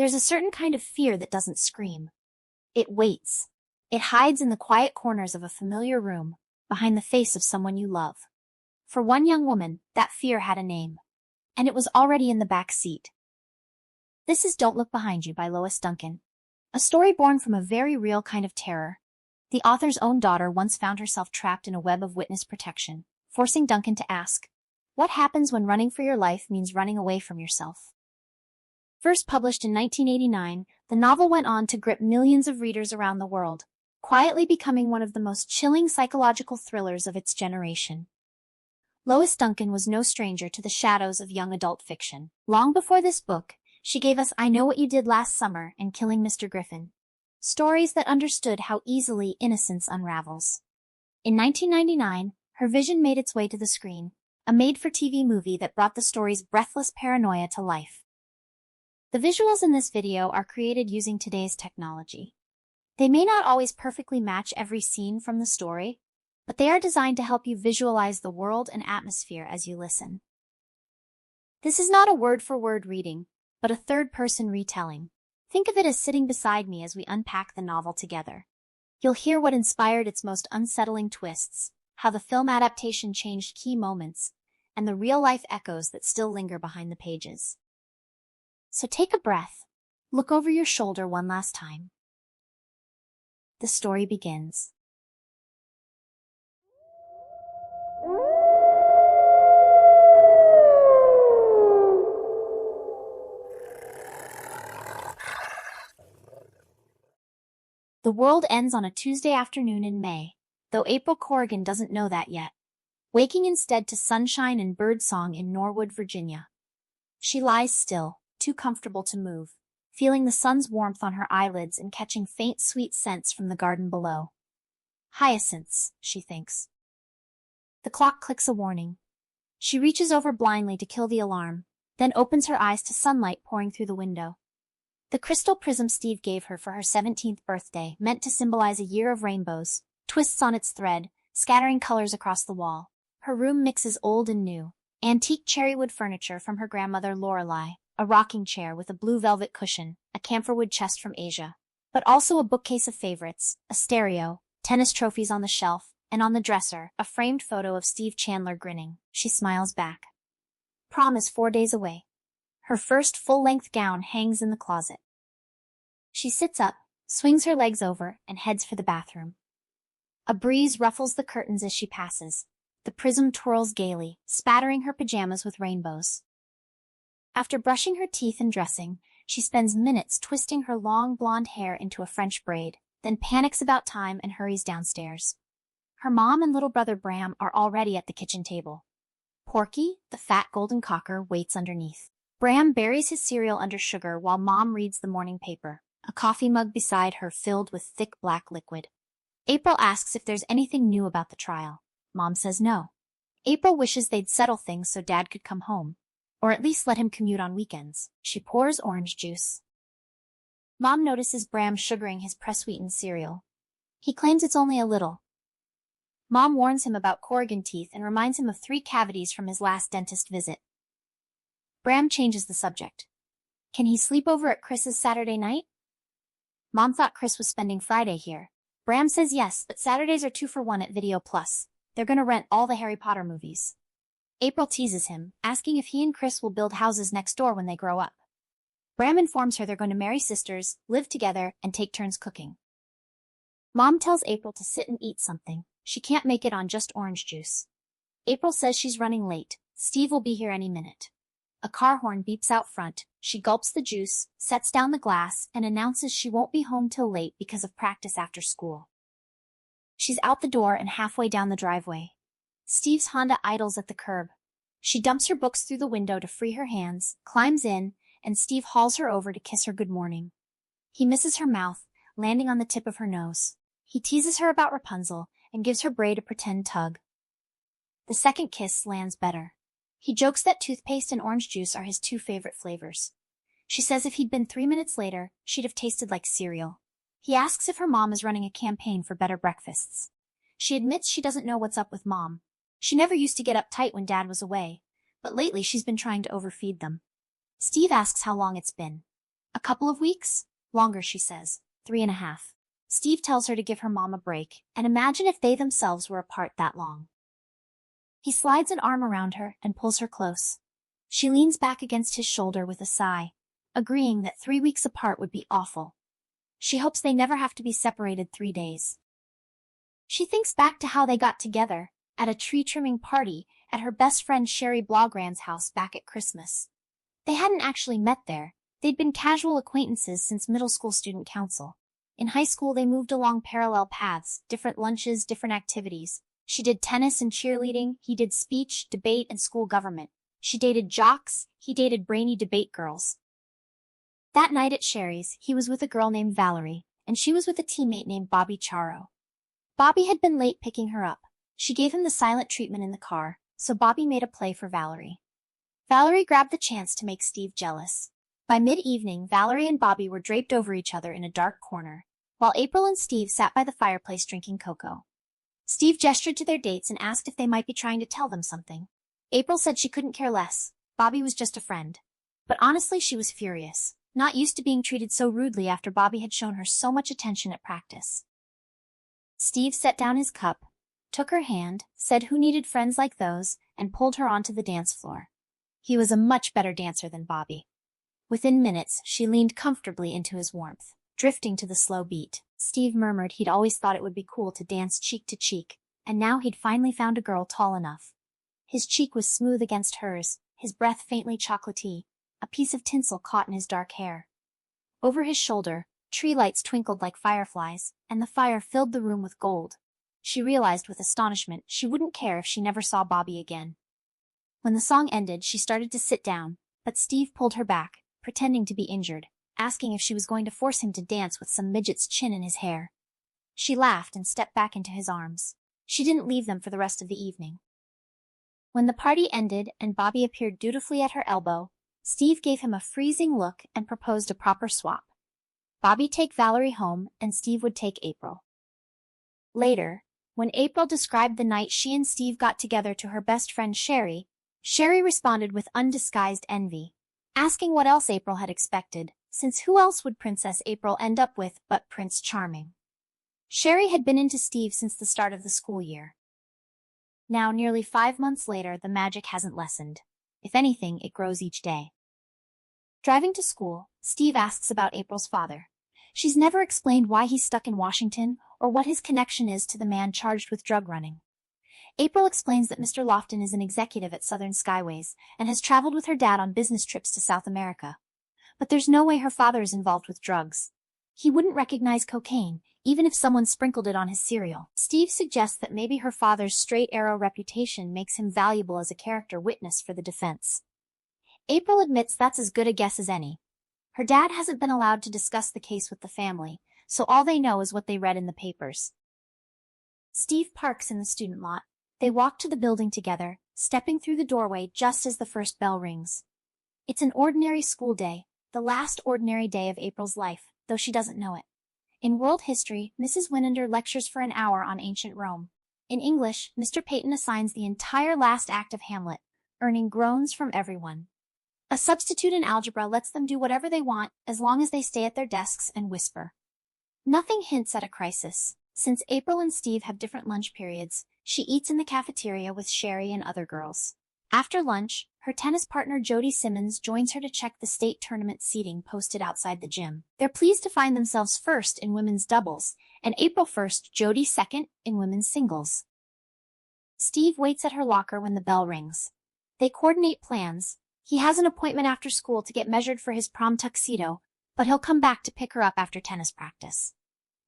There's a certain kind of fear that doesn't scream. It waits. It hides in the quiet corners of a familiar room, behind the face of someone you love. For one young woman, that fear had a name. And it was already in the back seat. This is Don't Look Behind You by Lois Duncan. A story born from a very real kind of terror. The author's own daughter once found herself trapped in a web of witness protection, forcing Duncan to ask, what happens when running for your life means running away from yourself? First published in 1989, the novel went on to grip millions of readers around the world, quietly becoming one of the most chilling psychological thrillers of its generation. Lois Duncan was no stranger to the shadows of young adult fiction. Long before this book, she gave us I Know What You Did Last Summer and Killing Mr. Griffin. Stories that understood how easily innocence unravels. In 1999, her vision made its way to the screen, a made-for-TV movie that brought the story's breathless paranoia to life. The visuals in this video are created using today's technology. They may not always perfectly match every scene from the story, but they are designed to help you visualize the world and atmosphere as you listen. This is not a word-for-word reading, but a third-person retelling. Think of it as sitting beside me as we unpack the novel together. You'll hear what inspired its most unsettling twists, how the film adaptation changed key moments, and the real-life echoes that still linger behind the pages. So take a breath. Look over your shoulder one last time. The story begins. The world ends on a Tuesday afternoon in May, though April Corrigan doesn't know that yet, waking instead to sunshine and birdsong in Norwood, Virginia. She lies still, too comfortable to move, feeling the sun's warmth on her eyelids and catching faint sweet scents from the garden below. Hyacinths, she thinks. The clock clicks a warning. She reaches over blindly to kill the alarm, then opens her eyes to sunlight pouring through the window. The crystal prism Steve gave her for her 17th birthday, meant to symbolize a year of rainbows, twists on its thread, scattering colors across the wall. Her room mixes old and new, antique cherrywood furniture from her grandmother Lorelei, a rocking chair with a blue velvet cushion, a camphorwood chest from Asia, but also a bookcase of favorites, a stereo, tennis trophies on the shelf, and on the dresser, a framed photo of Steve Chandler grinning. She smiles back. Prom is 4 days away. Her first full-length gown hangs in the closet. She sits up, swings her legs over, and heads for the bathroom. A breeze ruffles the curtains as she passes. The prism twirls gaily, spattering her pajamas with rainbows. After brushing her teeth and dressing, she spends minutes twisting her long blonde hair into a French braid, then panics about time and hurries downstairs. Her mom and little brother Bram are already at the kitchen table. Porky, the fat golden cocker, waits underneath. Bram buries his cereal under sugar while Mom reads the morning paper, a coffee mug beside her filled with thick black liquid. April asks if there's anything new about the trial. Mom says no. April wishes they'd settle things so Dad could come home, or at least let him commute on weekends. She pours orange juice. Mom notices Bram sugaring his press-sweetened cereal. He claims it's only a little. Mom warns him about Corrigan teeth and reminds him of 3 cavities from his last dentist visit. Bram changes the subject. Can he sleep over at Chris's Saturday night? Mom thought Chris was spending Friday here. Bram says yes, but Saturdays are 2 for 1 at Video Plus. They're gonna rent all the Harry Potter movies. April teases him, asking if he and Chris will build houses next door when they grow up. Bram informs her they're going to marry sisters, live together, and take turns cooking. Mom tells April to sit and eat something. She can't make it on just orange juice. April says she's running late. Steve will be here any minute. A car horn beeps out front. She gulps the juice, sets down the glass, and announces she won't be home till late because of practice after school. She's out the door and halfway down the driveway. Steve's Honda idles at the curb. She dumps her books through the window to free her hands, climbs in, and Steve hauls her over to kiss her good morning. He misses her mouth, landing on the tip of her nose. He teases her about Rapunzel and gives her braid a pretend tug. The second kiss lands better. He jokes that toothpaste and orange juice are his 2 favorite flavors. She says if he'd been 3 minutes later, she'd have tasted like cereal. He asks if her mom is running a campaign for better breakfasts. She admits she doesn't know what's up with Mom. She never used to get uptight when Dad was away, but lately she's been trying to overfeed them. Steve asks how long it's been. A couple of weeks? Longer, she says. 3.5. Steve tells her to give her mom a break, and imagine if they themselves were apart that long. He slides an arm around her and pulls her close. She leans back against his shoulder with a sigh, agreeing that 3 weeks apart would be awful. She hopes they never have to be separated 3 days. She thinks back to how they got together, at a tree-trimming party at her best friend Sherry Blaugrand's house back at Christmas. They hadn't actually met there. They'd been casual acquaintances since middle school student council. In high school, they moved along parallel paths, different lunches, different activities. She did tennis and cheerleading, he did speech, debate, and school government. She dated jocks, he dated brainy debate girls. That night at Sherry's, he was with a girl named Valerie, and she was with a teammate named Bobby Charo. Bobby had been late picking her up. She gave him the silent treatment in the car, so Bobby made a play for Valerie. Valerie grabbed the chance to make Steve jealous. By mid-evening, Valerie and Bobby were draped over each other in a dark corner, while April and Steve sat by the fireplace drinking cocoa. Steve gestured to their dates and asked if they might be trying to tell them something. April said she couldn't care less. Bobby was just a friend. But honestly, she was furious, not used to being treated so rudely after Bobby had shown her so much attention at practice. Steve set down his cup, took her hand, said who needed friends like those, and pulled her onto the dance floor. He was a much better dancer than Bobby. Within minutes, she leaned comfortably into his warmth, drifting to the slow beat. Steve murmured he'd always thought it would be cool to dance cheek to cheek, and now he'd finally found a girl tall enough. His cheek was smooth against hers, his breath faintly chocolatey, a piece of tinsel caught in his dark hair. Over his shoulder, tree lights twinkled like fireflies, and the fire filled the room with gold. She realized with astonishment she wouldn't care if she never saw Bobby again. When the song ended, she started to sit down, but Steve pulled her back, pretending to be injured, asking if she was going to force him to dance with some midget's chin in his hair. She laughed and stepped back into his arms. She didn't leave them for the rest of the evening. When the party ended and Bobby appeared dutifully at her elbow, Steve gave him a freezing look and proposed a proper swap. Bobby'd take Valerie home, and Steve would take April. Later, when April described the night she and Steve got together to her best friend Sherry, Sherry responded with undisguised envy, asking what else April had expected, since who else would Princess April end up with but Prince Charming? Sherry had been into Steve since the start of the school year. Now, nearly 5 months later, the magic hasn't lessened. If anything, it grows each day. Driving to school, Steve asks about April's father. She's never explained why he's stuck in Washington or what his connection is to the man charged with drug running. April explains that Mr. Lofton is an executive at Southern Skyways and has traveled with her dad on business trips to South America. But there's no way her father is involved with drugs. He wouldn't recognize cocaine, even if someone sprinkled it on his cereal. Steve suggests that maybe her father's straight-arrow reputation makes him valuable as a character witness for the defense. April admits that's as good a guess as any. Her dad hasn't been allowed to discuss the case with the family, so all they know is what they read in the papers. Steve parks in the student lot. They walk to the building together, stepping through the doorway just as the first bell rings. It's an ordinary school day, the last ordinary day of April's life, though she doesn't know it. In world history, Mrs. Winander lectures for an hour on ancient Rome. In English, Mr. Peyton assigns the entire last act of Hamlet, earning groans from everyone. A substitute in algebra lets them do whatever they want as long as they stay at their desks and whisper. Nothing hints at a crisis. Since April and Steve have different lunch periods, she eats in the cafeteria with Sherry and other girls. After lunch, her tennis partner Jody Simmons joins her to check the state tournament seating posted outside the gym. They're pleased to find themselves first in women's doubles, and April first, Jody second in women's singles. Steve waits at her locker when the bell rings. They coordinate plans. He has an appointment after school to get measured for his prom tuxedo, but he'll come back to pick her up after tennis practice.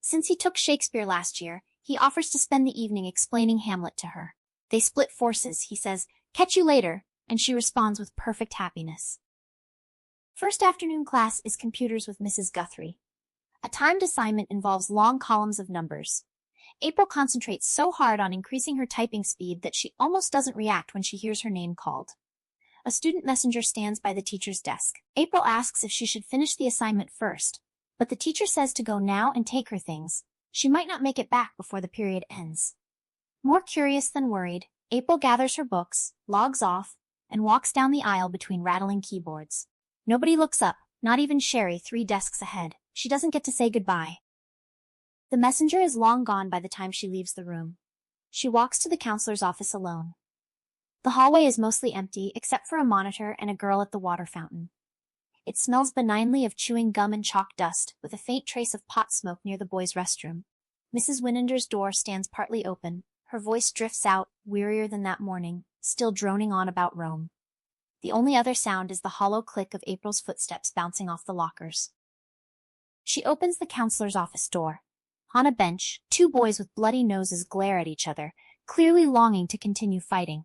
Since he took Shakespeare last year, he offers to spend the evening explaining Hamlet to her. They split forces. He says, "Catch you later," and she responds with perfect happiness. First afternoon class is computers with Mrs. Guthrie. A timed assignment involves long columns of numbers. April concentrates so hard on increasing her typing speed that she almost doesn't react when she hears her name called. A student messenger stands by the teacher's desk. April asks if she should finish the assignment first, but the teacher says to go now and take her things. She might not make it back before the period ends. More curious than worried, April gathers her books, logs off, and walks down the aisle between rattling keyboards. Nobody looks up, Not even Sherry 3 desks ahead. She doesn't get to say goodbye. The messenger is long gone by the time she leaves the room. She walks to the counselor's office alone. The hallway is mostly empty except for a monitor and a girl at the water fountain. It smells benignly of chewing gum and chalk dust, with a faint trace of pot smoke near the boys' restroom. Mrs. Winander's door stands partly open. Her voice drifts out, wearier than that morning, still droning on about Rome. The only other sound is the hollow click of April's footsteps bouncing off the lockers. She opens the counselor's office door. On a bench, 2 boys with bloody noses glare at each other, clearly longing to continue fighting.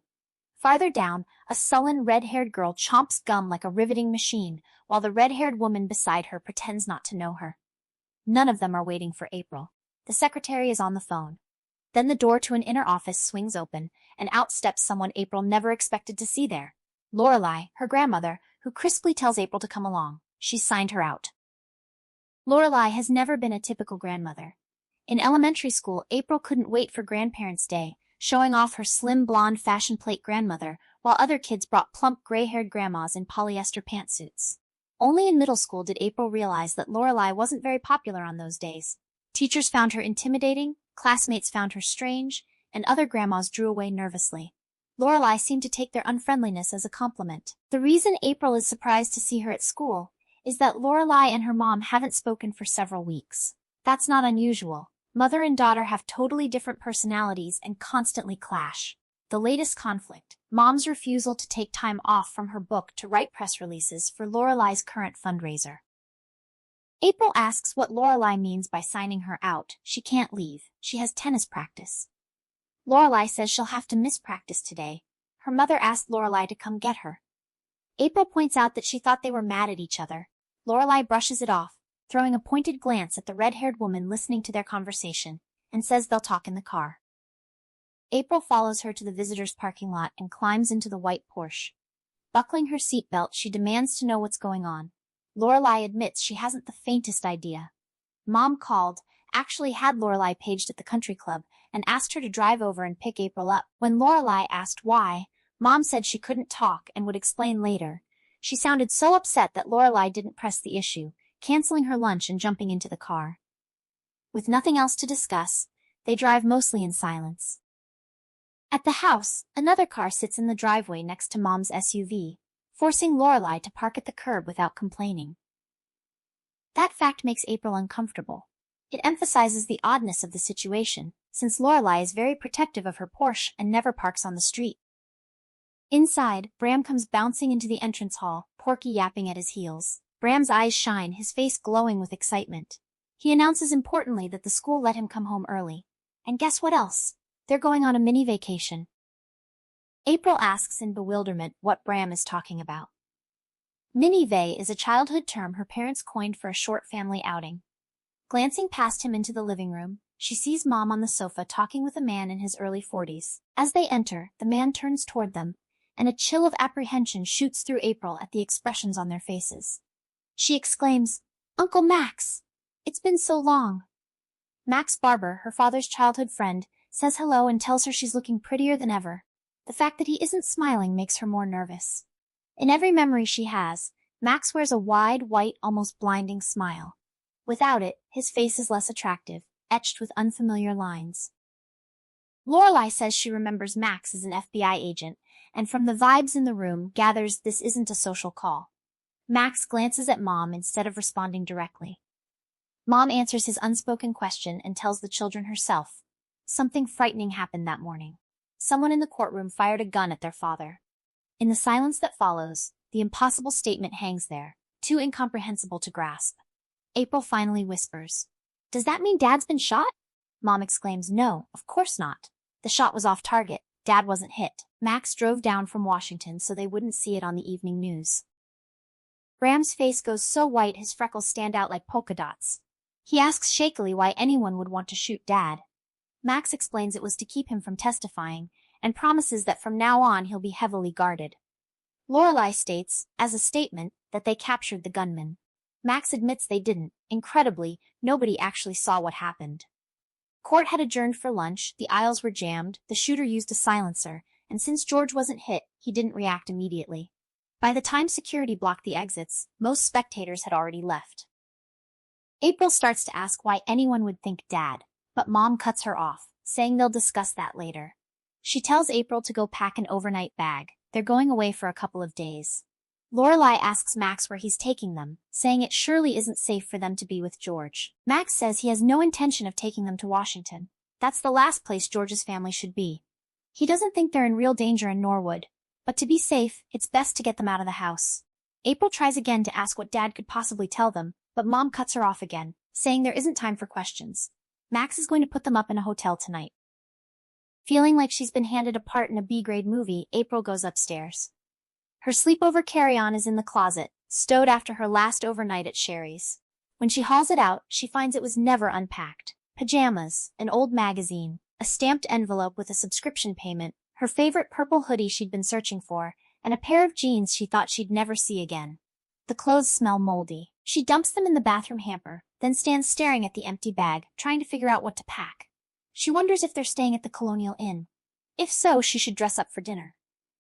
Farther down, a sullen red-haired girl chomps gum like a riveting machine, while the red-haired woman beside her pretends not to know her. None of them are waiting for April. The secretary is on the phone. Then the door to an inner office swings open, and out steps someone April never expected to see there. Lorelei, her grandmother, who crisply tells April to come along. She's signed her out. Lorelei has never been a typical grandmother. In elementary school, April couldn't wait for Grandparents' Day, showing off her slim blonde fashion plate grandmother, while other kids brought plump gray-haired grandmas in polyester pantsuits. Only in middle school did April realize that Lorelei wasn't very popular on those days. Teachers found her intimidating, classmates found her strange, and other grandmas drew away nervously. Lorelei seemed to take their unfriendliness as a compliment. The reason April is surprised to see her at school is that Lorelei and her mom haven't spoken for several weeks. That's not unusual. Mother and daughter have totally different personalities and constantly clash. The latest conflict, Mom's refusal to take time off from her book to write press releases for Lorelei's current fundraiser. April asks what Lorelei means by signing her out. She can't leave. She has tennis practice. Lorelei says she'll have to miss practice today. Her mother asked Lorelei to come get her. April points out that she thought they were mad at each other. Lorelei brushes it off, throwing a pointed glance at the red-haired woman listening to their conversation, and says they'll talk in the car. April follows her to the visitors' parking lot and climbs into the white Porsche. Buckling her seatbelt, she demands to know what's going on. Lorelei admits she hasn't the faintest idea. Mom called, actually had Lorelei paged at the country club, and asked her to drive over and pick April up. When Lorelei asked why, Mom said she couldn't talk and would explain later. She sounded so upset that Lorelei didn't press the issue, canceling her lunch and jumping into the car. With nothing else to discuss, they drive mostly in silence. At the house, another car sits in the driveway next to Mom's SUV, forcing Lorelei to park at the curb without complaining. That fact makes April uncomfortable. It emphasizes the oddness of the situation, since Lorelei is very protective of her Porsche and never parks on the street. Inside, Bram comes bouncing into the entrance hall, Porky yapping at his heels. Bram's eyes shine, his face glowing with excitement. He announces importantly that the school let him come home early. And guess what else? They're going on a mini vacation. April asks in bewilderment what Bram is talking about. Mini-vay is a childhood term her parents coined for a short family outing. Glancing past him into the living room, she sees Mom on the sofa talking with a man in his early 40s. As they enter, the man turns toward them, and a chill of apprehension shoots through April at the expressions on their faces. She exclaims, "Uncle Max! It's been so long." Max Barber, her father's childhood friend, says hello and tells her she's looking prettier than ever. The fact that he isn't smiling makes her more nervous. In every memory she has, Max wears a wide, white, almost blinding smile. Without it, his face is less attractive, etched with unfamiliar lines. Lorelei says she remembers Max as an FBI agent, and from the vibes in the room gathers this isn't a social call. Max glances at Mom instead of responding directly. Mom answers his unspoken question and tells the children herself. Something frightening happened that morning. Someone in the courtroom fired a gun at their father. In the silence that follows, the impossible statement hangs there, too incomprehensible to grasp. April finally whispers, "Does that mean Dad's been shot?" Mom exclaims, "No, of course not. The shot was off target. Dad wasn't hit. Max drove down from Washington so they wouldn't see it on the evening news." Bram's face goes so white his freckles stand out like polka dots. He asks shakily why anyone would want to shoot Dad. Max explains it was to keep him from testifying, and promises that from now on he'll be heavily guarded. Lorelei states, as a statement, that they captured the gunman. Max admits they didn't. Incredibly, nobody actually saw what happened. Court had adjourned for lunch, the aisles were jammed, the shooter used a silencer, and since George wasn't hit, he didn't react immediately. By the time security blocked the exits, most spectators had already left. April starts to ask why anyone would think Dad, but Mom cuts her off, saying they'll discuss that later. She tells April to go pack an overnight bag. They're going away for a couple of days. Lorelai asks Max where he's taking them, saying it surely isn't safe for them to be with George. Max says he has no intention of taking them to Washington. That's the last place George's family should be. He doesn't think they're in real danger in Norwood, but to be safe, it's best to get them out of the house. April tries again to ask what Dad could possibly tell them, but Mom cuts her off again, saying there isn't time for questions. Max is going to put them up in a hotel tonight. Feeling like she's been handed a part in a B-grade movie, April goes upstairs. Her sleepover carry-on is in the closet, stowed after her last overnight at Sherry's. When she hauls it out, she finds it was never unpacked. Pajamas, an old magazine, a stamped envelope with a subscription payment, her favorite purple hoodie she'd been searching for, and a pair of jeans she thought she'd never see again. The clothes smell moldy. She dumps them in the bathroom hamper, then stands staring at the empty bag, trying to figure out what to pack. She wonders if they're staying at the Colonial Inn. If so, she should dress up for dinner.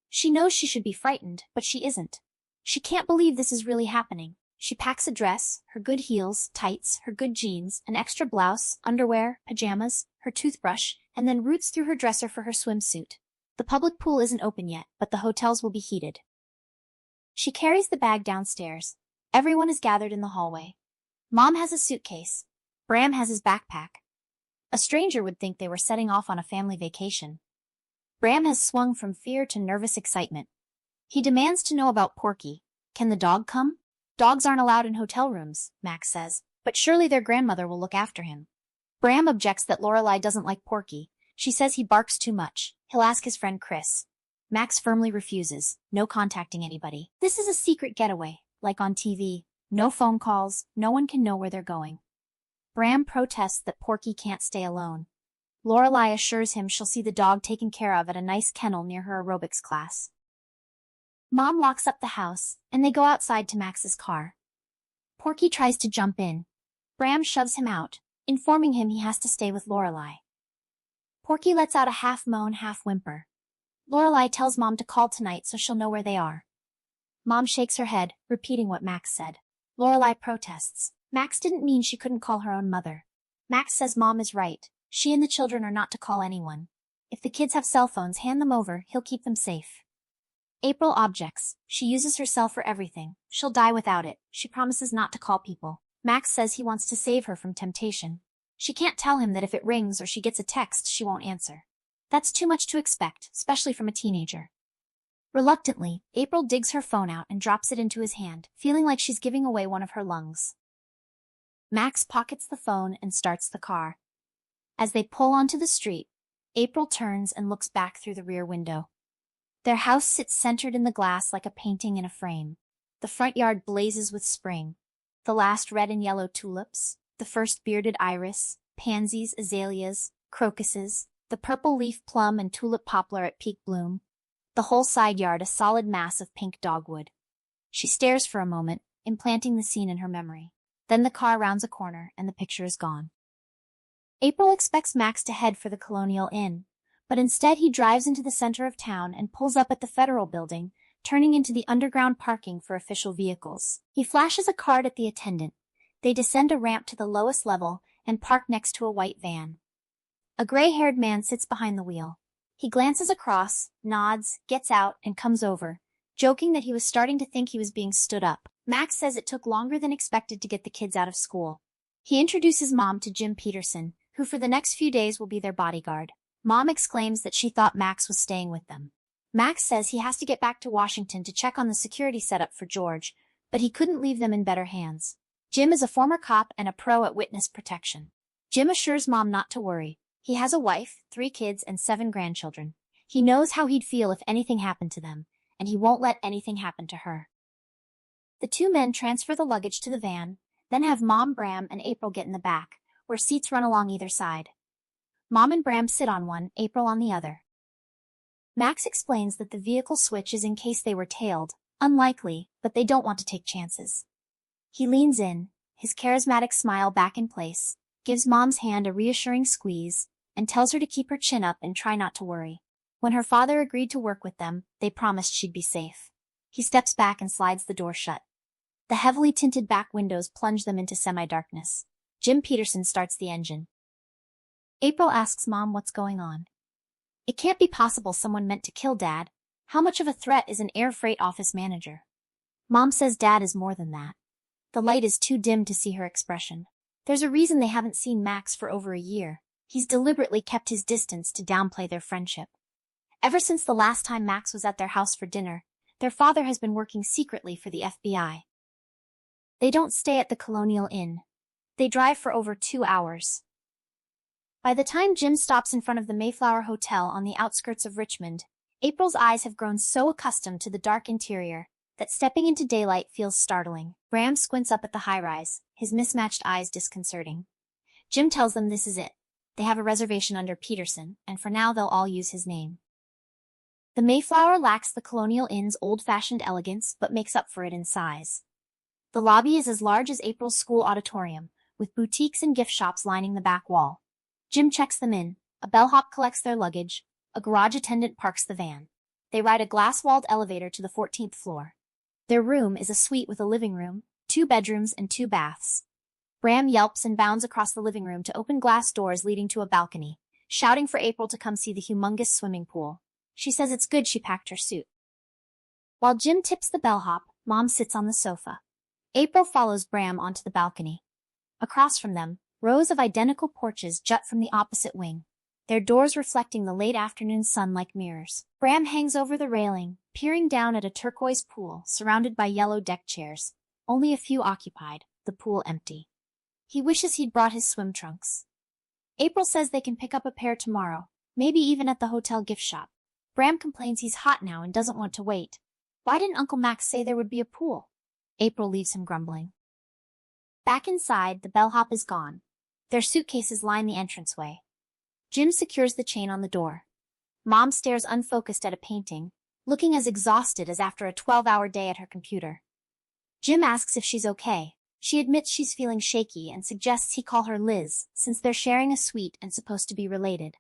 She knows she should be frightened, but she isn't. She can't believe this is really happening. She packs a dress, her good heels, tights, her good jeans, an extra blouse, underwear, pajamas, her toothbrush, and then roots through her dresser for her swimsuit. The public pool isn't open yet, but the hotels will be heated. She carries the bag downstairs. Everyone is gathered in the hallway. Mom has a suitcase. Bram has his backpack. A stranger would think they were setting off on a family vacation. Bram has swung from fear to nervous excitement. He demands to know about Porky. Can the dog come? Dogs aren't allowed in hotel rooms, Max says, but surely their grandmother will look after him. Bram objects that Lorelai doesn't like Porky. She says he barks too much. He'll ask his friend Chris. Max firmly refuses, no contacting anybody. This is a secret getaway, like on TV. No phone calls, no one can know where they're going. Bram protests that Porky can't stay alone. Lorelai assures him she'll see the dog taken care of at a nice kennel near her aerobics class. Mom locks up the house, and they go outside to Max's car. Porky tries to jump in. Bram shoves him out, informing him he has to stay with Lorelai. Porky lets out a half-moan, half-whimper. Lorelai tells Mom to call tonight so she'll know where they are. Mom shakes her head, repeating what Max said. Lorelai protests. Max didn't mean she couldn't call her own mother. Max says Mom is right. She and the children are not to call anyone. If the kids have cell phones, hand them over, he'll keep them safe. April objects. She uses her cell for everything. She'll die without it. She promises not to call people. Max says he wants to save her from temptation. She can't tell him that if it rings or she gets a text, she won't answer. That's too much to expect, especially from a teenager. Reluctantly, April digs her phone out and drops it into his hand, feeling like she's giving away one of her lungs. Max pockets the phone and starts the car. As they pull onto the street, April turns and looks back through the rear window. Their house sits centered in the glass like a painting in a frame. The front yard blazes with spring. The last red and yellow tulips, the first bearded iris, pansies, azaleas, crocuses, the purple leaf plum and tulip poplar at peak bloom. The whole side yard a solid mass of pink dogwood. She stares for a moment, implanting the scene in her memory. Then the car rounds a corner and the picture is gone. April expects Max to head for the Colonial Inn, but instead he drives into the center of town and pulls up at the Federal Building, turning into the underground parking for official vehicles. He flashes a card at the attendant. They descend a ramp to the lowest level and park next to a white van. A gray-haired man sits behind the wheel. He glances across, nods, gets out, and comes over, joking that he was starting to think he was being stood up. Max says it took longer than expected to get the kids out of school. He introduces Mom to Jim Peterson, who for the next few days will be their bodyguard. Mom exclaims that she thought Max was staying with them. Max says he has to get back to Washington to check on the security setup for George, but he couldn't leave them in better hands. Jim is a former cop and a pro at witness protection. Jim assures Mom not to worry. He has a wife, 3 kids, and 7 grandchildren. He knows how he'd feel if anything happened to them, and he won't let anything happen to her. The 2 men transfer the luggage to the van, then have Mom, Bram, and April get in the back, where seats run along either side. Mom and Bram sit on one, April on the other. Max explains that the vehicle switch is in case they were tailed, unlikely, but they don't want to take chances. He leans in, his charismatic smile back in place, gives Mom's hand a reassuring squeeze, and tells her to keep her chin up and try not to worry. When her father agreed to work with them, they promised she'd be safe. He steps back and slides the door shut. The heavily tinted back windows plunge them into semi-darkness. Jim Peterson starts the engine. April asks Mom what's going on. It can't be possible someone meant to kill Dad. How much of a threat is an air freight office manager? Mom says Dad is more than that. The light is too dim to see her expression. There's a reason they haven't seen Max for over a year. He's deliberately kept his distance to downplay their friendship. Ever since the last time Max was at their house for dinner, their father has been working secretly for the FBI. They don't stay at the Colonial Inn. They drive for over 2 hours. By the time Jim stops in front of the Mayflower Hotel on the outskirts of Richmond, April's eyes have grown so accustomed to the dark interior that stepping into daylight feels startling. Bram squints up at the high-rise, his mismatched eyes disconcerting. Jim tells them this is it. They have a reservation under Peterson, and for now they'll all use his name. The Mayflower lacks the Colonial Inn's old-fashioned elegance, but makes up for it in size. The lobby is as large as April's school auditorium, with boutiques and gift shops lining the back wall. Jim checks them in, a bellhop collects their luggage, a garage attendant parks the van. They ride a glass-walled elevator to the 14th floor. Their room is a suite with a living room, 2 bedrooms and 2 baths. Bram yelps and bounds across the living room to open glass doors leading to a balcony, shouting for April to come see the humongous swimming pool. She says it's good she packed her suit. While Jim tips the bellhop, Mom sits on the sofa. April follows Bram onto the balcony. Across from them, rows of identical porches jut from the opposite wing, their doors reflecting the late afternoon sun like mirrors. Bram hangs over the railing, peering down at a turquoise pool surrounded by yellow deck chairs, only a few occupied, the pool empty. He wishes he'd brought his swim trunks. April says they can pick up a pair tomorrow, maybe even at the hotel gift shop. Bram complains he's hot now and doesn't want to wait. Why didn't Uncle Max say there would be a pool? April leaves him grumbling. Back inside, the bellhop is gone. Their suitcases line the entranceway. Jim secures the chain on the door. Mom stares unfocused at a painting, looking as exhausted as after a 12-hour day at her computer. Jim asks if she's okay. She admits she's feeling shaky and suggests he call her Liz, since they're sharing a suite and supposed to be related.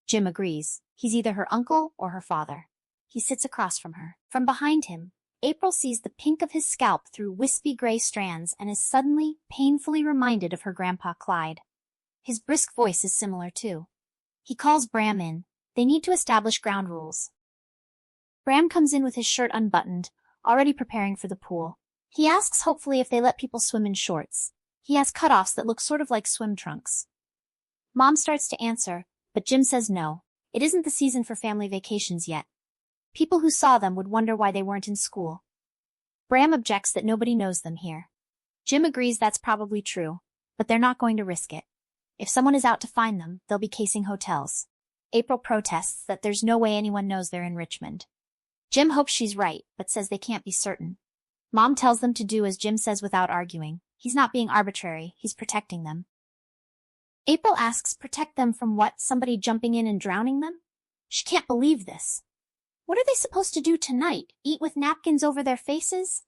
Jim agrees. He's either her uncle or her father. He sits across from her. From behind him, April sees the pink of his scalp through wispy gray strands and is suddenly, painfully reminded of her grandpa Clyde. His brisk voice is similar too. He calls Bram in. They need to establish ground rules. Bram comes in with his shirt unbuttoned, already preparing for the pool. He asks hopefully if they let people swim in shorts. He has cutoffs that look sort of like swim trunks. Mom starts to answer, but Jim says no. It isn't the season for family vacations yet. People who saw them would wonder why they weren't in school. Bram objects that nobody knows them here. Jim agrees that's probably true, but they're not going to risk it. If someone is out to find them, they'll be casing hotels. April protests that there's no way anyone knows they're in Richmond. Jim hopes she's right, but says they can't be certain. Mom tells them to do as Jim says without arguing. He's not being arbitrary, he's protecting them. April asks protect them from what, somebody jumping in and drowning them? She can't believe this. What are they supposed to do tonight, eat with napkins over their faces?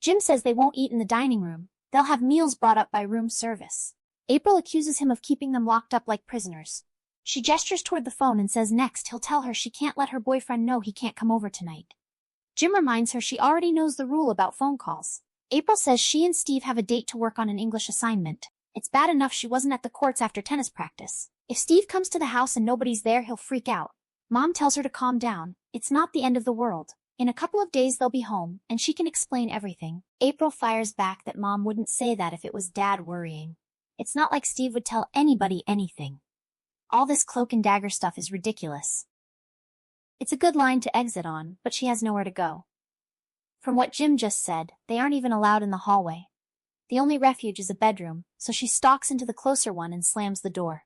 Jim says they won't eat in the dining room. They'll have meals brought up by room service. April accuses him of keeping them locked up like prisoners. She gestures toward the phone and says next he'll tell her she can't let her boyfriend know he can't come over tonight. Jim reminds her she already knows the rule about phone calls. April says she and Steve have a date to work on an English assignment. It's bad enough she wasn't at the courts after tennis practice. If Steve comes to the house and nobody's there, he'll freak out. Mom tells her to calm down. It's not the end of the world. In a couple of days they'll be home, and she can explain everything. April fires back that Mom wouldn't say that if it was Dad worrying. It's not like Steve would tell anybody anything. All this cloak and dagger stuff is ridiculous. It's a good line to exit on, but she has nowhere to go. From what Jim just said, they aren't even allowed in the hallway. The only refuge is a bedroom, so she stalks into the closer one and slams the door.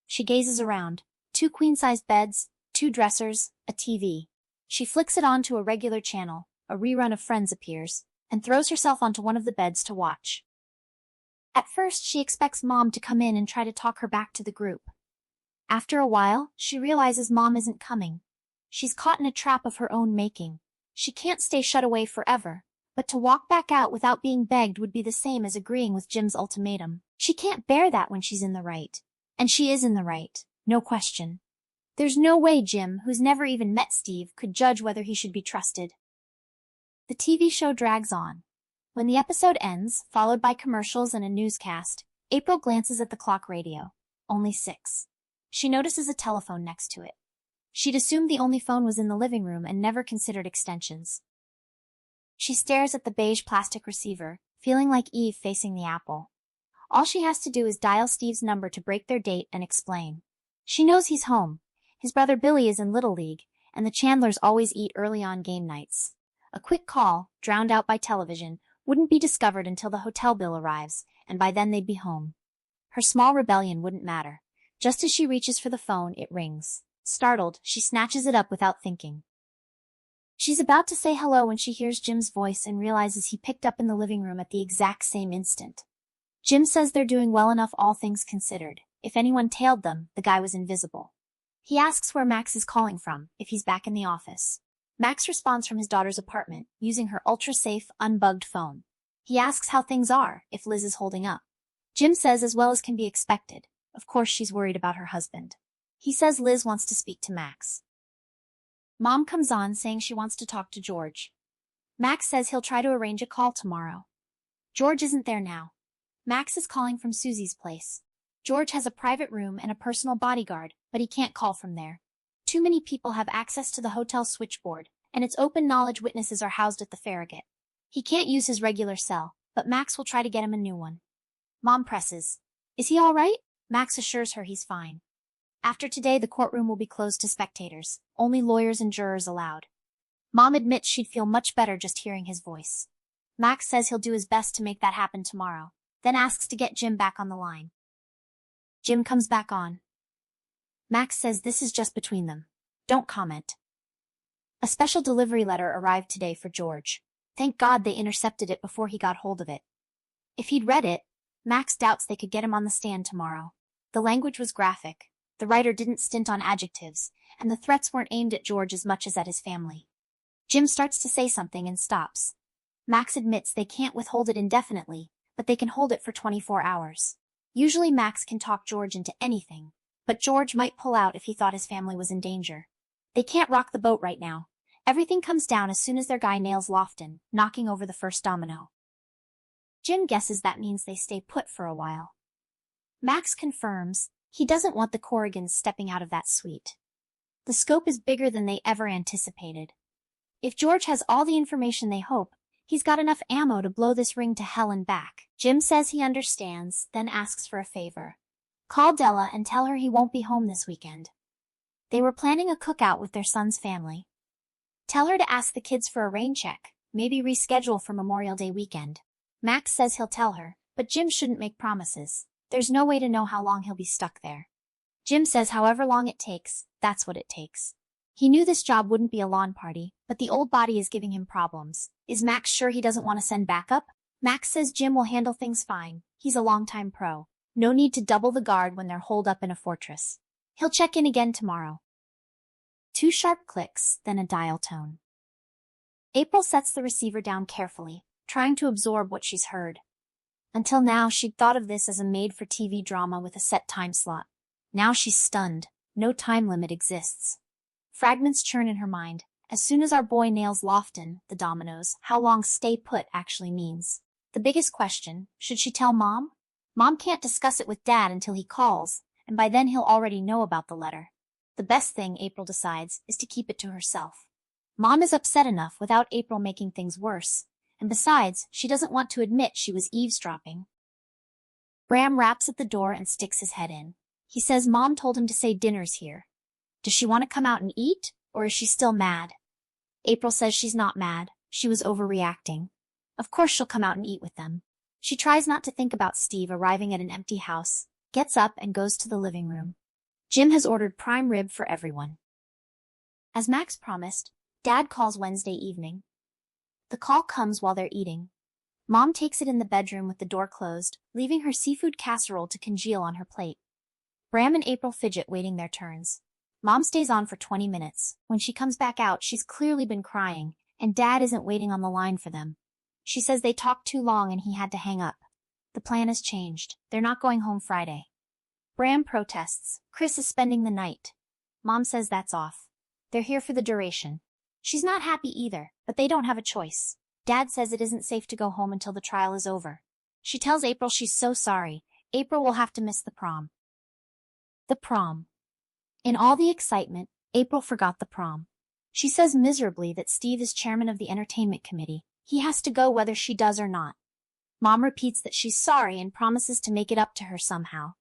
She gazes around. 2 queen-sized beds, 2 dressers, a TV. She flicks it on to a regular channel, a rerun of Friends appears, and throws herself onto one of the beds to watch. At first, she expects Mom to come in and try to talk her back to the group. After a while, she realizes Mom isn't coming. She's caught in a trap of her own making. She can't stay shut away forever, but to walk back out without being begged would be the same as agreeing with Jim's ultimatum. She can't bear that when she's in the right. And she is in the right, no question. There's no way Jim, who's never even met Steve, could judge whether he should be trusted. The TV show drags on. When the episode ends, followed by commercials and a newscast, April glances at the clock radio. Only 6. She notices a telephone next to it. She'd assumed the only phone was in the living room and never considered extensions. She stares at the beige plastic receiver, feeling like Eve facing the apple. All she has to do is dial Steve's number to break their date and explain. She knows he's home. His brother Billy is in Little League, and the Chandlers always eat early on game nights. A quick call, drowned out by television, wouldn't be discovered until the hotel bill arrives, and by then they'd be home. Her small rebellion wouldn't matter. Just as she reaches for the phone, it rings. Startled, she snatches it up without thinking. She's about to say hello when she hears Jim's voice and realizes he picked up in the living room at the exact same instant. Jim says they're doing well enough, all things considered. If anyone tailed them, the guy was invisible. He asks where Max is calling from, if he's back in the office. Max responds from his daughter's apartment, using her ultra-safe, unbugged phone. He asks how things are, if Liz is holding up. Jim says as well as can be expected. Of course she's worried about her husband. He says Liz wants to speak to Max. Mom comes on saying she wants to talk to George. Max says he'll try to arrange a call tomorrow. George isn't there now. Max is calling from Susie's place. George has a private room and a personal bodyguard, but he can't call from there. Too many people have access to the hotel switchboard, and its open knowledge witnesses are housed at the Farragut. He can't use his regular cell, but Max will try to get him a new one. Mom presses. Is he all right? Max assures her he's fine. After today, the courtroom will be closed to spectators, only lawyers and jurors allowed. Mom admits she'd feel much better just hearing his voice. Max says he'll do his best to make that happen tomorrow, then asks to get Jim back on the line. Jim comes back on. Max says this is just between them. Don't comment. A special delivery letter arrived today for George. Thank God they intercepted it before he got hold of it. If he'd read it, Max doubts they could get him on the stand tomorrow. The language was graphic. The writer didn't stint on adjectives, and the threats weren't aimed at George as much as at his family. Jim starts to say something and stops. Max admits they can't withhold it indefinitely, but they can hold it for 24 hours. Usually Max can talk George into anything, but George might pull out if he thought his family was in danger. They can't rock the boat right now. Everything comes down as soon as their guy nails Lofton, knocking over the first domino. Jim guesses that means they stay put for a while. Max confirms he doesn't want the Corrigans stepping out of that suite. The scope is bigger than they ever anticipated. If George has all the information they hope, he's got enough ammo to blow this ring to hell and back. Jim says he understands, then asks for a favor. Call Della and tell her he won't be home this weekend. They were planning a cookout with their son's family. Tell her to ask the kids for a rain check, maybe reschedule for Memorial Day weekend. Max says he'll tell her, but Jim shouldn't make promises. There's no way to know how long he'll be stuck there. Jim says however long it takes, that's what it takes. He knew this job wouldn't be a lawn party, but the old body is giving him problems. Is Max sure he doesn't want to send backup? Max says Jim will handle things fine. He's a longtime pro. No need to double the guard when they're holed up in a fortress. He'll check in again tomorrow. 2 sharp clicks, then a dial tone. April sets the receiver down carefully, trying to absorb what she's heard. Until now, she'd thought of this as a made-for-TV drama with a set time slot. Now she's stunned. No time limit exists. Fragments churn in her mind. As soon as our boy nails Lofton, the dominoes, how long stay put actually means. The biggest question, should she tell Mom? Mom can't discuss it with Dad until he calls, and by then he'll already know about the letter. The best thing, April decides, is to keep it to herself. Mom is upset enough without April making things worse, and besides, she doesn't want to admit she was eavesdropping. Bram raps at the door and sticks his head in. He says Mom told him to say dinner's here. Does she want to come out and eat, or is she still mad? April says she's not mad. She was overreacting. Of course she'll come out and eat with them. She tries not to think about Steve arriving at an empty house, gets up and goes to the living room. Jim has ordered prime rib for everyone. As Max promised, Dad calls Wednesday evening. The call comes while they're eating. Mom takes it in the bedroom with the door closed, leaving her seafood casserole to congeal on her plate. Bram and April fidget waiting their turns. Mom stays on for 20 minutes. When she comes back out, she's clearly been crying, and Dad isn't waiting on the line for them. She says they talked too long and he had to hang up. The plan has changed. They're not going home Friday. Bram protests. Chris is spending the night. Mom says that's off. They're here for the duration. She's not happy either, but they don't have a choice. Dad says it isn't safe to go home until the trial is over. She tells April she's so sorry. April will have to miss the prom. The prom. In all the excitement, April forgot the prom. She says miserably that Steve is chairman of the entertainment committee. He has to go whether she does or not. Mom repeats that she's sorry and promises to make it up to her somehow.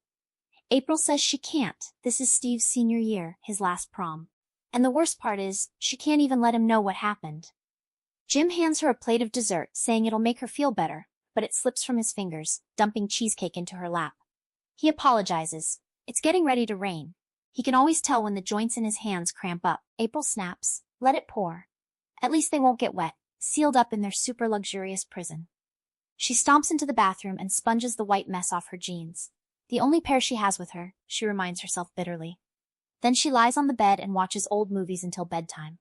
April says she can't. This is Steve's senior year, his last prom. And the worst part is, she can't even let him know what happened. Jim hands her a plate of dessert, saying it'll make her feel better, but it slips from his fingers, dumping cheesecake into her lap. He apologizes. It's getting ready to rain. He can always tell when the joints in his hands cramp up. April snaps. Let it pour. At least they won't get wet, sealed up in their super luxurious prison. She stomps into the bathroom and sponges the white mess off her jeans. The only pair she has with her, she reminds herself bitterly. Then she lies on the bed and watches old movies until bedtime.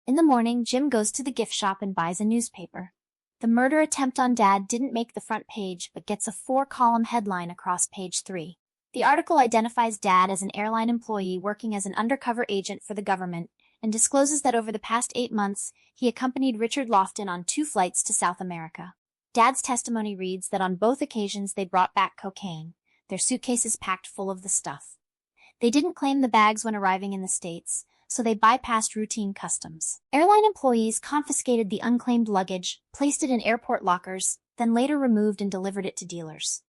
In the morning, Jim goes to the gift shop and buys a newspaper. The murder attempt on Dad didn't make the front page but gets a 4-column headline across page 3. The article identifies Dad as an airline employee working as an undercover agent for the government and discloses that over the past 8 months, he accompanied Richard Lofton on 2 flights to South America. Dad's testimony reads that on both occasions they brought back cocaine, their suitcases packed full of the stuff. They didn't claim the bags when arriving in the States, so they bypassed routine customs. Airline employees confiscated the unclaimed luggage, placed it in airport lockers, then later removed and delivered it to dealers.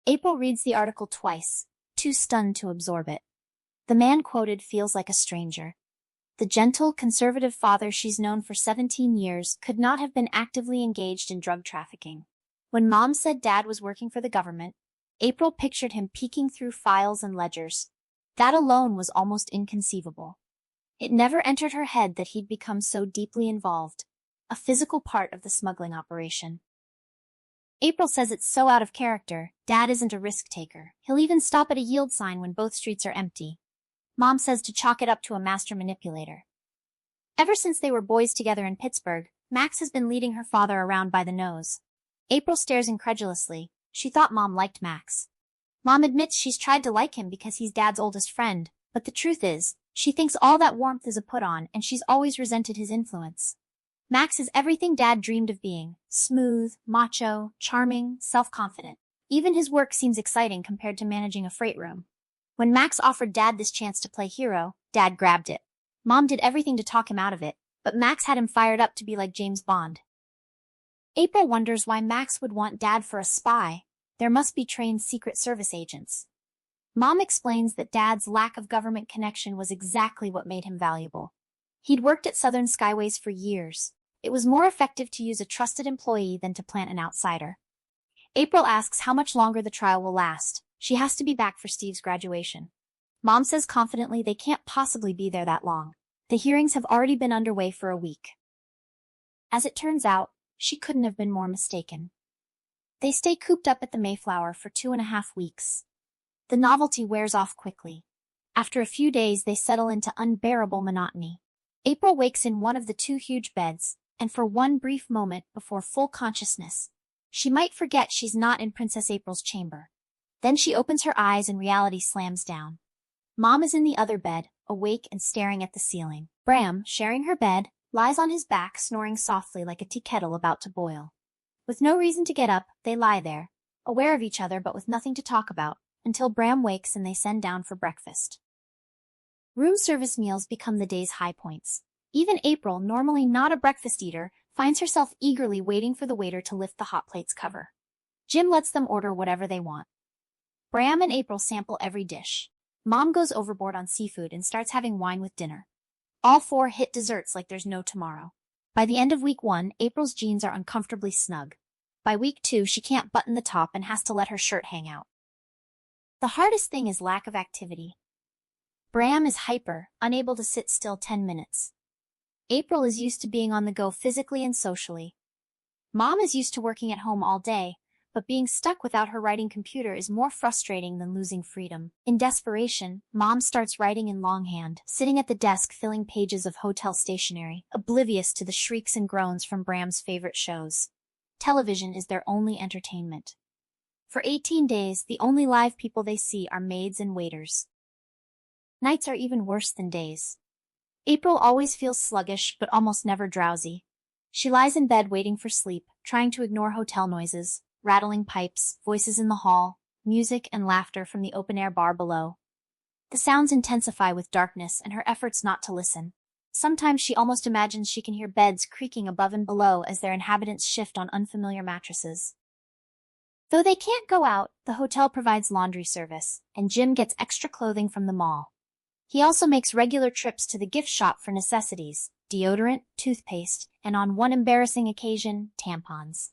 April reads the article twice, too stunned to absorb it. The man quoted feels like a stranger. The gentle, conservative father she's known for 17 years could not have been actively engaged in drug trafficking. When Mom said Dad was working for the government, April pictured him peeking through files and ledgers. That alone was almost inconceivable. It never entered her head that he'd become so deeply involved, a physical part of the smuggling operation. April says it's so out of character. Dad isn't a risk-taker. He'll even stop at a yield sign when both streets are empty. Mom says to chalk it up to a master manipulator. Ever since they were boys together in Pittsburgh, Max has been leading her father around by the nose. April stares incredulously. She thought Mom liked Max. Mom admits she's tried to like him because he's Dad's oldest friend, but the truth is, she thinks all that warmth is a put-on and she's always resented his influence. Max is everything Dad dreamed of being: smooth, macho, charming, self-confident. Even his work seems exciting compared to managing a freight room. When Max offered Dad this chance to play hero, Dad grabbed it. Mom did everything to talk him out of it, but Max had him fired up to be like James Bond. April wonders why Max would want Dad for a spy. There must be trained Secret Service agents. Mom explains that Dad's lack of government connection was exactly what made him valuable. He'd worked at Southern Skyways for years. It was more effective to use a trusted employee than to plant an outsider. April asks how much longer the trial will last. She has to be back for Steve's graduation. Mom says confidently they can't possibly be there that long. The hearings have already been underway for a week. As it turns out, she couldn't have been more mistaken. They stay cooped up at the Mayflower for 2.5 weeks. The novelty wears off quickly. After a few days, they settle into unbearable monotony. April wakes in one of the 2 huge beds, and for one brief moment before full consciousness, she might forget she's not in Princess April's chamber. Then she opens her eyes and reality slams down. Mom is in the other bed, awake and staring at the ceiling. Bram, sharing her bed, lies on his back snoring softly like a tea kettle about to boil. With no reason to get up, they lie there, aware of each other but with nothing to talk about, until Bram wakes and they send down for breakfast. Room service meals become the day's high points. Even April, normally not a breakfast eater, finds herself eagerly waiting for the waiter to lift the hot plate's cover. Jim lets them order whatever they want. Bram and April sample every dish. Mom goes overboard on seafood and starts having wine with dinner. All 4 hit desserts like there's no tomorrow. By the end of week 1, April's jeans are uncomfortably snug. By week 2, she can't button the top and has to let her shirt hang out. The hardest thing is lack of activity. Bram is hyper, unable to sit still 10 minutes. April is used to being on the go physically and socially. Mom is used to working at home all day, but being stuck without her writing computer is more frustrating than losing freedom. In desperation, Mom starts writing in longhand, sitting at the desk filling pages of hotel stationery, oblivious to the shrieks and groans from Bram's favorite shows. Television is their only entertainment. For 18 days, the only live people they see are maids and waiters. Nights are even worse than days. April always feels sluggish but almost never drowsy. She lies in bed waiting for sleep, trying to ignore hotel noises, rattling pipes, voices in the hall, music and laughter from the open-air bar below. The sounds intensify with darkness and her efforts not to listen. Sometimes she almost imagines she can hear beds creaking above and below as their inhabitants shift on unfamiliar mattresses. Though they can't go out, the hotel provides laundry service, and Jim gets extra clothing from the mall. He also makes regular trips to the gift shop for necessities, deodorant, toothpaste, and on one embarrassing occasion, tampons.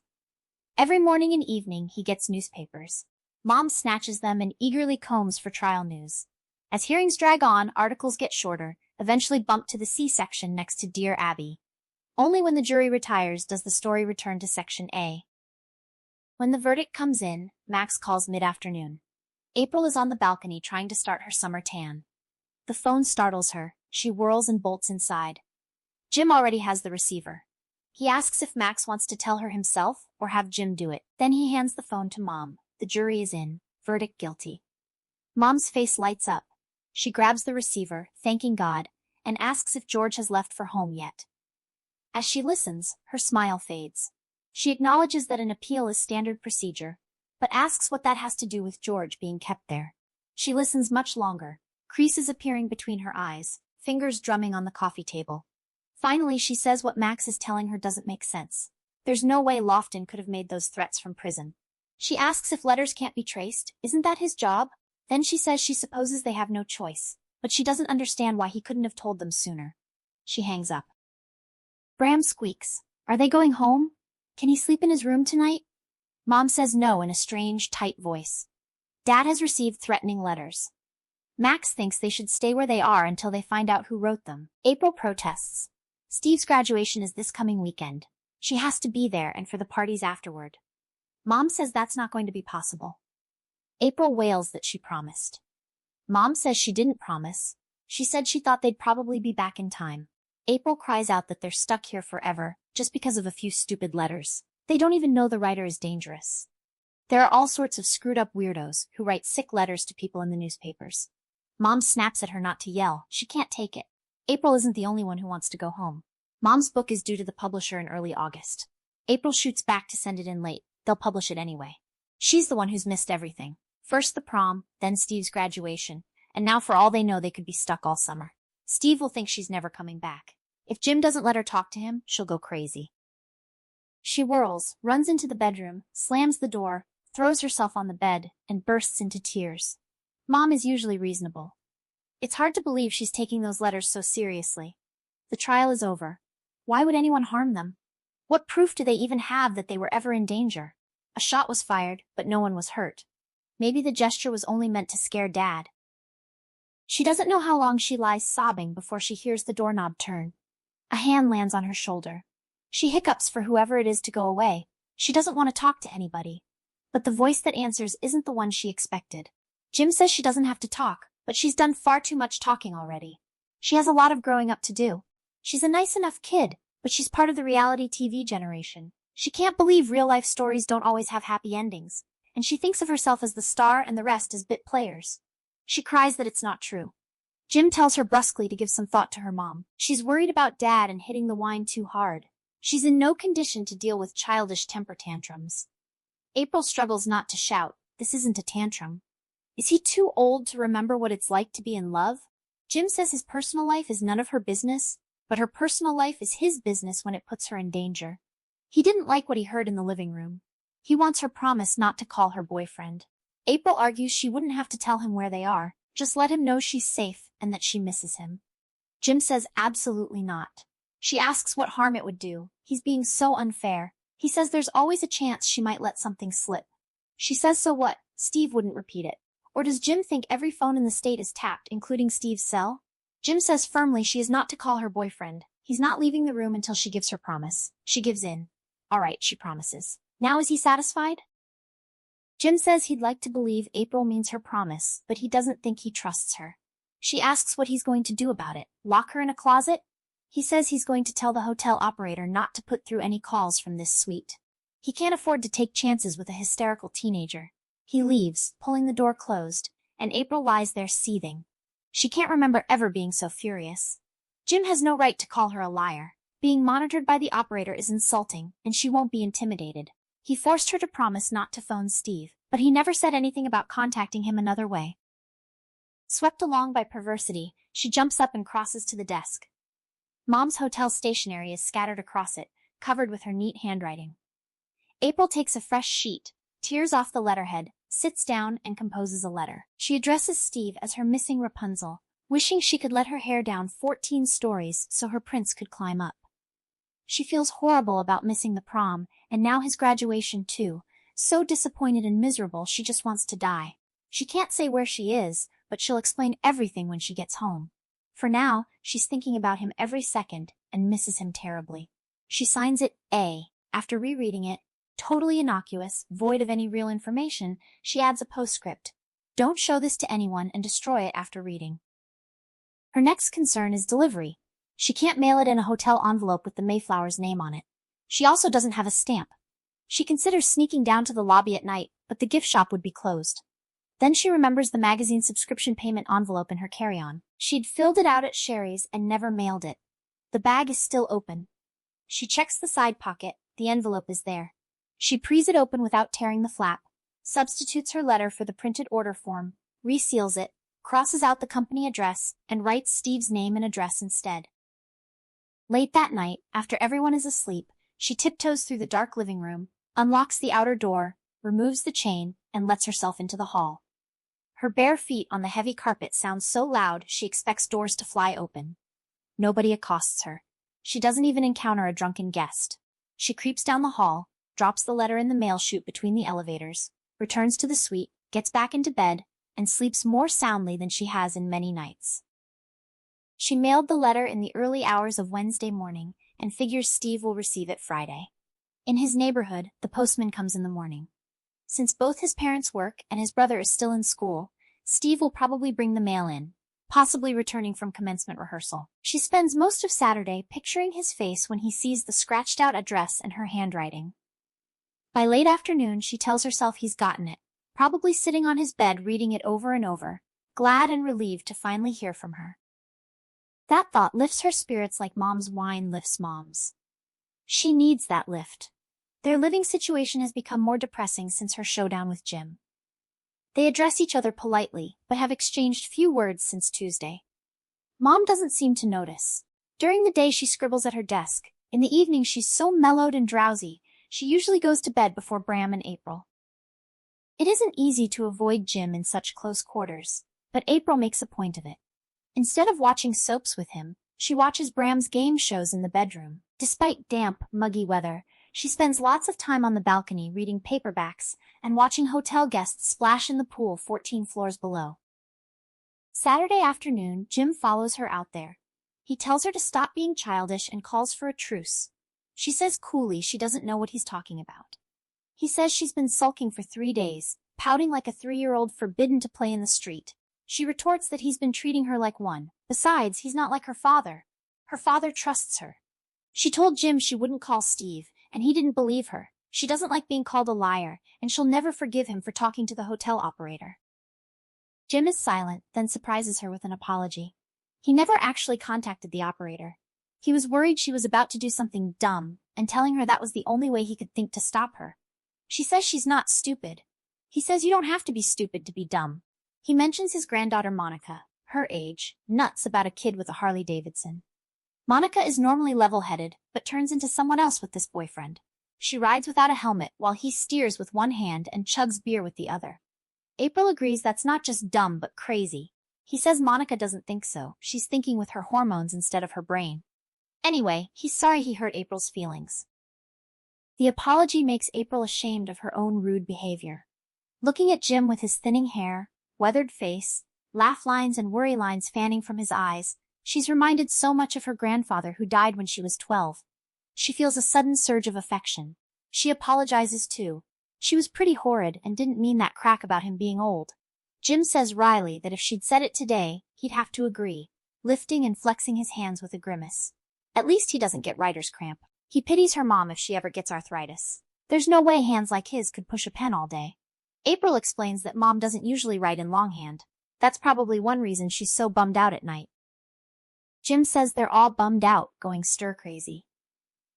Every morning and evening he gets newspapers. Mom snatches them and eagerly combs for trial news. As hearings drag on, articles get shorter, eventually bumped to the C-section next to Dear Abby. Only when the jury retires does the story return to Section A. When the verdict comes in, Max calls mid-afternoon. April is on the balcony trying to start her summer tan. The phone startles her. She whirls and bolts inside. Jim already has the receiver. He asks if Max wants to tell her himself or have Jim do it. Then he hands the phone to Mom. The jury is in. Verdict guilty. Mom's face lights up. She grabs the receiver, thanking God, and asks if George has left for home yet. As she listens, her smile fades. She acknowledges that an appeal is standard procedure, but asks what that has to do with George being kept there. She listens much longer, creases appearing between her eyes, fingers drumming on the coffee table. Finally, she says what Max is telling her doesn't make sense. There's no way Lofton could have made those threats from prison. She asks if letters can't be traced. Isn't that his job? Then she says she supposes they have no choice, but she doesn't understand why he couldn't have told them sooner. She hangs up. Bram squeaks. Are they going home? Can he sleep in his room tonight? Mom says no in a strange, tight voice. Dad has received threatening letters. Max thinks they should stay where they are until they find out who wrote them. April protests. Steve's graduation is this coming weekend. She has to be there and for the parties afterward. Mom says that's not going to be possible. April wails that she promised. Mom says she didn't promise. She said she thought they'd probably be back in time. April cries out that they're stuck here forever, just because of a few stupid letters. They don't even know the writer is dangerous. There are all sorts of screwed-up weirdos who write sick letters to people in the newspapers. Mom snaps at her not to yell. She can't take it. April isn't the only one who wants to go home. Mom's book is due to the publisher in early August. April shoots back to send it in late. They'll publish it anyway. She's the one who's missed everything. First the prom, then Steve's graduation, and now for all they know they could be stuck all summer. Steve will think she's never coming back. If Jim doesn't let her talk to him, she'll go crazy. She whirls, runs into the bedroom, slams the door, throws herself on the bed, and bursts into tears. Mom is usually reasonable. It's hard to believe she's taking those letters so seriously. The trial is over. Why would anyone harm them? What proof do they even have that they were ever in danger? A shot was fired, but no one was hurt. Maybe the gesture was only meant to scare Dad. She doesn't know how long she lies sobbing before she hears the doorknob turn. A hand lands on her shoulder. She hiccups for whoever it is to go away. She doesn't want to talk to anybody. But the voice that answers isn't the one she expected. Jim says she doesn't have to talk, but she's done far too much talking already. She has a lot of growing up to do. She's a nice enough kid, but she's part of the reality TV generation. She can't believe real-life stories don't always have happy endings, and she thinks of herself as the star and the rest as bit players. She cries that it's not true. Jim tells her brusquely to give some thought to her mom. She's worried about Dad and hitting the wine too hard. She's in no condition to deal with childish temper tantrums. April struggles not to shout, "This isn't a tantrum." Is he too old to remember what it's like to be in love? Jim says his personal life is none of her business, but her personal life is his business when it puts her in danger. He didn't like what he heard in the living room. He wants her promise not to call her boyfriend. April argues she wouldn't have to tell him where they are, just let him know she's safe and that she misses him. Jim says absolutely not. She asks what harm it would do. He's being so unfair. He says there's always a chance she might let something slip. She says so what? Steve wouldn't repeat it. Or does Jim think every phone in the state is tapped, including Steve's cell? Jim says firmly she is not to call her boyfriend. He's not leaving the room until she gives her promise. She gives in. All right, she promises. Now is he satisfied? Jim says he'd like to believe April means her promise, but he doesn't think he trusts her. She asks what he's going to do about it. Lock her in a closet? He says he's going to tell the hotel operator not to put through any calls from this suite. He can't afford to take chances with a hysterical teenager. He leaves, pulling the door closed, and April lies there seething. She can't remember ever being so furious. Jim has no right to call her a liar. Being monitored by the operator is insulting, and she won't be intimidated. He forced her to promise not to phone Steve, but he never said anything about contacting him another way. Swept along by perversity, she jumps up and crosses to the desk. Mom's hotel stationery is scattered across it, covered with her neat handwriting. April takes a fresh sheet, tears off the letterhead, sits down and composes a letter. She addresses Steve as her missing Rapunzel, wishing she could let her hair down 14 stories so her prince could climb up. She feels horrible about missing the prom, and now his graduation too, so disappointed and miserable she just wants to die. She can't say where she is, but she'll explain everything when she gets home. For now, she's thinking about him every second and misses him terribly. She signs it A. After rereading it, totally innocuous, void of any real information, she adds a postscript. Don't show this to anyone and destroy it after reading. Her next concern is delivery. She can't mail it in a hotel envelope with the Mayflower's name on it. She also doesn't have a stamp. She considers sneaking down to the lobby at night, but the gift shop would be closed. Then she remembers the magazine subscription payment envelope in her carry-on. She'd filled it out at Sherry's and never mailed it. The bag is still open. She checks the side pocket. The envelope is there. She prees it open without tearing the flap, substitutes her letter for the printed order form, reseals it, crosses out the company address, and writes Steve's name and address instead. Late that night, after everyone is asleep, she tiptoes through the dark living room, unlocks the outer door, removes the chain, and lets herself into the hall. Her bare feet on the heavy carpet sound so loud she expects doors to fly open. Nobody accosts her. She doesn't even encounter a drunken guest. She creeps down the hall, drops the letter in the mail chute between the elevators, returns to the suite, gets back into bed, and sleeps more soundly than she has in many nights. She mailed the letter in the early hours of Wednesday morning and figures Steve will receive it Friday. In his neighborhood, the postman comes in the morning. Since both his parents work and his brother is still in school, Steve will probably bring the mail in, possibly returning from commencement rehearsal. She spends most of Saturday picturing his face when he sees the scratched-out address and her handwriting. By late afternoon, she tells herself he's gotten it, probably sitting on his bed reading it over and over, glad and relieved to finally hear from her. That thought lifts her spirits like mom's wine lifts mom's. She needs that lift. Their living situation has become more depressing since her showdown with Jim. They address each other politely, but have exchanged few words since Tuesday. Mom doesn't seem to notice. During the day she scribbles at her desk. In the evening she's so mellowed and drowsy, she usually goes to bed before Bram and April. It isn't easy to avoid Jim in such close quarters, but April makes a point of it. Instead of watching soaps with him, she watches Bram's game shows in the bedroom. Despite damp, muggy weather, she spends lots of time on the balcony reading paperbacks and watching hotel guests splash in the pool 14 floors below. Saturday afternoon, Jim follows her out there. He tells her to stop being childish and calls for a truce. She says coolly she doesn't know what he's talking about. He says she's been sulking for 3 days, pouting like a 3-year-old forbidden to play in the street. She retorts that he's been treating her like one. Besides, he's not like her father. Her father trusts her. She told Jim she wouldn't call Steve, and he didn't believe her. She doesn't like being called a liar, and she'll never forgive him for talking to the hotel operator. Jim is silent, then surprises her with an apology. He never actually contacted the operator. He was worried she was about to do something dumb, and telling her that was the only way he could think to stop her. She says she's not stupid. He says you don't have to be stupid to be dumb. He mentions his granddaughter Monica, her age, nuts about a kid with a Harley-Davidson. Monica is normally level-headed, but turns into someone else with this boyfriend. She rides without a helmet while he steers with one hand and chugs beer with the other. April agrees that's not just dumb but crazy. He says Monica doesn't think so. She's thinking with her hormones instead of her brain. Anyway, he's sorry he hurt April's feelings. The apology makes April ashamed of her own rude behavior. Looking at Jim with his thinning hair, weathered face, laugh lines and worry lines fanning from his eyes, she's reminded so much of her grandfather who died when she was 12. She feels a sudden surge of affection. She apologizes too. She was pretty horrid and didn't mean that crack about him being old. Jim says wryly that if she'd said it today, he'd have to agree, lifting and flexing his hands with a grimace. At least he doesn't get writer's cramp. He pities her mom if she ever gets arthritis. There's no way hands like his could push a pen all day. April explains that Mom doesn't usually write in longhand. That's probably one reason she's so bummed out at night. Jim says they're all bummed out, going stir-crazy.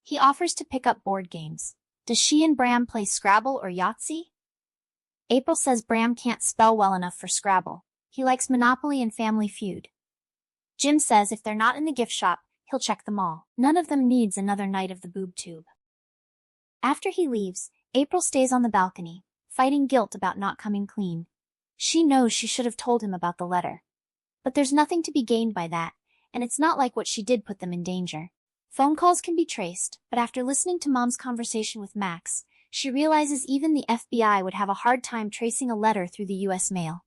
He offers to pick up board games. Does she and Bram play Scrabble or Yahtzee? April says Bram can't spell well enough for Scrabble. He likes Monopoly and Family Feud. Jim says if they're not in the gift shop, he'll check them all. None of them needs another night of the boob tube. After he leaves, April stays on the balcony, fighting guilt about not coming clean. She knows she should have told him about the letter. But there's nothing to be gained by that, and it's not like what she did put them in danger. Phone calls can be traced, but after listening to Mom's conversation with Max, she realizes even the FBI would have a hard time tracing a letter through the U.S. mail.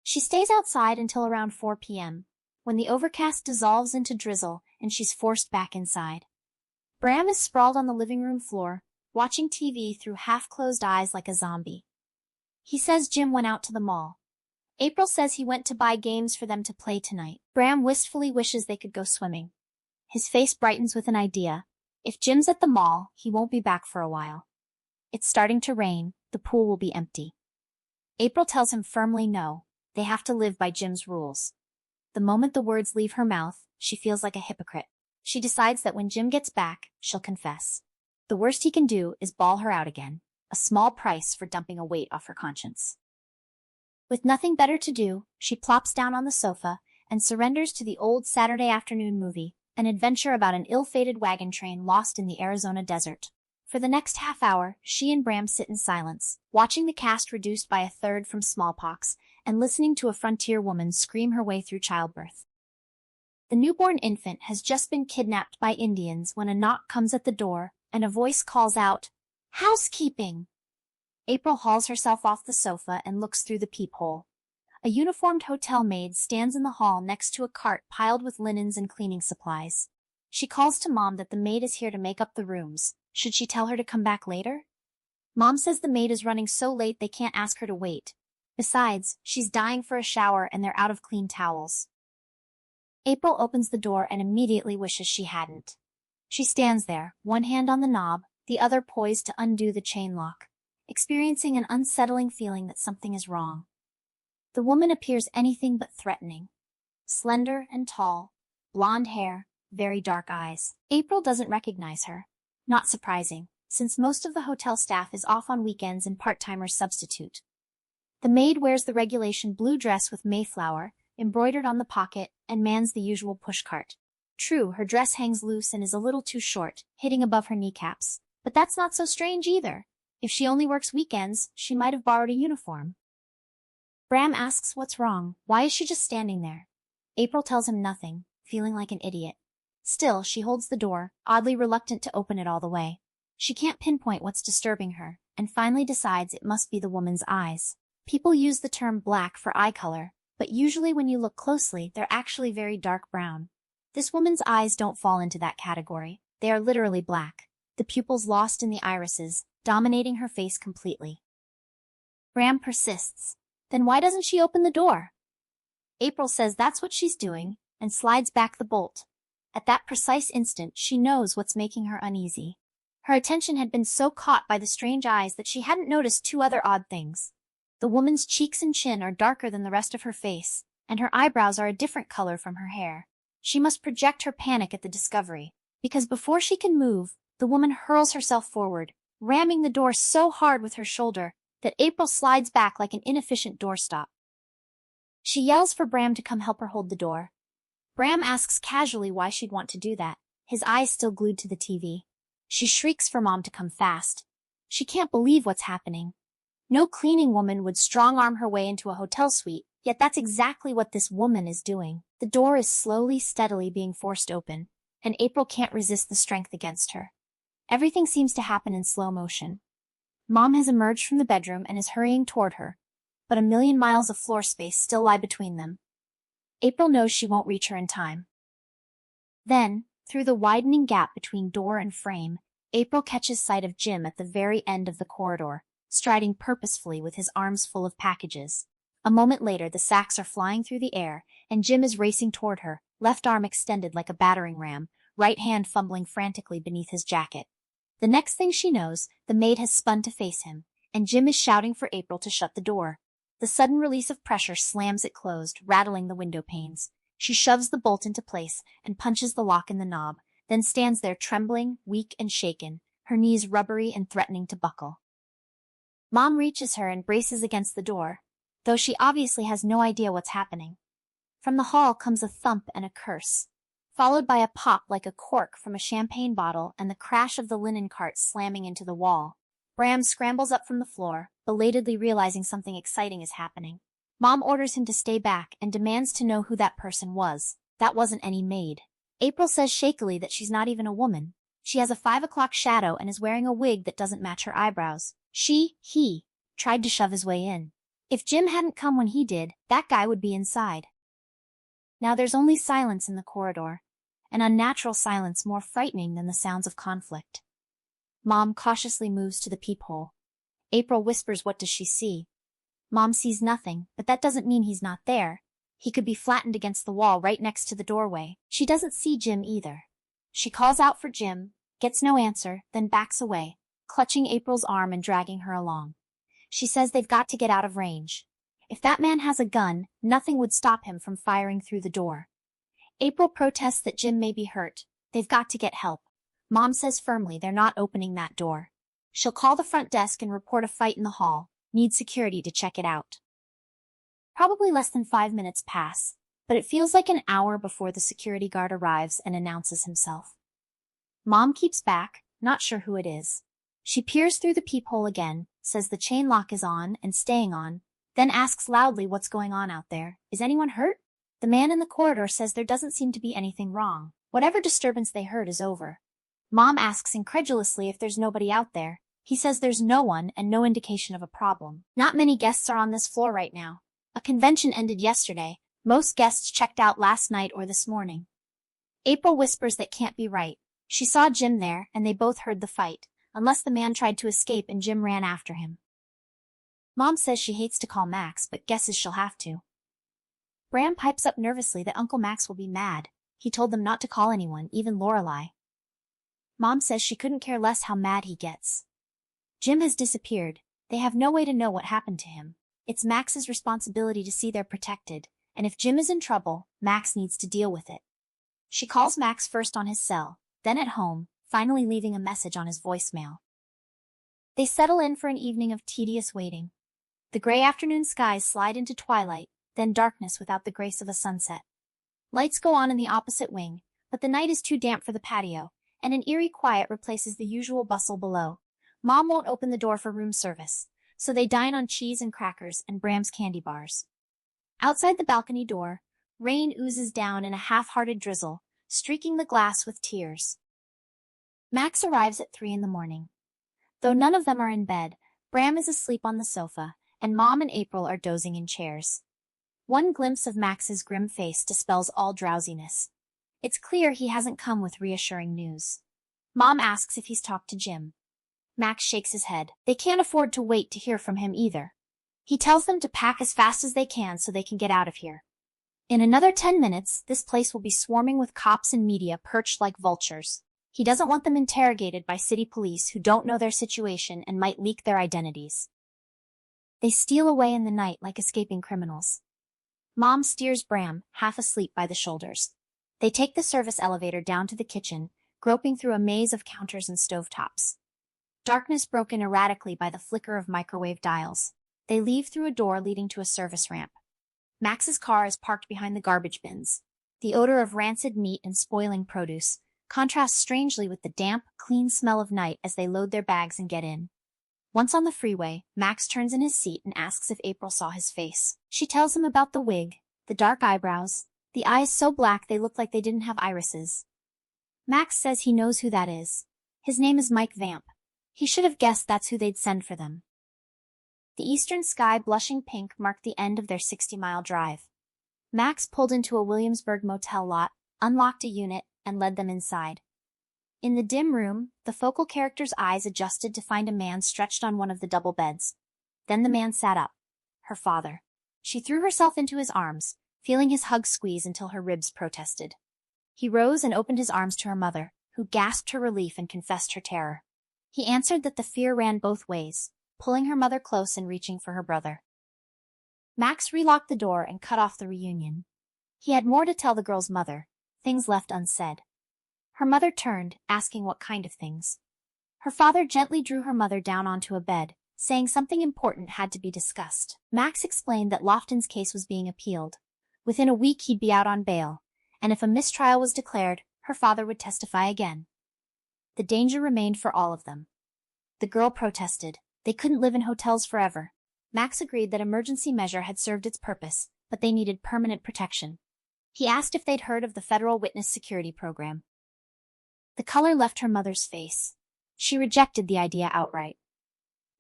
She stays outside until around 4 p.m., when the overcast dissolves into drizzle and she's forced back inside. Bram is sprawled on the living room floor, watching TV through half-closed eyes like a zombie. He says Jim went out to the mall. April says he went to buy games for them to play tonight. Bram wistfully wishes they could go swimming. His face brightens with an idea. If Jim's at the mall, he won't be back for a while. It's starting to rain. The pool will be empty. April tells him firmly no. They have to live by Jim's rules. The moment the words leave her mouth, she feels like a hypocrite. She decides that when Jim gets back, she'll confess. The worst he can do is bawl her out again, a small price for dumping a weight off her conscience. With nothing better to do, she plops down on the sofa and surrenders to the old Saturday afternoon movie, an adventure about an ill-fated wagon train lost in the Arizona desert. For the next half hour, she and Bram sit in silence, watching the cast reduced by a third from smallpox and listening to a frontier woman scream her way through childbirth. The newborn infant has just been kidnapped by Indians when a knock comes at the door and a voice calls out, "Housekeeping!" April hauls herself off the sofa and looks through the peephole. A uniformed hotel maid stands in the hall next to a cart piled with linens and cleaning supplies. She calls to Mom that the maid is here to make up the rooms. Should she tell her to come back later? Mom says the maid is running so late they can't ask her to wait. Besides, she's dying for a shower and they're out of clean towels. April opens the door and immediately wishes she hadn't. She stands there, one hand on the knob, the other poised to undo the chain lock, experiencing an unsettling feeling that something is wrong. The woman appears anything but threatening. Slender and tall, blonde hair, very dark eyes. April doesn't recognize her. Not surprising, since most of the hotel staff is off on weekends and part-timers substitute. The maid wears the regulation blue dress with Mayflower, embroidered on the pocket, and mans the usual pushcart. True, her dress hangs loose and is a little too short, hitting above her kneecaps. But that's not so strange either. If she only works weekends, she might have borrowed a uniform. Bram asks what's wrong. Why is she just standing there? April tells him nothing, feeling like an idiot. Still, she holds the door, oddly reluctant to open it all the way. She can't pinpoint what's disturbing her, and finally decides it must be the woman's eyes. People use the term black for eye color, but usually when you look closely, they're actually very dark brown. This woman's eyes don't fall into that category. They are literally black, the pupils lost in the irises, dominating her face completely. Bram persists. Then why doesn't she open the door? April says that's what she's doing, and slides back the bolt. At that precise instant, she knows what's making her uneasy. Her attention had been so caught by the strange eyes that she hadn't noticed two other odd things. The woman's cheeks and chin are darker than the rest of her face, and her eyebrows are a different color from her hair. She must project her panic at the discovery, because before she can move, the woman hurls herself forward, ramming the door so hard with her shoulder that April slides back like an inefficient doorstop. She yells for Bram to come help her hold the door. Bram asks casually why she'd want to do that, his eyes still glued to the TV. She shrieks for Mom to come fast. She can't believe what's happening. No cleaning woman would strong-arm her way into a hotel suite, yet that's exactly what this woman is doing. The door is slowly, steadily being forced open, and April can't resist the strength against her. Everything seems to happen in slow motion. Mom has emerged from the bedroom and is hurrying toward her, but a million miles of floor space still lie between them. April knows she won't reach her in time. Then, through the widening gap between door and frame, April catches sight of Jim at the very end of the corridor, striding purposefully with his arms full of packages. A moment later, the sacks are flying through the air, and Jim is racing toward her, left arm extended like a battering ram, right hand fumbling frantically beneath his jacket. The next thing she knows, the maid has spun to face him, and Jim is shouting for April to shut the door. The sudden release of pressure slams it closed, rattling the window panes. She shoves the bolt into place and punches the lock in the knob, then stands there trembling, weak and shaken, her knees rubbery and threatening to buckle. Mom reaches her and braces against the door, though she obviously has no idea what's happening. From the hall comes a thump and a curse, followed by a pop like a cork from a champagne bottle and the crash of the linen cart slamming into the wall. Bram scrambles up from the floor, belatedly realizing something exciting is happening. Mom orders him to stay back and demands to know who that person was. That wasn't any maid. April says shakily that she's not even a woman. She has a 5 o'clock shadow and is wearing a wig that doesn't match her eyebrows. He tried to shove his way in. If Jim hadn't come when he did, that guy would be inside. Now there's only silence in the corridor, an unnatural silence more frightening than the sounds of conflict. Mom cautiously moves to the peephole. April whispers, "What does she see?" Mom sees nothing, but that doesn't mean he's not there. He could be flattened against the wall right next to the doorway. She doesn't see Jim either. She calls out for Jim, gets no answer, then backs away, clutching April's arm and dragging her along. She says they've got to get out of range. If that man has a gun, nothing would stop him from firing through the door. April protests that Jim may be hurt. They've got to get help. Mom says firmly they're not opening that door. She'll call the front desk and report a fight in the hall. Need security to check it out. Probably less than 5 minutes pass, but it feels like an hour before the security guard arrives and announces himself. Mom keeps back, not sure who it is. She peers through the peephole again, says the chain lock is on and staying on, then asks loudly what's going on out there. Is anyone hurt? The man in the corridor says there doesn't seem to be anything wrong. Whatever disturbance they heard is over. Mom asks incredulously if there's nobody out there. He says there's no one and no indication of a problem. Not many guests are on this floor right now. A convention ended yesterday. Most guests checked out last night or this morning. April whispers that can't be right. She saw Jim there and they both heard the fight, unless the man tried to escape and Jim ran after him. Mom says she hates to call Max, but guesses she'll have to. Bram pipes up nervously that Uncle Max will be mad. He told them not to call anyone, even Lorelei. Mom says she couldn't care less how mad he gets. Jim has disappeared. They have no way to know what happened to him. It's Max's responsibility to see they're protected, and if Jim is in trouble, Max needs to deal with it. She calls Max first on his cell, then at home, finally leaving a message on his voicemail. They settle in for an evening of tedious waiting. The gray afternoon skies slide into twilight, then darkness without the grace of a sunset. Lights go on in the opposite wing, but the night is too damp for the patio, and an eerie quiet replaces the usual bustle below. Mom won't open the door for room service, so they dine on cheese and crackers and Bram's candy bars. Outside the balcony door, rain oozes down in a half-hearted drizzle, streaking the glass with tears. Max arrives at 3 in the morning. Though none of them are in bed, Bram is asleep on the sofa, and Mom and April are dozing in chairs. One glimpse of Max's grim face dispels all drowsiness. It's clear he hasn't come with reassuring news. Mom asks if he's talked to Jim. Max shakes his head. They can't afford to wait to hear from him either. He tells them to pack as fast as they can so they can get out of here. In another 10 minutes, this place will be swarming with cops and media perched like vultures. He doesn't want them interrogated by city police who don't know their situation and might leak their identities. They steal away in the night like escaping criminals. Mom steers Bram, half asleep, by the shoulders. They take the service elevator down to the kitchen, groping through a maze of counters and stovetops. Darkness broken erratically by the flicker of microwave dials. They leave through a door leading to a service ramp. Max's car is parked behind the garbage bins. The odor of rancid meat and spoiling produce contrasts strangely with the damp, clean smell of night as they load their bags and get in. Once on the freeway, Max turns in his seat and asks if April saw his face. She tells him about the wig, the dark eyebrows, the eyes so black they look like they didn't have irises. Max says he knows who that is. His name is Mike Vamp. He should have guessed that's who they'd send for them. The eastern sky blushing pink marked the end of their 60-mile drive. Max pulled into a Williamsburg motel lot, unlocked a unit, and led them inside. In the dim room, the focal character's eyes adjusted to find a man stretched on one of the double beds. Then the man sat up. Her father. She threw herself into his arms, feeling his hug squeeze until her ribs protested. He rose and opened his arms to her mother, who gasped her relief and confessed her terror. He answered that the fear ran both ways, pulling her mother close and reaching for her brother. Max relocked the door and cut off the reunion. He had more to tell the girl's mother, things left unsaid. Her mother turned, asking what kind of things. Her father gently drew her mother down onto a bed, saying something important had to be discussed. Max explained that Lofton's case was being appealed. Within a week he'd be out on bail, and if a mistrial was declared, her father would testify again. The danger remained for all of them. The girl protested. They couldn't live in hotels forever. Max agreed that emergency measure had served its purpose, but they needed permanent protection. He asked if they'd heard of the federal witness security program. The color left her mother's face. She rejected the idea outright.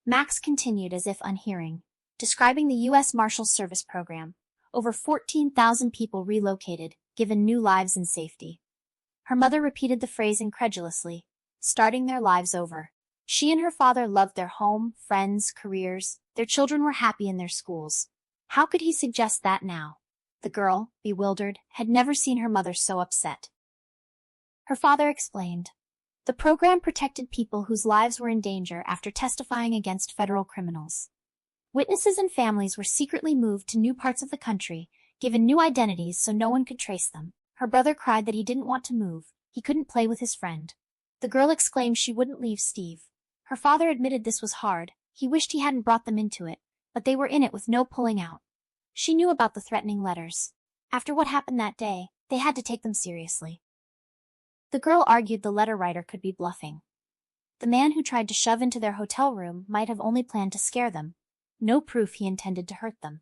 Max continued as if unhearing, describing the U.S. Marshals Service program. Over 14,000 people relocated, given new lives and safety. Her mother repeated the phrase incredulously, starting their lives over. She and her father loved their home, friends, careers. Their children were happy in their schools. How could he suggest that now? The girl, bewildered, had never seen her mother so upset. Her father explained. The program protected people whose lives were in danger after testifying against federal criminals. Witnesses and families were secretly moved to new parts of the country, given new identities so no one could trace them. Her brother cried that he didn't want to move. He couldn't play with his friend. The girl exclaimed she wouldn't leave Steve. Her father admitted this was hard. He wished he hadn't brought them into it, but they were in it with no pulling out. She knew about the threatening letters. After what happened that day, they had to take them seriously. The girl argued the letter writer could be bluffing. The man who tried to shove into their hotel room might have only planned to scare them. No proof he intended to hurt them.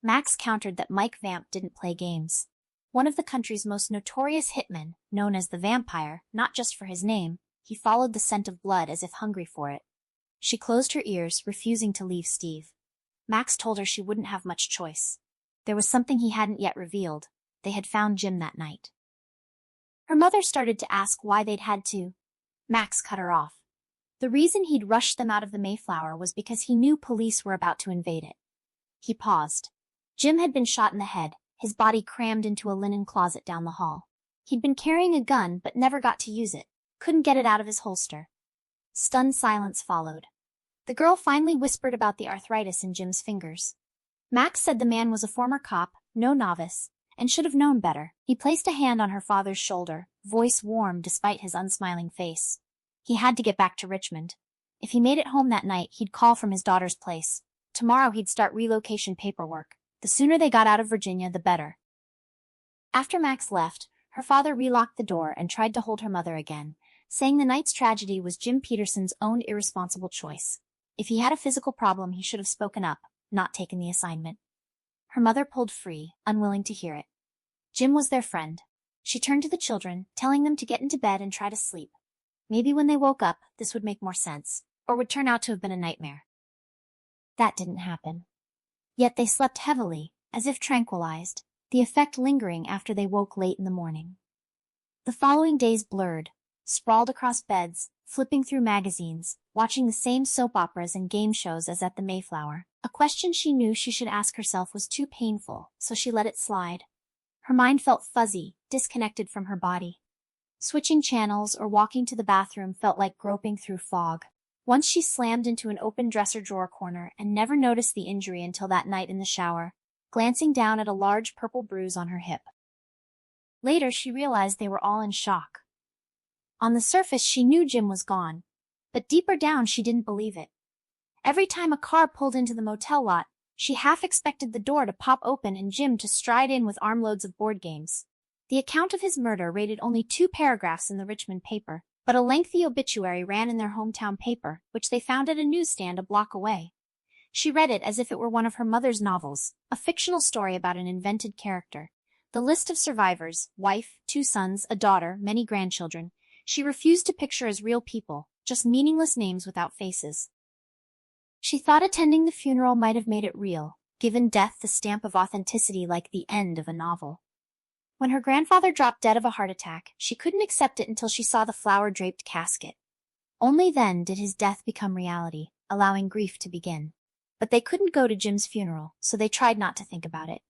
Max countered that Mike Vamp didn't play games. One of the country's most notorious hitmen, known as the Vampire, not just for his name, he followed the scent of blood as if hungry for it. She closed her ears, refusing to leave Steve. Max told her she wouldn't have much choice. There was something he hadn't yet revealed. They had found Jim that night. Her mother started to ask why they'd had to. Max cut her off. The reason he'd rushed them out of the Mayflower was because he knew police were about to invade it. He paused. Jim had been shot in the head, his body crammed into a linen closet down the hall. He'd been carrying a gun but never got to use it, couldn't get it out of his holster. Stunned silence followed. The girl finally whispered about the arthritis in Jim's fingers. Max said the man was a former cop, no novice, and should have known better. He placed a hand on her father's shoulder, voice warm despite his unsmiling face. He had to get back to Richmond. If he made it home that night, he'd call from his daughter's place. Tomorrow he'd start relocation paperwork. The sooner they got out of Virginia, the better. After Max left, her father relocked the door and tried to hold her mother again, saying the night's tragedy was Jim Peterson's own irresponsible choice. If he had a physical problem, he should have spoken up, not taken the assignment. Her mother pulled free, unwilling to hear it. Jim was their friend. She turned to the children, telling them to get into bed and try to sleep. Maybe when they woke up, this would make more sense, or would turn out to have been a nightmare. That didn't happen. Yet they slept heavily, as if tranquilized, the effect lingering after they woke late in the morning. The following days blurred, sprawled across beds, flipping through magazines, watching the same soap operas and game shows as at the Mayflower. A question she knew she should ask herself was too painful, so she let it slide. Her mind felt fuzzy, disconnected from her body. Switching channels or walking to the bathroom felt like groping through fog. Once she slammed into an open dresser drawer corner and never noticed the injury until that night in the shower, glancing down at a large purple bruise on her hip. Later she realized they were all in shock. On the surface she knew Jim was gone, but deeper down she didn't believe it. Every time a car pulled into the motel lot, she half expected the door to pop open and Jim to stride in with armloads of board games. The account of his murder rated only 2 paragraphs in the Richmond paper, but a lengthy obituary ran in their hometown paper, which they found at a newsstand a block away. She read it as if it were one of her mother's novels, a fictional story about an invented character. The list of survivors, wife, 2 sons, a daughter, many grandchildren, she refused to picture as real people, just meaningless names without faces. She thought attending the funeral might have made it real, given death the stamp of authenticity like the end of a novel. When her grandfather dropped dead of a heart attack, she couldn't accept it until she saw the flower-draped casket. Only then did his death become reality, allowing grief to begin. But they couldn't go to Jim's funeral, so they tried not to think about it.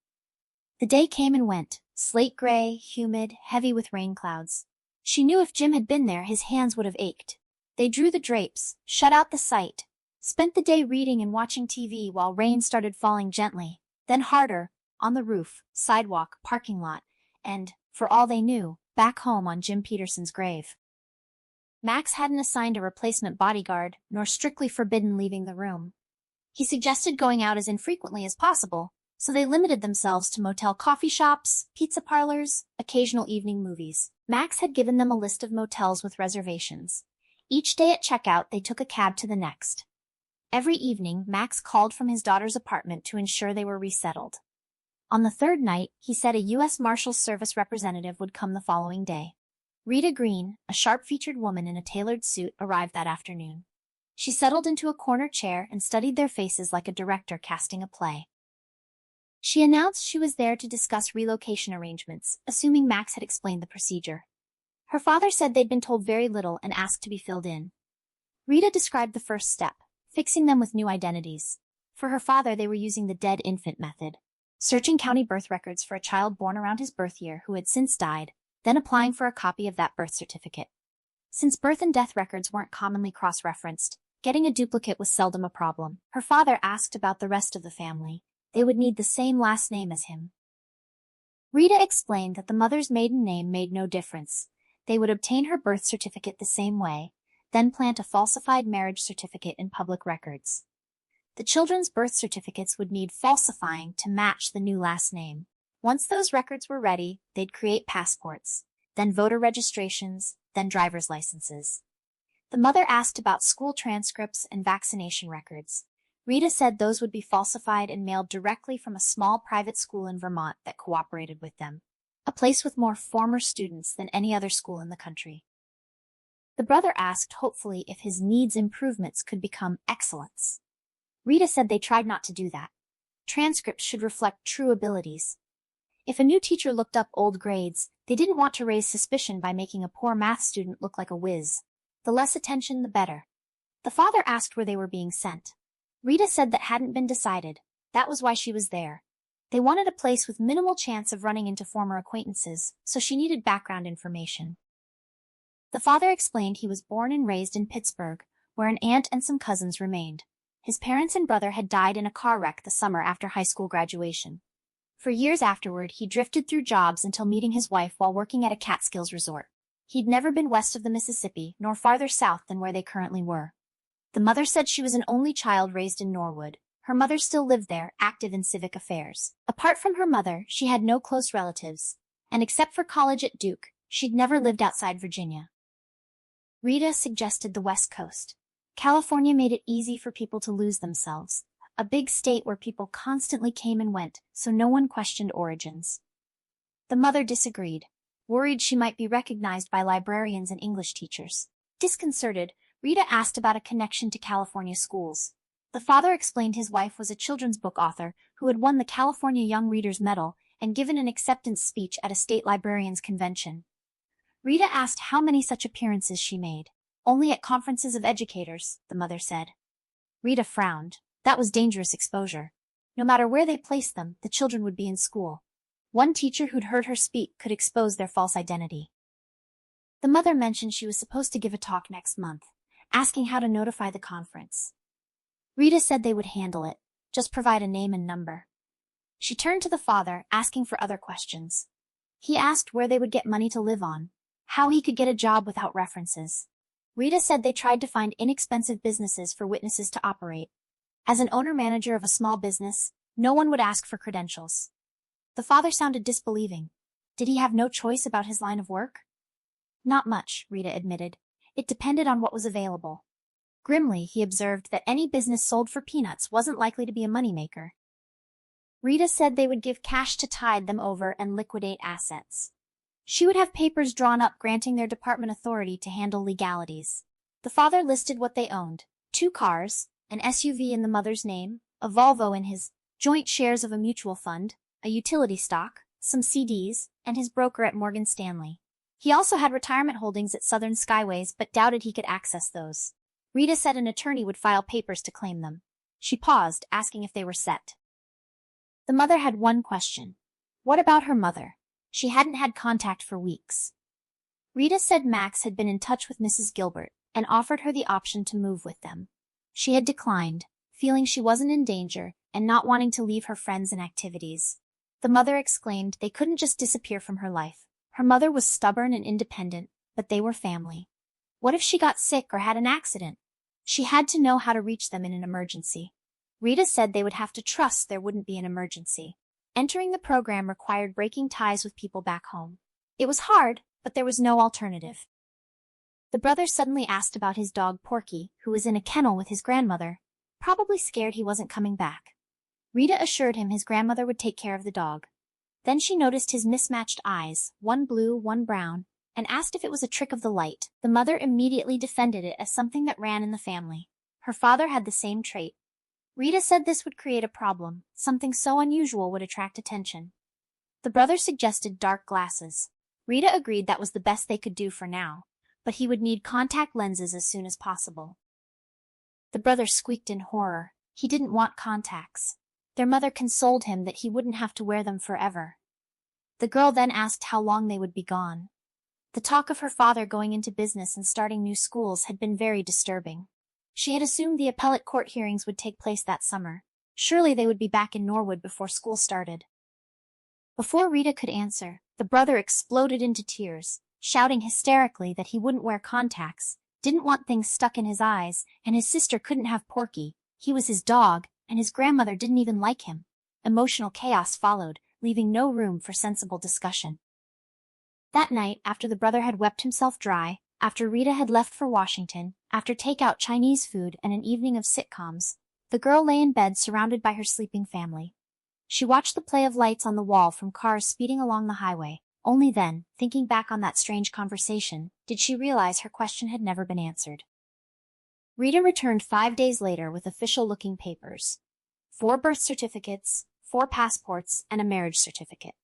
The day came and went, slate gray, humid, heavy with rain clouds. She knew if Jim had been there, his hands would have ached. They drew the drapes, shut out the sight, spent the day reading and watching TV while rain started falling gently, then harder, on the roof, sidewalk, parking lot, and, for all they knew, back home on Jim Peterson's grave. Max hadn't assigned a replacement bodyguard, nor strictly forbidden leaving the room. He suggested going out as infrequently as possible, so they limited themselves to motel coffee shops, pizza parlors, occasional evening movies. Max had given them a list of motels with reservations. Each day at checkout, they took a cab to the next. Every evening, Max called from his daughter's apartment to ensure they were resettled. On the third night, he said a U.S. Marshals Service representative would come the following day. Rita Green, a sharp-featured woman in a tailored suit, arrived that afternoon. She settled into a corner chair and studied their faces like a director casting a play. She announced she was there to discuss relocation arrangements, assuming Max had explained the procedure. Her father said they'd been told very little and asked to be filled in. Rita described the first step, fixing them with new identities. For her father, they were using the dead infant method, searching county birth records for a child born around his birth year who had since died, then applying for a copy of that birth certificate. Since birth and death records weren't commonly cross-referenced, getting a duplicate was seldom a problem. Her father asked about the rest of the family. They would need the same last name as him. Rita explained that the mother's maiden name made no difference. They would obtain her birth certificate the same way, then plant a falsified marriage certificate in public records. The children's birth certificates would need falsifying to match the new last name. Once those records were ready, they'd create passports, then voter registrations, then driver's licenses. The mother asked about school transcripts and vaccination records. Rita said those would be falsified and mailed directly from a small private school in Vermont that cooperated with them, a place with more former students than any other school in the country. The brother asked hopefully if his needs improvements could become excellence. Rita said they tried not to do that. Transcripts should reflect true abilities. If a new teacher looked up old grades, they didn't want to raise suspicion by making a poor math student look like a whiz. The less attention, the better. The father asked where they were being sent. Rita said that hadn't been decided. That was why she was there. They wanted a place with minimal chance of running into former acquaintances, so she needed background information. The father explained he was born and raised in Pittsburgh, where an aunt and some cousins remained. His parents and brother had died in a car wreck the summer after high school graduation. For years afterward, he drifted through jobs until meeting his wife while working at a Catskills resort. He'd never been west of the Mississippi, nor farther south than where they currently were. The mother said she was an only child raised in Norwood. Her mother still lived there, active in civic affairs. Apart from her mother, she had no close relatives, and except for college at Duke, she'd never lived outside Virginia. Rita suggested the West Coast. California made it easy for people to lose themselves, a big state where people constantly came and went, so no one questioned origins. The mother disagreed, worried she might be recognized by librarians and English teachers. Disconcerted, Rita asked about a connection to California schools. The father explained his wife was a children's book author who had won the California Young Readers Medal and given an acceptance speech at a state librarians' convention. Rita asked how many such appearances she made. Only at conferences of educators, the mother said. Rita frowned. That was dangerous exposure. No matter where they placed them, the children would be in school. One teacher who'd heard her speak could expose their false identity. The mother mentioned she was supposed to give a talk next month, asking how to notify the conference. Rita said they would handle it, just provide a name and number. She turned to the father, asking for other questions. He asked where they would get money to live on, how he could get a job without references. Rita said they tried to find inexpensive businesses for witnesses to operate. As an owner-manager of a small business, no one would ask for credentials. The father sounded disbelieving. Did he have no choice about his line of work? Not much, Rita admitted. It depended on what was available. Grimly, he observed that any business sold for peanuts wasn't likely to be a moneymaker. Rita said they would give cash to tide them over and liquidate assets. She would have papers drawn up granting their department authority to handle legalities. The father listed what they owned: 2 cars, an SUV in the mother's name, a Volvo in his, joint shares of a mutual fund, a utility stock, some CDs, and his broker at Morgan Stanley. He also had retirement holdings at Southern Skyways but doubted he could access those. Rita said an attorney would file papers to claim them. She paused, asking if they were set. The mother had one question. What about her mother? She hadn't had contact for weeks. Rita said Max had been in touch with Mrs. Gilbert and offered her the option to move with them. She had declined, feeling she wasn't in danger and not wanting to leave her friends and activities. The mother exclaimed they couldn't just disappear from her life. Her mother was stubborn and independent, but they were family. What if she got sick or had an accident? She had to know how to reach them in an emergency. Rita said they would have to trust there wouldn't be an emergency. Entering the program required breaking ties with people back home. It was hard, but there was no alternative. The brother suddenly asked about his dog Porky, who was in a kennel with his grandmother, probably scared he wasn't coming back. Rita assured him his grandmother would take care of the dog. Then she noticed his mismatched eyes, one blue, one brown, and asked if it was a trick of the light. The mother immediately defended it as something that ran in the family. Her father had the same trait. Rita said this would create a problem. Something so unusual would attract attention. The brother suggested dark glasses. Rita agreed that was the best they could do for now, but he would need contact lenses as soon as possible. The brother squeaked in horror. He didn't want contacts. Their mother consoled him that he wouldn't have to wear them forever. The girl then asked how long they would be gone. The talk of her father going into business and starting new schools had been very disturbing. She had assumed the appellate court hearings would take place that summer. Surely they would be back in Norwood before school started. Before Rita could answer, the brother exploded into tears, shouting hysterically that he wouldn't wear contacts, didn't want things stuck in his eyes, and his sister couldn't have Porky. He was his dog, and his grandmother didn't even like him. Emotional chaos followed, leaving no room for sensible discussion. That night, after the brother had wept himself dry, after Rita had left for Washington, after take-out Chinese food and an evening of sitcoms, the girl lay in bed surrounded by her sleeping family. She watched the play of lights on the wall from cars speeding along the highway. Only then, thinking back on that strange conversation, did she realize her question had never been answered. Rita returned 5 days later with official-looking papers. 4 birth certificates, 4 passports, and a marriage certificate.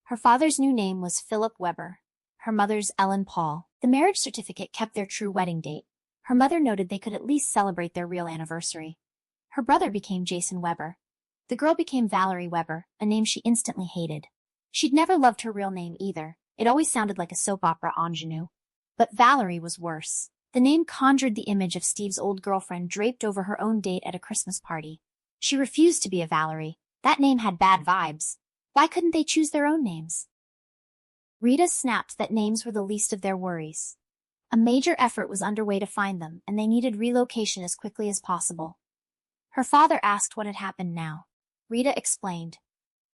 Her father's new name was Philip Weber. Her mother's Ellen Paul. The marriage certificate kept their true wedding date. Her mother noted they could at least celebrate their real anniversary. Her brother became Jason Weber. The girl became Valerie Weber, a name she instantly hated. She'd never loved her real name either. It always sounded like a soap opera ingenue. But Valerie was worse. The name conjured the image of Steve's old girlfriend draped over her own date at a Christmas party. She refused to be a Valerie. That name had bad vibes. Why couldn't they choose their own names? Rita snapped that names were the least of their worries. A major effort was underway to find them, and they needed relocation as quickly as possible. Her father asked what had happened now. Rita explained.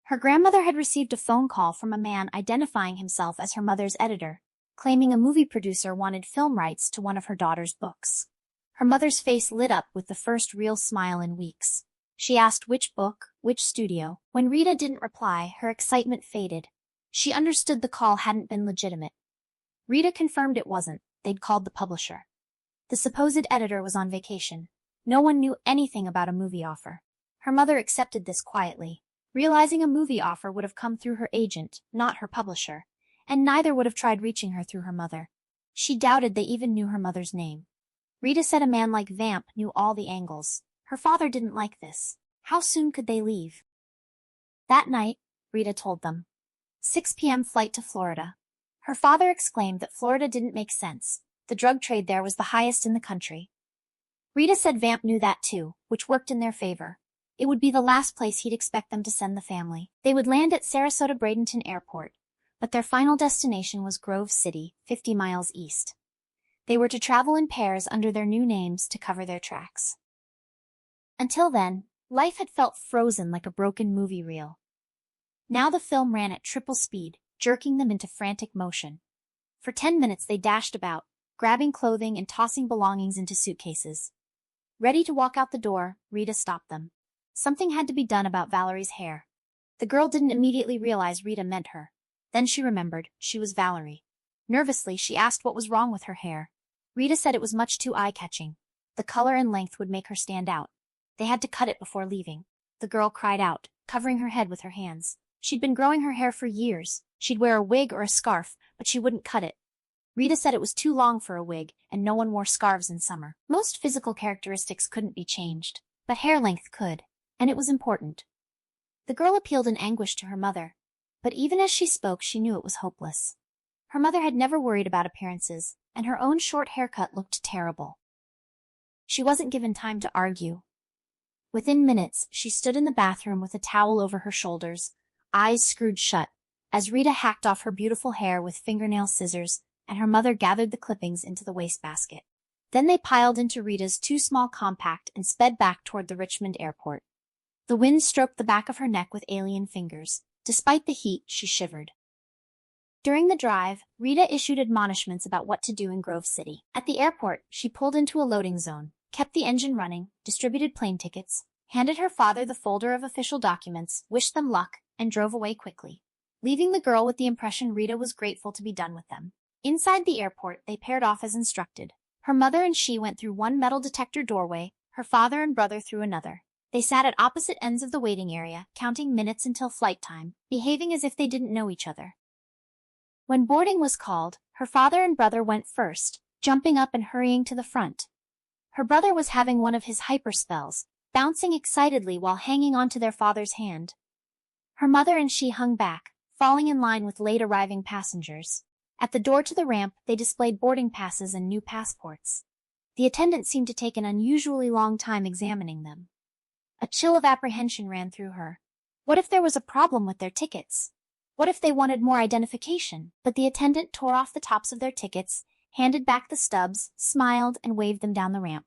Her grandmother had received a phone call from a man identifying himself as her mother's editor, claiming a movie producer wanted film rights to one of her daughter's books. Her mother's face lit up with the first real smile in weeks. She asked which book, which studio. When Rita didn't reply, her excitement faded. She understood the call hadn't been legitimate. Rita confirmed it wasn't. They'd called the publisher. The supposed editor was on vacation. No one knew anything about a movie offer. Her mother accepted this quietly, realizing a movie offer would have come through her agent, not her publisher, and neither would have tried reaching her through her mother. She doubted they even knew her mother's name. Rita said a man like Vamp knew all the angles. Her father didn't like this. How soon could they leave? That night, Rita told them. 6 p.m. flight to Florida. Her father exclaimed that Florida didn't make sense. The drug trade there was the highest in the country. Rita said Vamp knew that too, which worked in their favor. It would be the last place he'd expect them to send the family. They would land at Sarasota-Bradenton Airport, but their final destination was Grove City, 50 miles east. They were to travel in pairs under their new names to cover their tracks. Until then, life had felt frozen like a broken movie reel. Now the film ran at triple speed, jerking them into frantic motion. For 10 minutes they dashed about, grabbing clothing and tossing belongings into suitcases. Ready to walk out the door, Rita stopped them. Something had to be done about Valerie's hair. The girl didn't immediately realize Rita meant her. Then she remembered, she was Valerie. Nervously, she asked what was wrong with her hair. Rita said it was much too eye-catching. The color and length would make her stand out. They had to cut it before leaving. The girl cried out, covering her head with her hands. She'd been growing her hair for years. She'd wear a wig or a scarf, but she wouldn't cut it. Rita said it was too long for a wig, and no one wore scarves in summer. Most physical characteristics couldn't be changed, but hair length could, and it was important. The girl appealed in anguish to her mother, but even as she spoke she knew it was hopeless. Her mother had never worried about appearances, and her own short haircut looked terrible. She wasn't given time to argue. Within minutes, she stood in the bathroom with a towel over her shoulders, eyes screwed shut, as Rita hacked off her beautiful hair with fingernail scissors, and her mother gathered the clippings into the wastebasket. Then they piled into Rita's too small compact and sped back toward the Richmond airport. The wind stroked the back of her neck with alien fingers. Despite the heat, she shivered. During the drive, Rita issued admonishments about what to do in Grove City. At the airport, she pulled into a loading zone, kept the engine running, distributed plane tickets, handed her father the folder of official documents, wished them luck, and drove away quickly, leaving the girl with the impression Rita was grateful to be done with them. Inside the airport, they paired off as instructed. Her mother and she went through one metal detector doorway, her father and brother through another. They sat at opposite ends of the waiting area, counting minutes until flight time, behaving as if they didn't know each other. When boarding was called, her father and brother went first, jumping up and hurrying to the front. Her brother was having one of his hyperspells, bouncing excitedly while hanging onto their father's hand. Her mother and she hung back, falling in line with late-arriving passengers. At the door to the ramp, they displayed boarding passes and new passports. The attendant seemed to take an unusually long time examining them. A chill of apprehension ran through her. What if there was a problem with their tickets? What if they wanted more identification? But the attendant tore off the tops of their tickets, handed back the stubs, smiled, and waved them down the ramp.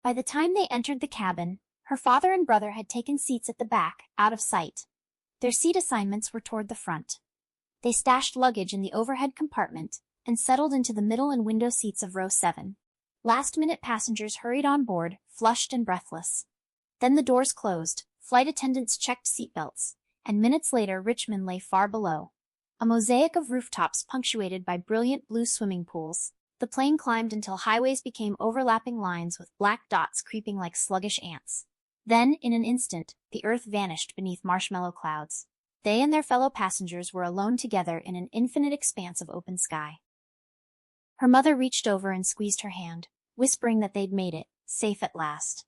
By the time they entered the cabin, her father and brother had taken seats at the back, out of sight. Their seat assignments were toward the front. They stashed luggage in the overhead compartment and settled into the middle and window seats of row 7. Last-minute passengers hurried on board, flushed and breathless. Then the doors closed, flight attendants checked seatbelts, and minutes later Richmond lay far below. A mosaic of rooftops punctuated by brilliant blue swimming pools. The plane climbed until highways became overlapping lines with black dots creeping like sluggish ants. Then, in an instant, the earth vanished beneath marshmallow clouds. They and their fellow passengers were alone together in an infinite expanse of open sky. Her mother reached over and squeezed her hand, whispering that they'd made it, safe at last.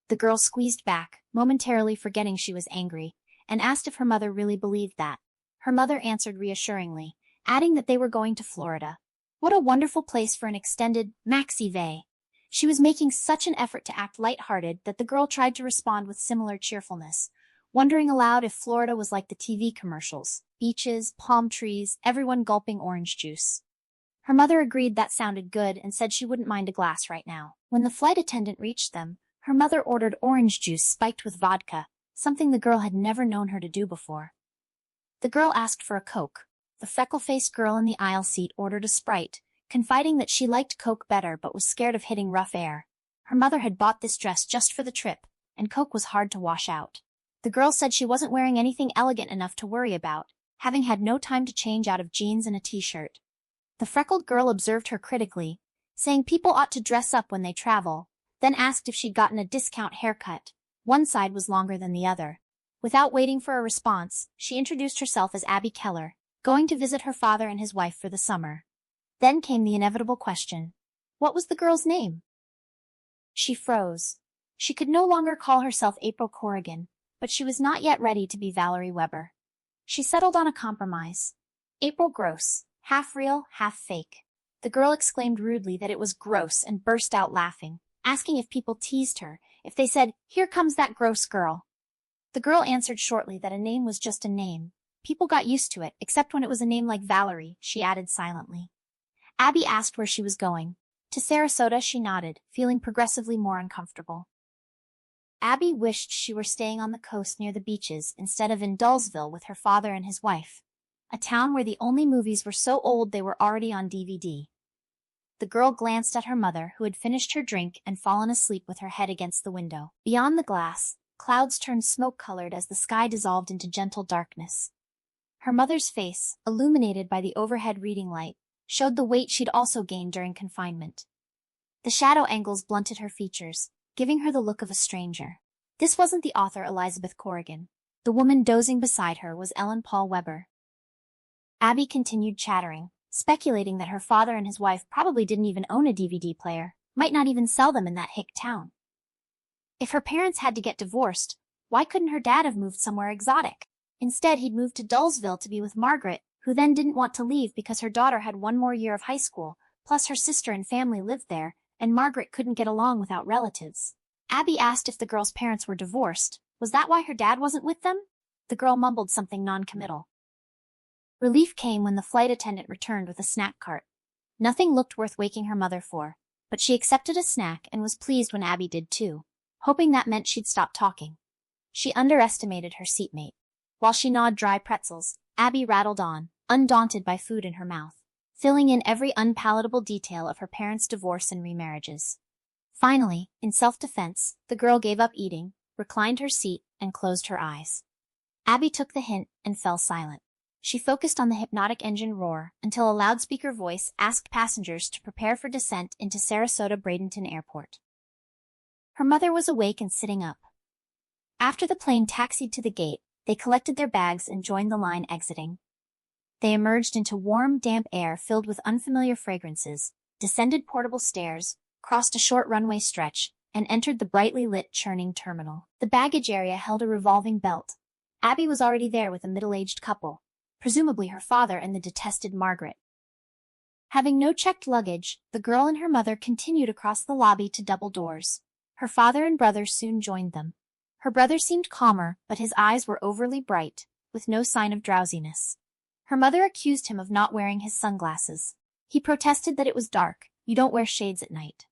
The girl squeezed back, momentarily forgetting she was angry, and asked if her mother really believed that. Her mother answered reassuringly, adding that they were going to Florida. What a wonderful place for an extended maxi-vay. She was making such an effort to act light-hearted that the girl tried to respond with similar cheerfulness, wondering aloud if Florida was like the TV commercials, beaches, palm trees, everyone gulping orange juice. Her mother agreed that sounded good and said she wouldn't mind a glass right now. When the flight attendant reached them, her mother ordered orange juice spiked with vodka, something the girl had never known her to do before. The girl asked for a Coke. The freckle-faced girl in the aisle seat ordered a Sprite, confiding that she liked Coke better but was scared of hitting rough air. Her mother had bought this dress just for the trip, and Coke was hard to wash out. The girl said she wasn't wearing anything elegant enough to worry about, having had no time to change out of jeans and a t-shirt. The freckled girl observed her critically, saying people ought to dress up when they travel, then asked if she'd gotten a discount haircut. One side was longer than the other. Without waiting for a response, she introduced herself as Abby Keller, going to visit her father and his wife for the summer. Then came the inevitable question. What was the girl's name? She froze. She could no longer call herself April Corrigan, but she was not yet ready to be Valerie Weber. She settled on a compromise. April Gross, half real, half fake. The girl exclaimed rudely that it was gross and burst out laughing, asking if people teased her, if they said, "Here comes that gross girl." The girl answered shortly that a name was just a name. People got used to it, except when it was a name like Valerie, she added silently. Abby asked where she was going. To Sarasota, she nodded, feeling progressively more uncomfortable. Abby wished she were staying on the coast near the beaches instead of in Dullsville with her father and his wife, a town where the only movies were so old they were already on DVD. The girl glanced at her mother, who had finished her drink and fallen asleep with her head against the window. Beyond the glass, clouds turned smoke-colored as the sky dissolved into gentle darkness. Her mother's face, illuminated by the overhead reading light, showed the weight she'd also gained during confinement. The shadow angles blunted her features, giving her the look of a stranger. This wasn't the author Elizabeth Corrigan. The woman dozing beside her was Ellen Paul Weber. Abby continued chattering, speculating that her father and his wife probably didn't even own a DVD player, might not even sell them in that hick town. If her parents had to get divorced, why couldn't her dad have moved somewhere exotic? Instead, he'd moved to Dullsville to be with Margaret, who then didn't want to leave because her daughter had one more year of high school, plus her sister and family lived there, and Margaret couldn't get along without relatives. Abby asked if the girl's parents were divorced. Was that why her dad wasn't with them? The girl mumbled something non-committal. Relief came when the flight attendant returned with a snack cart. Nothing looked worth waking her mother for, but she accepted a snack and was pleased when Abby did too, hoping that meant she'd stop talking. She underestimated her seatmate. While she gnawed dry pretzels, Abby rattled on, undaunted by food in her mouth, filling in every unpalatable detail of her parents' divorce and remarriages. Finally, in self-defense, the girl gave up eating, reclined her seat, and closed her eyes. Abby took the hint and fell silent. She focused on the hypnotic engine roar until a loudspeaker voice asked passengers to prepare for descent into Sarasota-Bradenton Airport. Her mother was awake and sitting up. After the plane taxied to the gate, they collected their bags and joined the line exiting. They emerged into warm, damp air filled with unfamiliar fragrances, descended portable stairs, crossed a short runway stretch, and entered the brightly lit, churning terminal. The baggage area held a revolving belt. Abby was already there with a middle-aged couple, presumably her father and the detested Margaret. Having no checked luggage, the girl and her mother continued across the lobby to double doors. Her father and brother soon joined them. Her brother seemed calmer, but his eyes were overly bright, with no sign of drowsiness. Her mother accused him of not wearing his sunglasses. He protested that it was dark. You don't wear shades at night.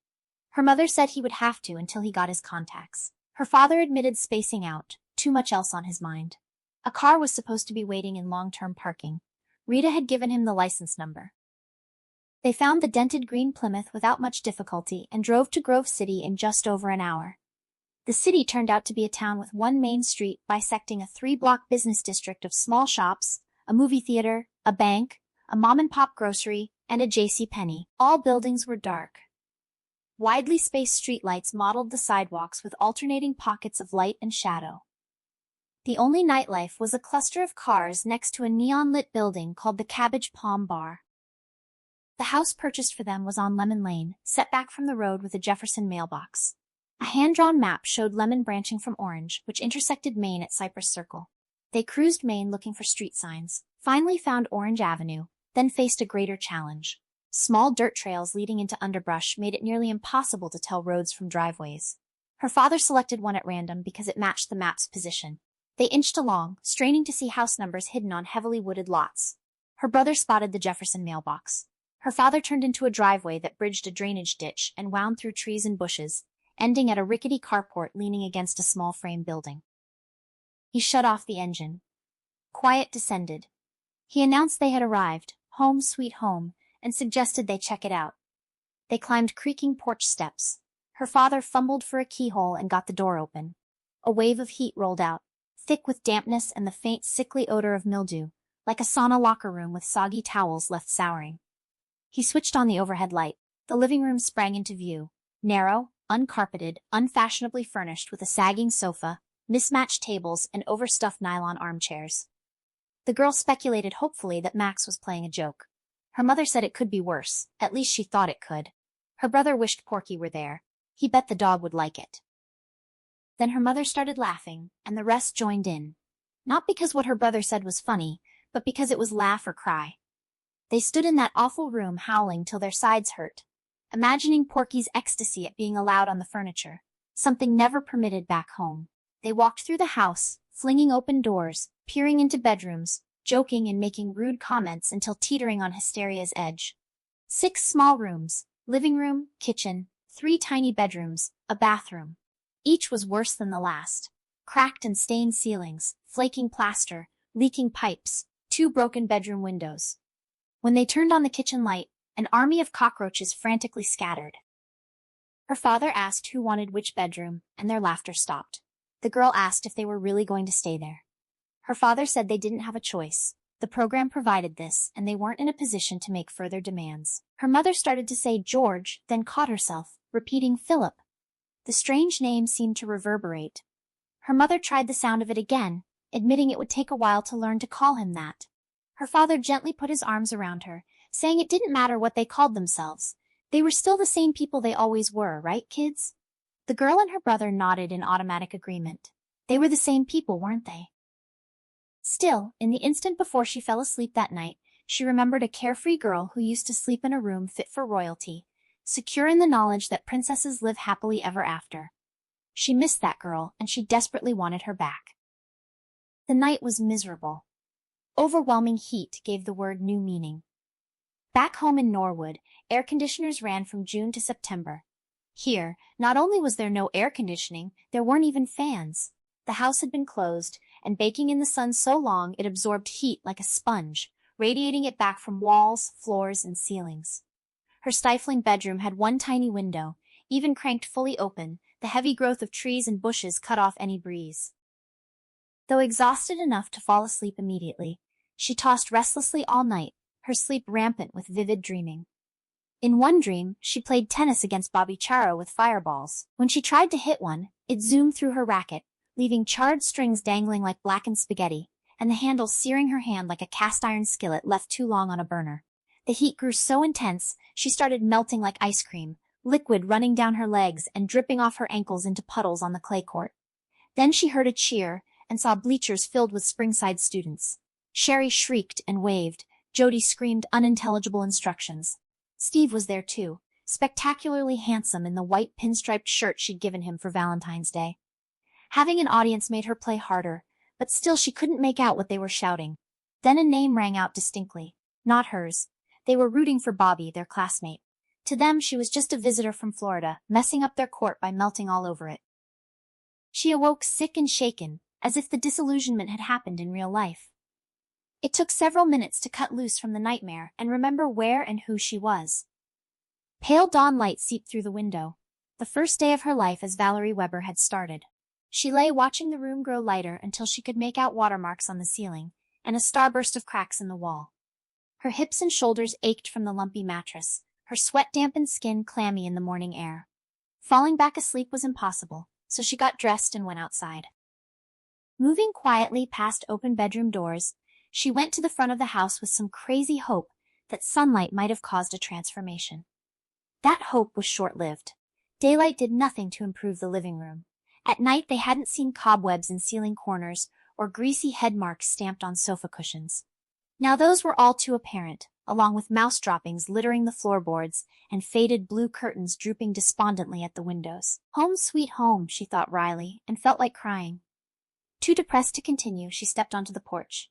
Her mother said he would have to until he got his contacts. Her father admitted spacing out, too much else on his mind. A car was supposed to be waiting in long-term parking. Rita had given him the license number. They found the dented green Plymouth without much difficulty and drove to Grove City in just over an hour. The city turned out to be a town with one main street bisecting a 3-block business district of small shops, a movie theater, a bank, a mom-and-pop grocery, and a JCPenney. All buildings were dark. Widely spaced streetlights mottled the sidewalks with alternating pockets of light and shadow. The only nightlife was a cluster of cars next to a neon-lit building called the Cabbage Palm Bar. The house purchased for them was on Lemon Lane, set back from the road with a Jefferson mailbox. A hand-drawn map showed Lemon branching from Orange, which intersected Main at Cypress Circle. They cruised Main looking for street signs, finally found Orange Avenue, then faced a greater challenge. Small dirt trails leading into underbrush made it nearly impossible to tell roads from driveways. Her father selected one at random because it matched the map's position. They inched along, straining to see house numbers hidden on heavily wooded lots. Her brother spotted the Jefferson mailbox. Her father turned into a driveway that bridged a drainage ditch and wound through trees and bushes, ending at a rickety carport leaning against a small frame building. He shut off the engine. Quiet descended. He announced they had arrived, home sweet home, and suggested they check it out. They climbed creaking porch steps. Her father fumbled for a keyhole and got the door open. A wave of heat rolled out, thick with dampness and the faint sickly odor of mildew, like a sauna locker room with soggy towels left souring. He switched on the overhead light. The living room sprang into view, narrow, uncarpeted, unfashionably furnished with a sagging sofa, mismatched tables, and overstuffed nylon armchairs. The girl speculated hopefully that Max was playing a joke. Her mother said it could be worse, at least she thought it could. Her brother wished Porky were there. He bet the dog would like it. Then her mother started laughing, and the rest joined in. Not because what her brother said was funny, but because it was laugh or cry. They stood in that awful room howling till their sides hurt, imagining Porky's ecstasy at being allowed on the furniture, something never permitted back home. They walked through the house, flinging open doors, peering into bedrooms, joking and making rude comments until teetering on hysteria's edge. 6 small rooms, living room, kitchen, 3 tiny bedrooms, a bathroom. Each was worse than the last. Cracked and stained ceilings, flaking plaster, leaking pipes, 2 broken bedroom windows. When they turned on the kitchen light, an army of cockroaches frantically scattered. Her father asked who wanted which bedroom, and their laughter stopped. The girl asked if they were really going to stay there. Her father said they didn't have a choice. The program provided this, and they weren't in a position to make further demands. Her mother started to say George, then caught herself, repeating Philip. The strange name seemed to reverberate. Her mother tried the sound of it again, admitting it would take a while to learn to call him that. Her father gently put his arms around her, saying it didn't matter what they called themselves. They were still the same people they always were, right, kids? The girl and her brother nodded in automatic agreement. They were the same people, weren't they? Still, in the instant before she fell asleep that night, she remembered a carefree girl who used to sleep in a room fit for royalty, secure in the knowledge that princesses live happily ever after. She missed that girl, and she desperately wanted her back. The night was miserable. Overwhelming heat gave the word new meaning. Back home in Norwood, air conditioners ran from June to September. Here, not only was there no air conditioning, there weren't even fans. The house had been closed, and baking in the sun so long it absorbed heat like a sponge, radiating it back from walls, floors, and ceilings. Her stifling bedroom had one tiny window, even cranked fully open. The heavy growth of trees and bushes cut off any breeze. Though exhausted enough to fall asleep immediately, she tossed restlessly all night, her sleep rampant with vivid dreaming. In one dream, she played tennis against Bobby Charo with fireballs. When she tried to hit one, it zoomed through her racket, leaving charred strings dangling like blackened spaghetti, and the handle searing her hand like a cast-iron skillet left too long on a burner. The heat grew so intense, she started melting like ice cream, liquid running down her legs and dripping off her ankles into puddles on the clay court. Then she heard a cheer and saw bleachers filled with Springside students. Sherry shrieked and waved. Jody screamed unintelligible instructions. Steve was there too, spectacularly handsome in the white pinstriped shirt she'd given him for Valentine's Day. Having an audience made her play harder, but still she couldn't make out what they were shouting. Then a name rang out distinctly. Not hers. They were rooting for Bobby, their classmate. To them she was just a visitor from Florida, messing up their court by melting all over it. She awoke sick and shaken, as if the disillusionment had happened in real life. It took several minutes to cut loose from the nightmare and remember where and who she was. Pale dawn light seeped through the window. The first day of her life as Valerie Weber had started. She lay watching the room grow lighter until she could make out watermarks on the ceiling and a starburst of cracks in the wall. Her hips and shoulders ached from the lumpy mattress, her sweat-dampened skin clammy in the morning air. Falling back asleep was impossible, so she got dressed and went outside. Moving quietly past open bedroom doors, she went to the front of the house with some crazy hope that sunlight might have caused a transformation. That hope was short-lived. Daylight did nothing to improve the living room. At night they hadn't seen cobwebs in ceiling corners or greasy head marks stamped on sofa cushions. Now those were all too apparent, along with mouse droppings littering the floorboards and faded blue curtains drooping despondently at the windows. Home sweet home, she thought wryly, and felt like crying. Too depressed to continue, she stepped onto the porch.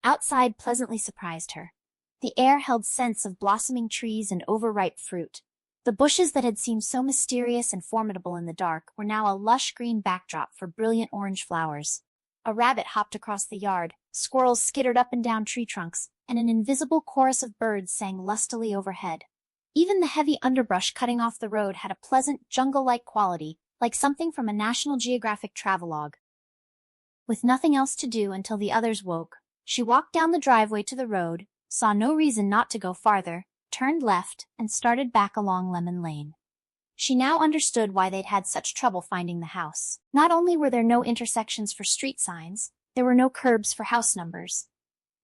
Outside pleasantly surprised her. The air held scents of blossoming trees and overripe fruit. The bushes that had seemed so mysterious and formidable in the dark were now a lush green backdrop for brilliant orange flowers. A rabbit hopped across the yard, squirrels skittered up and down tree trunks, and an invisible chorus of birds sang lustily overhead. Even the heavy underbrush cutting off the road had a pleasant, jungle-like quality, like something from a National Geographic travelogue. With nothing else to do until the others woke, she walked down the driveway to the road, saw no reason not to go farther, turned left, and started back along Lemon Lane. She now understood why they'd had such trouble finding the house. Not only were there no intersections for street signs, there were no curbs for house numbers.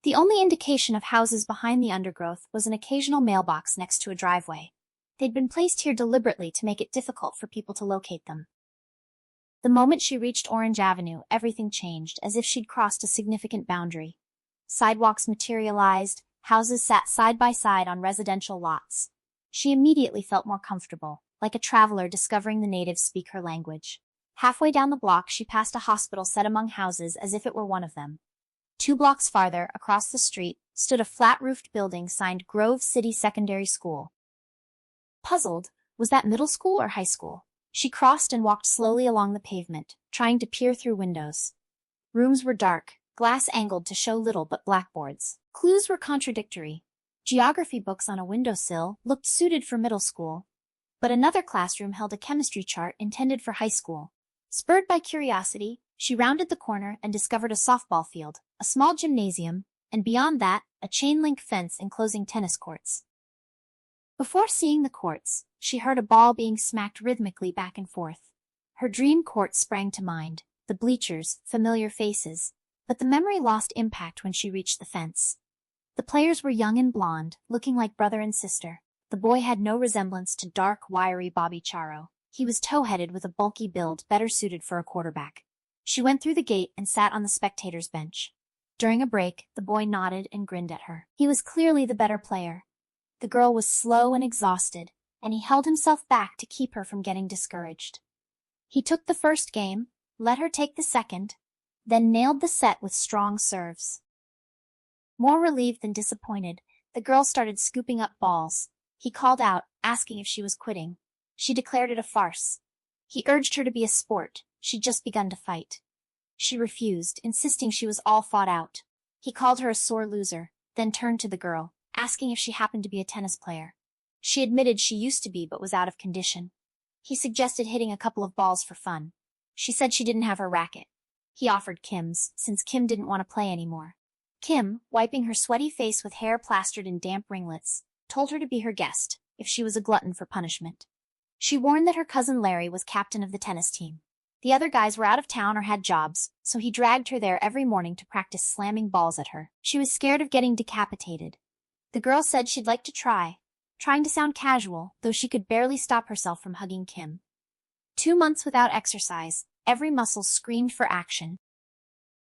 The only indication of houses behind the undergrowth was an occasional mailbox next to a driveway. They'd been placed here deliberately to make it difficult for people to locate them. The moment she reached Orange Avenue, everything changed, as if she'd crossed a significant boundary. Sidewalks materialized, houses sat side by side on residential lots. She immediately felt more comfortable, like a traveler discovering the natives speak her language. Halfway down the block, she passed a hospital set among houses as if it were one of them. 2 blocks farther, across the street, stood a flat-roofed building signed Grove City Secondary School. Puzzled, was that middle school or high school? She crossed and walked slowly along the pavement, trying to peer through windows. Rooms were dark, glass angled to show little but blackboards. Clues were contradictory. Geography books on a windowsill looked suited for middle school, but another classroom held a chemistry chart intended for high school. Spurred by curiosity, she rounded the corner and discovered a softball field, a small gymnasium, and beyond that, a chain-link fence enclosing tennis courts. Before seeing the courts, she heard a ball being smacked rhythmically back and forth. Her dream court sprang to mind, the bleachers, familiar faces, but the memory lost impact when she reached the fence. The players were young and blonde, looking like brother and sister. The boy had no resemblance to dark, wiry Bobby Charo. He was tow-headed with a bulky build better suited for a quarterback. She went through the gate and sat on the spectator's bench. During a break, the boy nodded and grinned at her. He was clearly the better player. The girl was slow and exhausted, and he held himself back to keep her from getting discouraged. He took the first game, let her take the second, then nailed the set with strong serves. More relieved than disappointed, the girl started scooping up balls. He called out, asking if she was quitting. She declared it a farce. He urged her to be a sport. She'd just begun to fight. She refused, insisting she was all fought out. He called her a sore loser, then turned to the girl, asking if she happened to be a tennis player. She admitted she used to be but was out of condition. He suggested hitting a couple of balls for fun. She said she didn't have her racket. He offered Kim's, since Kim didn't want to play anymore. Kim, wiping her sweaty face with hair plastered in damp ringlets, told her to be her guest, if she was a glutton for punishment. She warned that her cousin Larry was captain of the tennis team. The other guys were out of town or had jobs, so he dragged her there every morning to practice slamming balls at her. She was scared of getting decapitated. The girl said she'd like to try, trying to sound casual, though she could barely stop herself from hugging Kim. 2 months without exercise, every muscle screamed for action.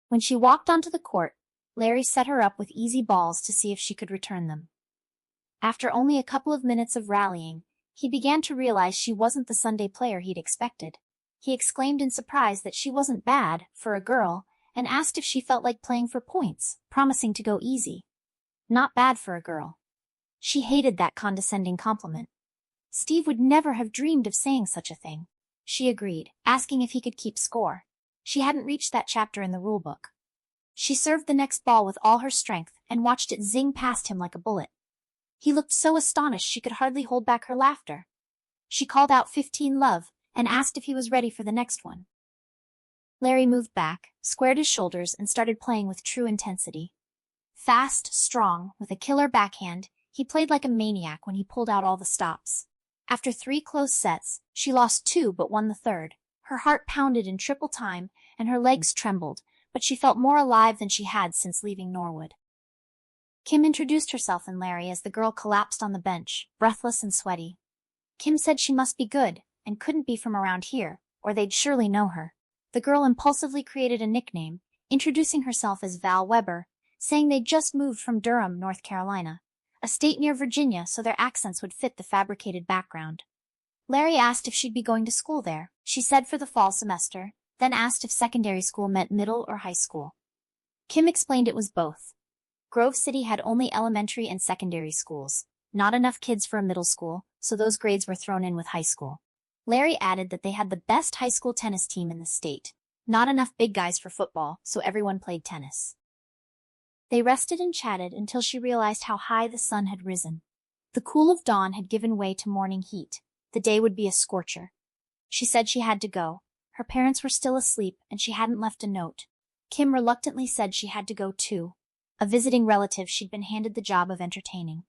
When she walked onto the court, Larry set her up with easy balls to see if she could return them. After only a couple of minutes of rallying, he began to realize she wasn't the Sunday player he'd expected. He exclaimed in surprise that she wasn't bad, for a girl, and asked if she felt like playing for points, promising to go easy. Not bad for a girl. She hated that condescending compliment. Steve would never have dreamed of saying such a thing. She agreed, asking if he could keep score. She hadn't reached that chapter in the rulebook. She served the next ball with all her strength and watched it zing past him like a bullet. He looked so astonished she could hardly hold back her laughter. She called out 15 love and asked if he was ready for the next one. Larry moved back, squared his shoulders, and started playing with true intensity. Fast, strong, with a killer backhand, he played like a maniac when he pulled out all the stops. After 3 close sets, she lost 2 but won the third. Her heart pounded in triple time, and her legs trembled, but she felt more alive than she had since leaving Norwood. Kim introduced herself and Larry as the girl collapsed on the bench, breathless and sweaty. Kim said she must be good, and couldn't be from around here, or they'd surely know her. The girl impulsively created a nickname, introducing herself as Val Weber, saying they'd just moved from Durham, North Carolina, a state near Virginia, so their accents would fit the fabricated background. Larry asked if she'd be going to school there. She said for the fall semester, then asked if secondary school meant middle or high school. Kim explained it was both. Grove City had only elementary and secondary schools, not enough kids for a middle school, so those grades were thrown in with high school. Larry added that they had the best high school tennis team in the state, not enough big guys for football, so everyone played tennis. They rested and chatted until she realized how high the sun had risen. The cool of dawn had given way to morning heat. The day would be a scorcher. She said she had to go. Her parents were still asleep, and she hadn't left a note. Kim reluctantly said she had to go too. A visiting relative she'd been handed the job of entertaining.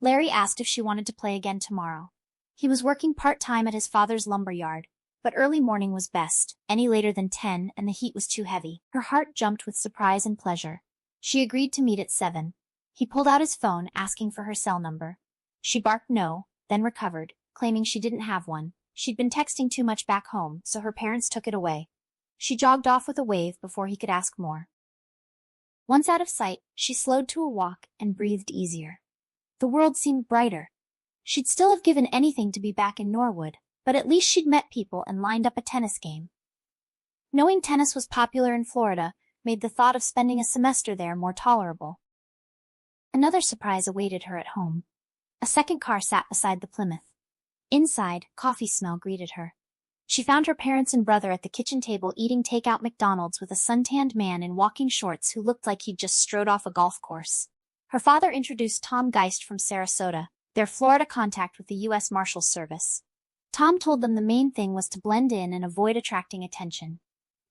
Larry asked if she wanted to play again tomorrow. He was working part-time at his father's lumber yard, but early morning was best. Any later than 10 and the heat was too heavy. Her heart jumped with surprise and pleasure. She agreed to meet at 7. He pulled out his phone, asking for her cell number. She barked no, then recovered, claiming she didn't have one. She'd been texting too much back home, so her parents took it away. She jogged off with a wave before he could ask more. Once out of sight, she slowed to a walk and breathed easier. The world seemed brighter. She'd still have given anything to be back in Norwood, but at least she'd met people and lined up a tennis game. Knowing tennis was popular in Florida made the thought of spending a semester there more tolerable. Another surprise awaited her at home. A second car sat beside the Plymouth. Inside, coffee smell greeted her. She found her parents and brother at the kitchen table eating takeout McDonald's with a suntanned man in walking shorts who looked like he'd just strode off a golf course. Her father introduced Tom Geist from Sarasota, their Florida contact with the U.S. Marshals Service. Tom told them the main thing was to blend in and avoid attracting attention.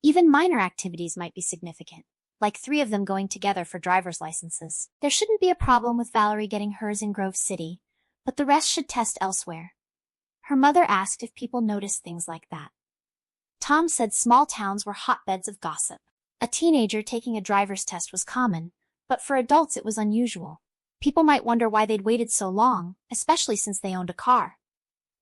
Even minor activities might be significant, like 3 of them going together for driver's licenses. There shouldn't be a problem with Valerie getting hers in Grove City, but the rest should test elsewhere. Her mother asked if people noticed things like that. Tom said small towns were hotbeds of gossip. A teenager taking a driver's test was common, but for adults it was unusual. People might wonder why they'd waited so long, especially since they owned a car.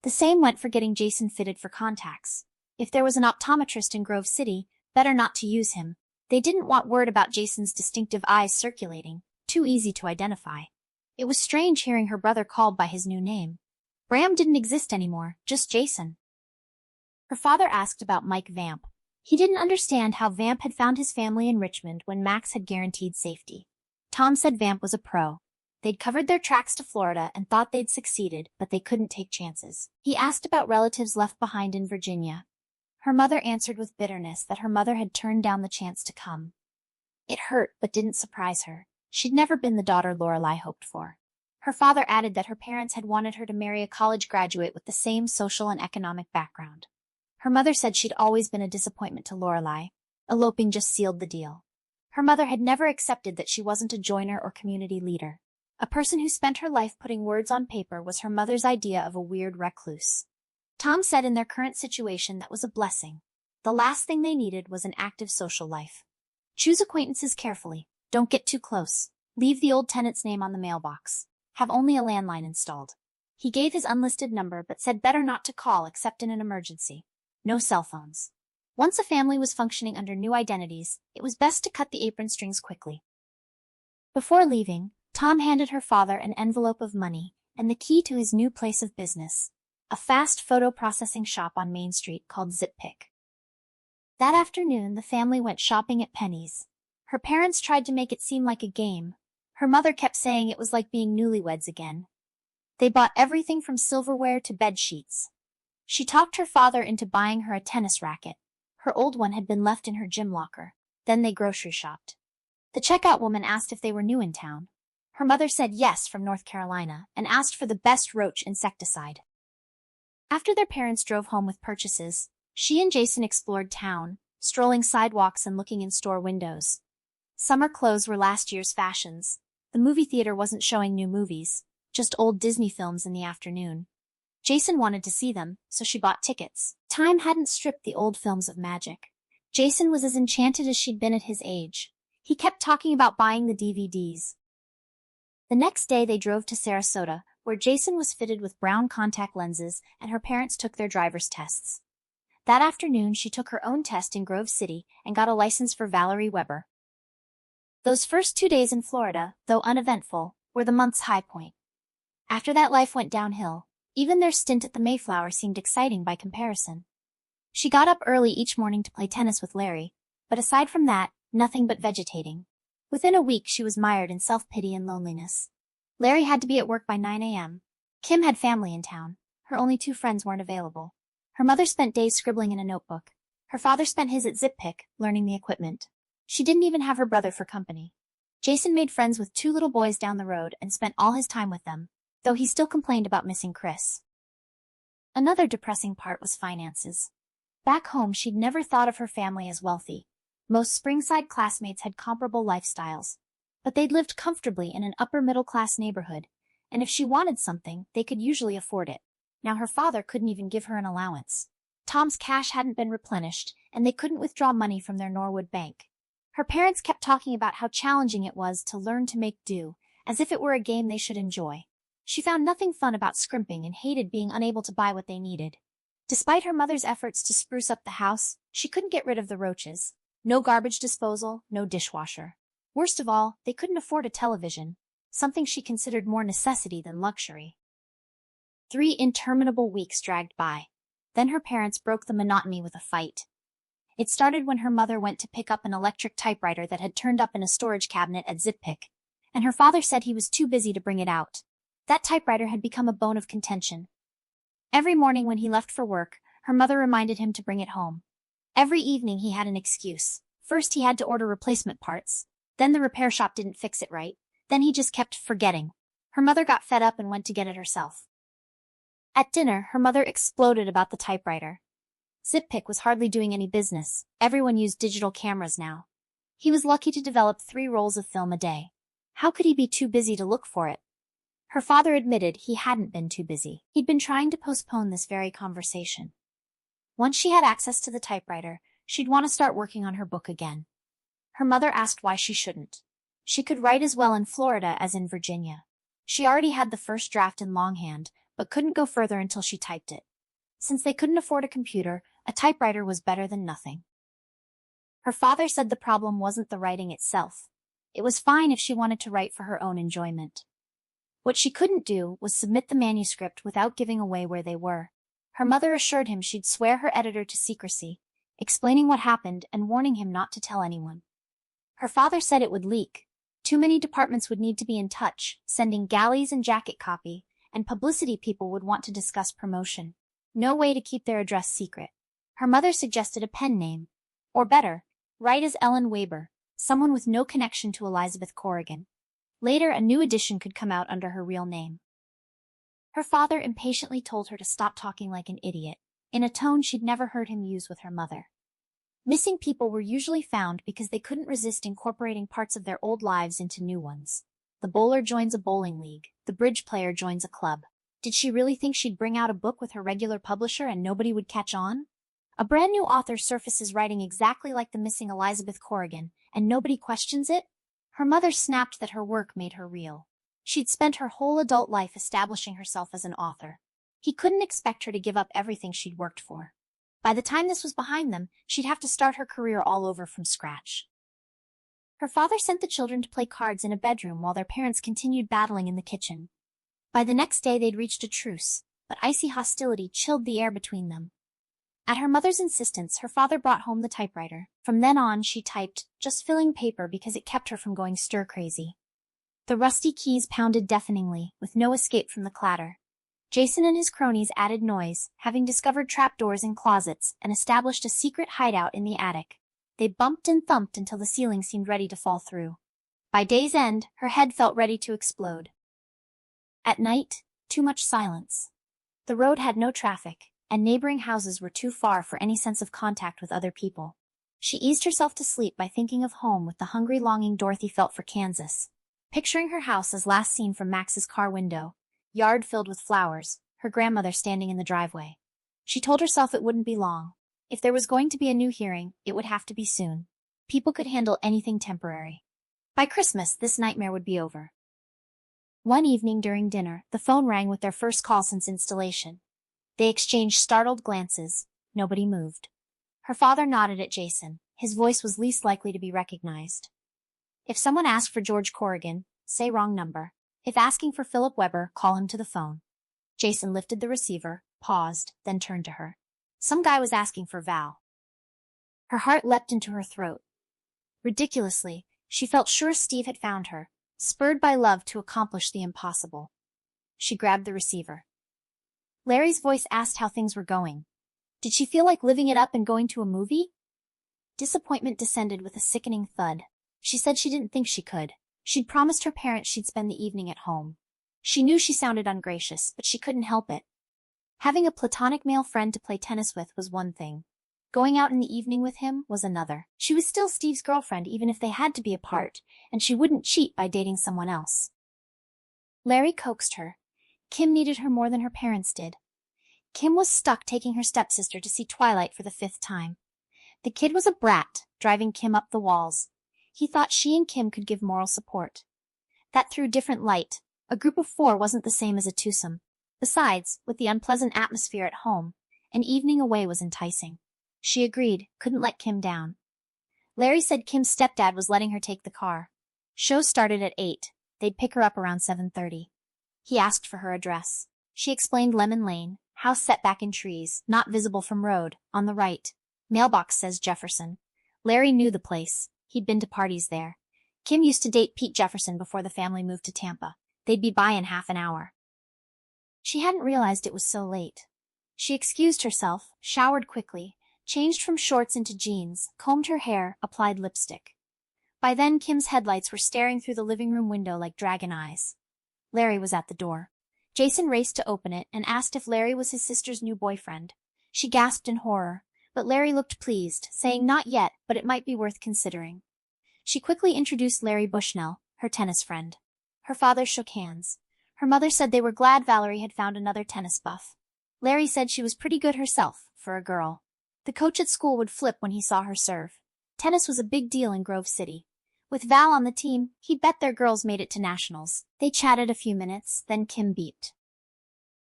The same went for getting Jason fitted for contacts. If there was an optometrist in Grove City, better not to use him. They didn't want word about Jason's distinctive eyes circulating, too easy to identify. It was strange hearing her brother called by his new name. Bram didn't exist anymore, just Jason. Her father asked about Mike Vamp. He didn't understand how Vamp had found his family in Richmond when Max had guaranteed safety. Tom said Vamp was a pro. They'd covered their tracks to Florida and thought they'd succeeded, but they couldn't take chances. He asked about relatives left behind in Virginia. Her mother answered with bitterness that her mother had turned down the chance to come. It hurt, but didn't surprise her. She'd never been the daughter Lorelei hoped for. Her father added that her parents had wanted her to marry a college graduate with the same social and economic background. Her mother said she'd always been a disappointment to Lorelei. Eloping just sealed the deal. Her mother had never accepted that she wasn't a joiner or community leader. A person who spent her life putting words on paper was her mother's idea of a weird recluse. Tom said in their current situation that was a blessing. The last thing they needed was an active social life. Choose acquaintances carefully. Don't get too close. Leave the old tenant's name on the mailbox. Have only a landline installed. He gave his unlisted number but said better not to call except in an emergency. No cell phones. Once a family was functioning under new identities, it was best to cut the apron strings quickly. Before leaving, Tom handed her father an envelope of money and the key to his new place of business, a fast photo processing shop on Main Street called XIII. That afternoon, the family went shopping at Penny's. Her parents tried to make it seem like a game. Her mother kept saying it was like being newlyweds again. They bought everything from silverware to bed sheets. She talked her father into buying her a tennis racket. Her old one had been left in her gym locker. Then they grocery shopped. The checkout woman asked if they were new in town. Her mother said yes, from North Carolina, and asked for the best roach insecticide. After their parents drove home with purchases, she and Jason explored town, strolling sidewalks and looking in store windows. Summer clothes were last year's fashions. The movie theater wasn't showing new movies, just old Disney films in the afternoon. Jason wanted to see them, so she bought tickets. Time hadn't stripped the old films of magic. Jason was as enchanted as she'd been at his age. He kept talking about buying the DVDs. The next day they drove to Sarasota, where Jason was fitted with brown contact lenses and her parents took their driver's tests. That afternoon she took her own test in Grove City and got a license for Valerie Weber. Those first 2 days in Florida, though uneventful, were the month's high point. After that life went downhill. Even their stint at the Mayflower seemed exciting by comparison. She got up early each morning to play tennis with Larry, but aside from that, nothing but vegetating. Within a week she was mired in self-pity and loneliness. Larry had to be at work by 9 a.m. Kim had family in town. Her only 2 friends weren't available. Her mother spent days scribbling in a notebook. Her father spent his at XIII, learning the equipment. She didn't even have her brother for company. Jason made friends with 2 little boys down the road and spent all his time with them, though he still complained about missing Chris. Another depressing part was finances. Back home she'd never thought of her family as wealthy. Most Springside classmates had comparable lifestyles, but they'd lived comfortably in an upper-middle-class neighborhood, and if she wanted something, they could usually afford it. Now her father couldn't even give her an allowance. Tom's cash hadn't been replenished, and they couldn't withdraw money from their Norwood bank. Her parents kept talking about how challenging it was to learn to make do, as if it were a game they should enjoy. She found nothing fun about scrimping and hated being unable to buy what they needed. Despite her mother's efforts to spruce up the house, she couldn't get rid of the roaches. No garbage disposal, no dishwasher. Worst of all, they couldn't afford a television, something she considered more necessity than luxury. 3 interminable weeks dragged by. Then her parents broke the monotony with a fight. It started when her mother went to pick up an electric typewriter that had turned up in a storage cabinet at XIII, and her father said he was too busy to bring it out. That typewriter had become a bone of contention. Every morning when he left for work, her mother reminded him to bring it home. Every evening he had an excuse. First he had to order replacement parts. Then the repair shop didn't fix it right. Then he just kept forgetting. Her mother got fed up and went to get it herself. At dinner, her mother exploded about the typewriter. XIII was hardly doing any business. Everyone used digital cameras now. He was lucky to develop 3 rolls of film a day. How could he be too busy to look for it? Her father admitted he hadn't been too busy. He'd been trying to postpone this very conversation. Once she had access to the typewriter, she'd want to start working on her book again. Her mother asked why she shouldn't. She could write as well in Florida as in Virginia. She already had the first draft in longhand, but couldn't go further until she typed it. Since they couldn't afford a computer, a typewriter was better than nothing. Her father said the problem wasn't the writing itself. It was fine if she wanted to write for her own enjoyment. What she couldn't do was submit the manuscript without giving away where they were. Her mother assured him she'd swear her editor to secrecy, explaining what happened and warning him not to tell anyone. Her father said it would leak. Too many departments would need to be in touch, sending galleys and jacket copy, and publicity people would want to discuss promotion. No way to keep their address secret. Her mother suggested a pen name. Or better, write as Ellen Weber, someone with no connection to Elizabeth Corrigan. Later, a new edition could come out under her real name. Her father impatiently told her to stop talking like an idiot, in a tone she'd never heard him use with her mother. Missing people were usually found because they couldn't resist incorporating parts of their old lives into new ones. The bowler joins a bowling league, the bridge player joins a club. Did she really think she'd bring out a book with her regular publisher and nobody would catch on? A brand new author surfaces writing exactly like the missing Elizabeth Corrigan, and nobody questions it? Her mother snapped that her work made her real. She'd spent her whole adult life establishing herself as an author. He couldn't expect her to give up everything she'd worked for. By the time this was behind them, she'd have to start her career all over from scratch. Her father sent the children to play cards in a bedroom while their parents continued battling in the kitchen. By the next day they'd reached a truce, but icy hostility chilled the air between them. At her mother's insistence, her father brought home the typewriter. From then on, she typed, just filling paper because it kept her from going stir-crazy. The rusty keys pounded deafeningly, with no escape from the clatter. Jason and his cronies added noise, having discovered trapdoors in closets and established a secret hideout in the attic. They bumped and thumped until the ceiling seemed ready to fall through. By day's end, her head felt ready to explode. At night, too much silence. The road had no traffic, and neighboring houses were too far for any sense of contact with other people. She eased herself to sleep by thinking of home with the hungry longing Dorothy felt for Kansas. Picturing her house as last seen from Max's car window, yard filled with flowers, her grandmother standing in the driveway. She told herself it wouldn't be long. If there was going to be a new hearing, it would have to be soon. People could handle anything temporary. By Christmas, this nightmare would be over. One evening during dinner, the phone rang with their first call since installation. They exchanged startled glances. Nobody moved. Her father nodded at Jason. His voice was least likely to be recognized. If someone asked for George Corrigan, say wrong number. If asking for Philip Weber, call him to the phone. Jason lifted the receiver, paused, then turned to her. Some guy was asking for Val. Her heart leapt into her throat. Ridiculously, she felt sure Steve had found her, spurred by love to accomplish the impossible. She grabbed the receiver. Larry's voice asked how things were going. Did she feel like living it up and going to a movie? Disappointment descended with a sickening thud. She said she didn't think she could. She'd promised her parents she'd spend the evening at home. She knew she sounded ungracious, but she couldn't help it. Having a platonic male friend to play tennis with was one thing. Going out in the evening with him was another. She was still Steve's girlfriend even if they had to be apart, and she wouldn't cheat by dating someone else. Larry coaxed her. Kim needed her more than her parents did. Kim was stuck taking her stepsister to see Twilight for the 5th time. The kid was a brat, driving Kim up the walls. He thought she and Kim could give moral support. That threw different light. A group of 4 wasn't the same as a twosome. Besides, with the unpleasant atmosphere at home, an evening away was enticing. She agreed, couldn't let Kim down. Larry said Kim's stepdad was letting her take the car. Show started at 8. They'd pick her up around 7:30. He asked for her address. She explained Lemon Lane, house set back in trees, not visible from road, on the right. Mailbox says Jefferson. Larry knew the place. He'd been to parties there. Kim used to date Pete Jefferson before the family moved to Tampa. They'd be by in half an hour. She hadn't realized it was so late. She excused herself, showered quickly, changed from shorts into jeans, combed her hair, applied lipstick. By then Kim's headlights were staring through the living room window like dragon eyes. Larry was at the door. Jason raced to open it and asked if Larry was his sister's new boyfriend. She gasped in horror, but Larry looked pleased, saying not yet, but it might be worth considering. She quickly introduced Larry Bushnell, her tennis friend. Her father shook hands. Her mother said they were glad Valerie had found another tennis buff. Larry said she was pretty good herself, for a girl. The coach at school would flip when he saw her serve. Tennis was a big deal in Grove City. With Val on the team, he'd bet their girls made it to nationals. They chatted a few minutes, then Kim beeped.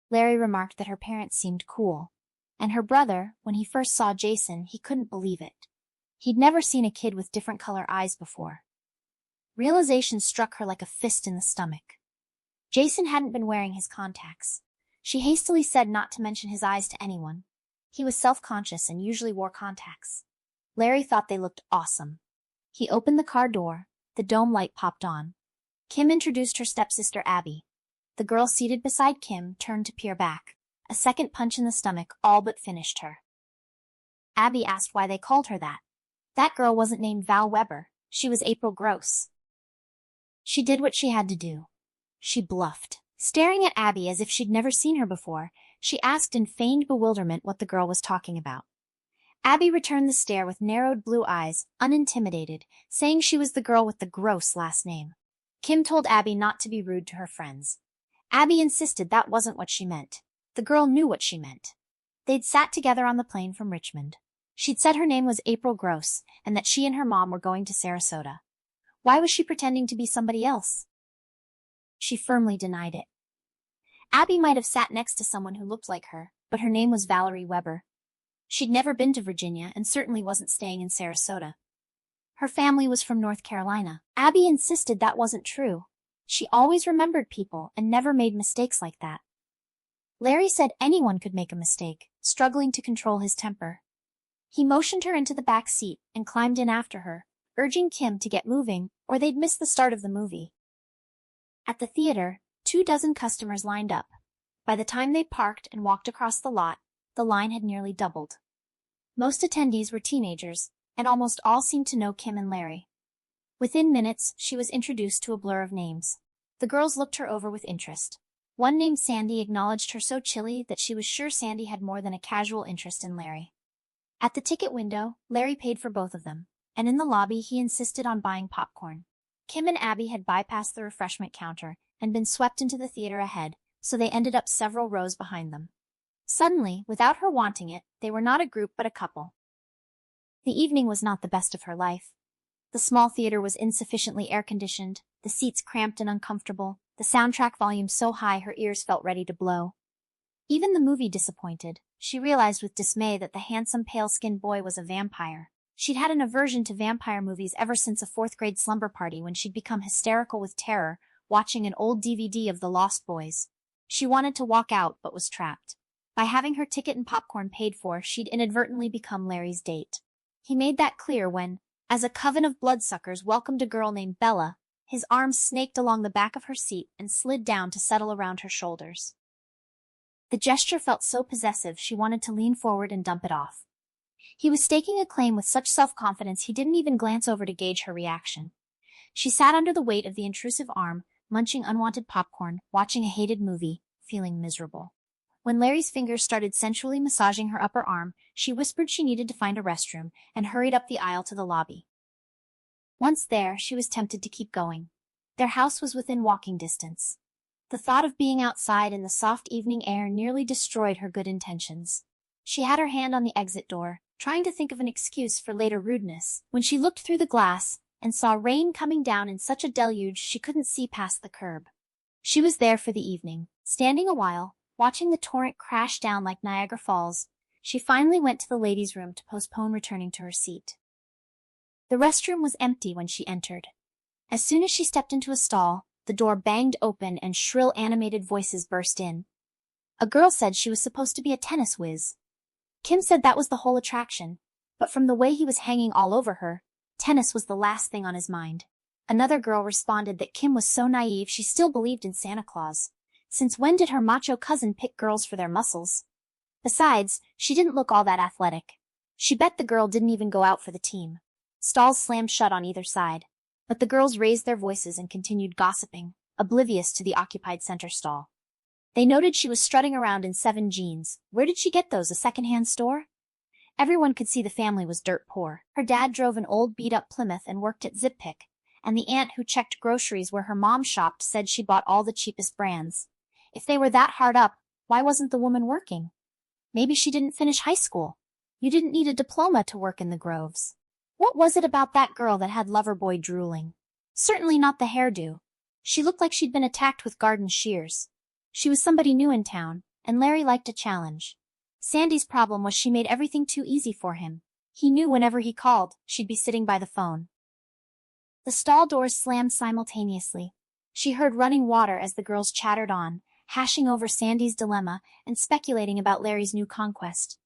Larry remarked that her parents seemed cool. And her brother, when he first saw Jason, he couldn't believe it. He'd never seen a kid with different color eyes before. Realization struck her like a fist in the stomach. Jason hadn't been wearing his contacts. She hastily said not to mention his eyes to anyone. He was self-conscious and usually wore contacts. Larry thought they looked awesome. He opened the car door. The dome light popped on. Kim introduced her stepsister Abby. The girl seated beside Kim turned to peer back. A second punch in the stomach all but finished her. Abby asked why they called her that. That girl wasn't named Val Weber. She was April Gross. She did what she had to do. She bluffed. Staring at Abby as if she'd never seen her before, she asked in feigned bewilderment what the girl was talking about. Abby returned the stare with narrowed blue eyes, unintimidated, saying she was the girl with the Gross last name. Kim told Abby not to be rude to her friends. Abby insisted that wasn't what she meant. The girl knew what she meant. They'd sat together on the plane from Richmond. She'd said her name was April Gross, and that she and her mom were going to Sarasota. Why was she pretending to be somebody else? She firmly denied it. Abby might have sat next to someone who looked like her, but her name was Valerie Weber. She'd never been to Virginia and certainly wasn't staying in Sarasota. Her family was from North Carolina. Abby insisted that wasn't true. She always remembered people and never made mistakes like that. Larry said anyone could make a mistake, struggling to control his temper. He motioned her into the back seat and climbed in after her, urging Kim to get moving or they'd miss the start of the movie. At the theater, 24 customers lined up. By the time they parked and walked across the lot, the line had nearly doubled. Most attendees were teenagers, and almost all seemed to know Kim and Larry. Within minutes, she was introduced to a blur of names. The girls looked her over with interest. One named Sandy acknowledged her so chilly that she was sure Sandy had more than a casual interest in Larry. At the ticket window, Larry paid for both of them, and in the lobby he insisted on buying popcorn. Kim and Abby had bypassed the refreshment counter and been swept into the theater ahead, so they ended up several rows behind them. Suddenly, without her wanting it, they were not a group but a couple. The evening was not the best of her life. The small theater was insufficiently air-conditioned, the seats cramped and uncomfortable, the soundtrack volume so high her ears felt ready to blow. Even the movie disappointed. She realized with dismay that the handsome pale-skinned boy was a vampire. She'd had an aversion to vampire movies ever since a fourth-grade slumber party when she'd become hysterical with terror, watching an old DVD of The Lost Boys. She wanted to walk out but was trapped. By having her ticket and popcorn paid for, she'd inadvertently become Larry's date. He made that clear when, as a coven of bloodsuckers welcomed a girl named Bella, his arms snaked along the back of her seat and slid down to settle around her shoulders. The gesture felt so possessive she wanted to lean forward and dump it off. He was staking a claim with such self-confidence he didn't even glance over to gauge her reaction. She sat under the weight of the intrusive arm, munching unwanted popcorn, watching a hated movie, feeling miserable. When Larry's fingers started sensually massaging her upper arm, she whispered she needed to find a restroom and hurried up the aisle to the lobby. Once there, she was tempted to keep going. Their house was within walking distance. The thought of being outside in the soft evening air nearly destroyed her good intentions. She had her hand on the exit door, trying to think of an excuse for later rudeness, when she looked through the glass and saw rain coming down in such a deluge she couldn't see past the curb. She was there for the evening, standing a while, watching the torrent crash down like Niagara Falls. She finally went to the ladies' room to postpone returning to her seat. The restroom was empty when she entered. As soon as she stepped into a stall, the door banged open and shrill animated voices burst in. A girl said she was supposed to be a tennis whiz. Kim said that was the whole attraction, but from the way he was hanging all over her, tennis was the last thing on his mind. Another girl responded that Kim was so naive she still believed in Santa Claus. Since when did her macho cousin pick girls for their muscles? Besides, she didn't look all that athletic. She bet the girl didn't even go out for the team. Stalls slammed shut on either side, but the girls raised their voices and continued gossiping, oblivious to the occupied center stall. They noted she was strutting around in 7 jeans. Where did she get those, a second-hand store? Everyone could see the family was dirt poor. Her dad drove an old beat-up Plymouth and worked at Zip-Pick, and the aunt who checked groceries where her mom shopped said she bought all the cheapest brands. If they were that hard up, why wasn't the woman working? Maybe she didn't finish high school. You didn't need a diploma to work in the Groves. What was it about that girl that had Loverboy drooling? Certainly not the hairdo. She looked like she'd been attacked with garden shears. She was somebody new in town, and Larry liked a challenge. Sandy's problem was she made everything too easy for him. He knew whenever he called, she'd be sitting by the phone. The stall doors slammed simultaneously. She heard running water as the girls chattered on, hashing over Sandy's dilemma and speculating about Larry's new conquest.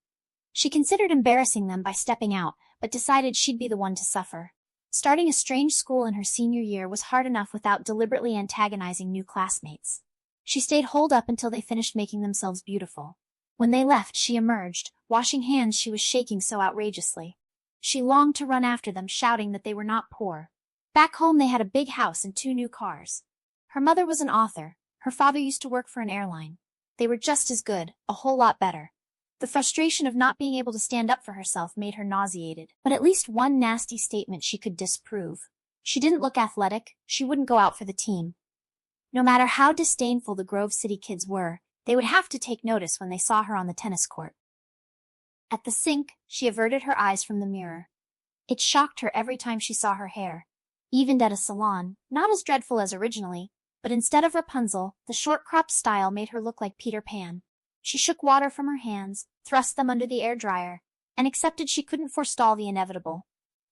She considered embarrassing them by stepping out, but decided she'd be the one to suffer. Starting a strange school in her senior year was hard enough without deliberately antagonizing new classmates. She stayed holed up until they finished making themselves beautiful. When they left, she emerged, washing hands she was shaking so outrageously. She longed to run after them, shouting that they were not poor. Back home they had a big house and 2 new cars. Her mother was an author. Her father used to work for an airline. They were just as good, a whole lot better. The frustration of not being able to stand up for herself made her nauseated, but at least one nasty statement she could disprove. She didn't look athletic, she wouldn't go out for the team. No matter how disdainful the Grove City kids were, they would have to take notice when they saw her on the tennis court. At the sink, she averted her eyes from the mirror. It shocked her every time she saw her hair. Evened at a salon, not as dreadful as originally, but instead of Rapunzel, the short-cropped style made her look like Peter Pan. She shook water from her hands, thrust them under the air dryer, and accepted she couldn't forestall the inevitable.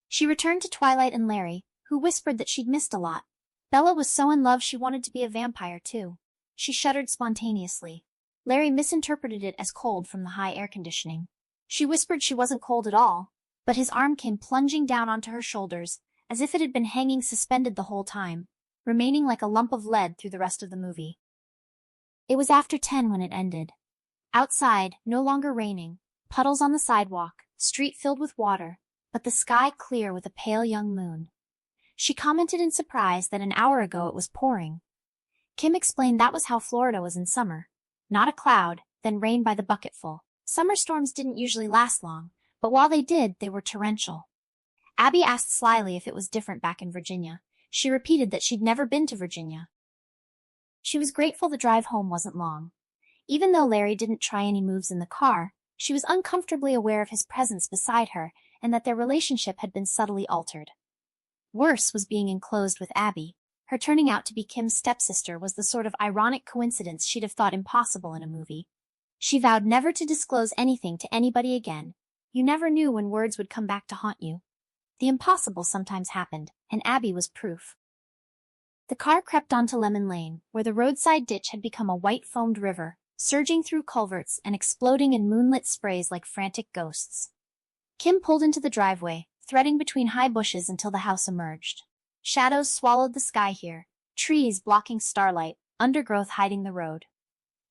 She returned to Twilight and Larry, who whispered that she'd missed a lot. Bella was so in love she wanted to be a vampire too. She shuddered spontaneously. Larry misinterpreted it as cold from the high air conditioning. She whispered she wasn't cold at all, but his arm came plunging down onto her shoulders, as if it had been hanging suspended the whole time, remaining like a lump of lead through the rest of the movie. It was after 10 when it ended. Outside, no longer raining, puddles on the sidewalk, street filled with water, but the sky clear with a pale young moon. She commented in surprise that an hour ago it was pouring. Kim explained that was how Florida was in summer. Not a cloud, then rain by the bucketful. Summer storms didn't usually last long, but while they did, they were torrential. Abby asked slyly if it was different back in Virginia. She repeated that she'd never been to Virginia. She was grateful the drive home wasn't long. Even though Larry didn't try any moves in the car, she was uncomfortably aware of his presence beside her and that their relationship had been subtly altered. Worse was being enclosed with Abby. Her turning out to be Kim's stepsister was the sort of ironic coincidence she'd have thought impossible in a movie. She vowed never to disclose anything to anybody again. You never knew when words would come back to haunt you. The impossible sometimes happened, and Abby was proof. The car crept onto Lemon Lane, where the roadside ditch had become a white-foamed river, surging through culverts and exploding in moonlit sprays like frantic ghosts. Kim pulled into the driveway, threading between high bushes until the house emerged. Shadows swallowed the sky here, trees blocking starlight, undergrowth hiding the road.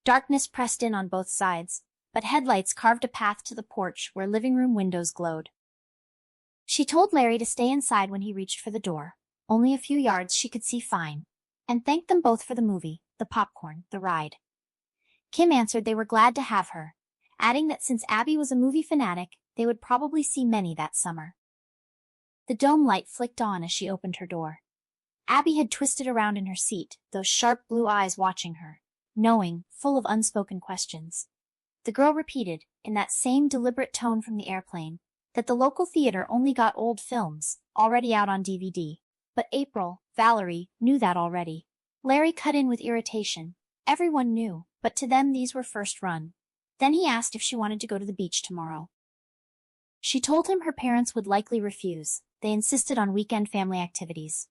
Darkness pressed in on both sides, but headlights carved a path to the porch where living room windows glowed. She told Larry to stay inside when he reached for the door. Only a few yards she could see fine, and thanked them both for the movie, the popcorn, the ride. Kim answered they were glad to have her, adding that since Abby was a movie fanatic, they would probably see many that summer. The dome light flicked on as she opened her door. Abby had twisted around in her seat, those sharp blue eyes watching her, knowing, full of unspoken questions. The girl repeated, in that same deliberate tone from the airplane, that the local theater only got old films, already out on DVD. But April, Valerie, knew that already. Larry cut in with irritation. Everyone knew, but to them these were first run. Then he asked if she wanted to go to the beach tomorrow. She told him her parents would likely refuse. They insisted on weekend family activities.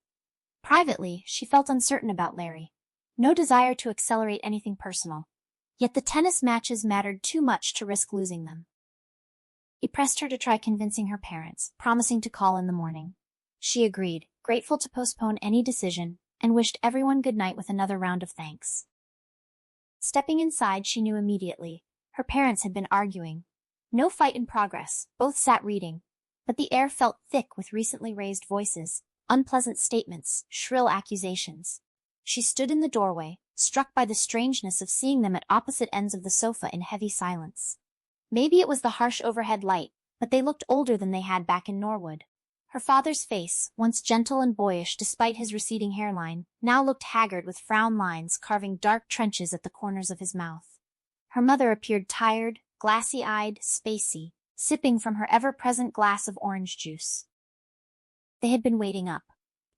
Privately, she felt uncertain about Larry. No desire to accelerate anything personal. Yet the tennis matches mattered too much to risk losing them. He pressed her to try convincing her parents, promising to call in the morning. She agreed, grateful to postpone any decision, and wished everyone good night with another round of thanks. Stepping inside, she knew immediately. Her parents had been arguing. No fight in progress, both sat reading, but the air felt thick with recently raised voices, unpleasant statements, shrill accusations. She stood in the doorway, struck by the strangeness of seeing them at opposite ends of the sofa in heavy silence. Maybe it was the harsh overhead light, but they looked older than they had back in Norwood. Her father's face, once gentle and boyish despite his receding hairline, now looked haggard with frown lines carving dark trenches at the corners of his mouth. Her mother appeared tired, glassy-eyed, spacey, sipping from her ever-present glass of orange juice. They had been waiting up.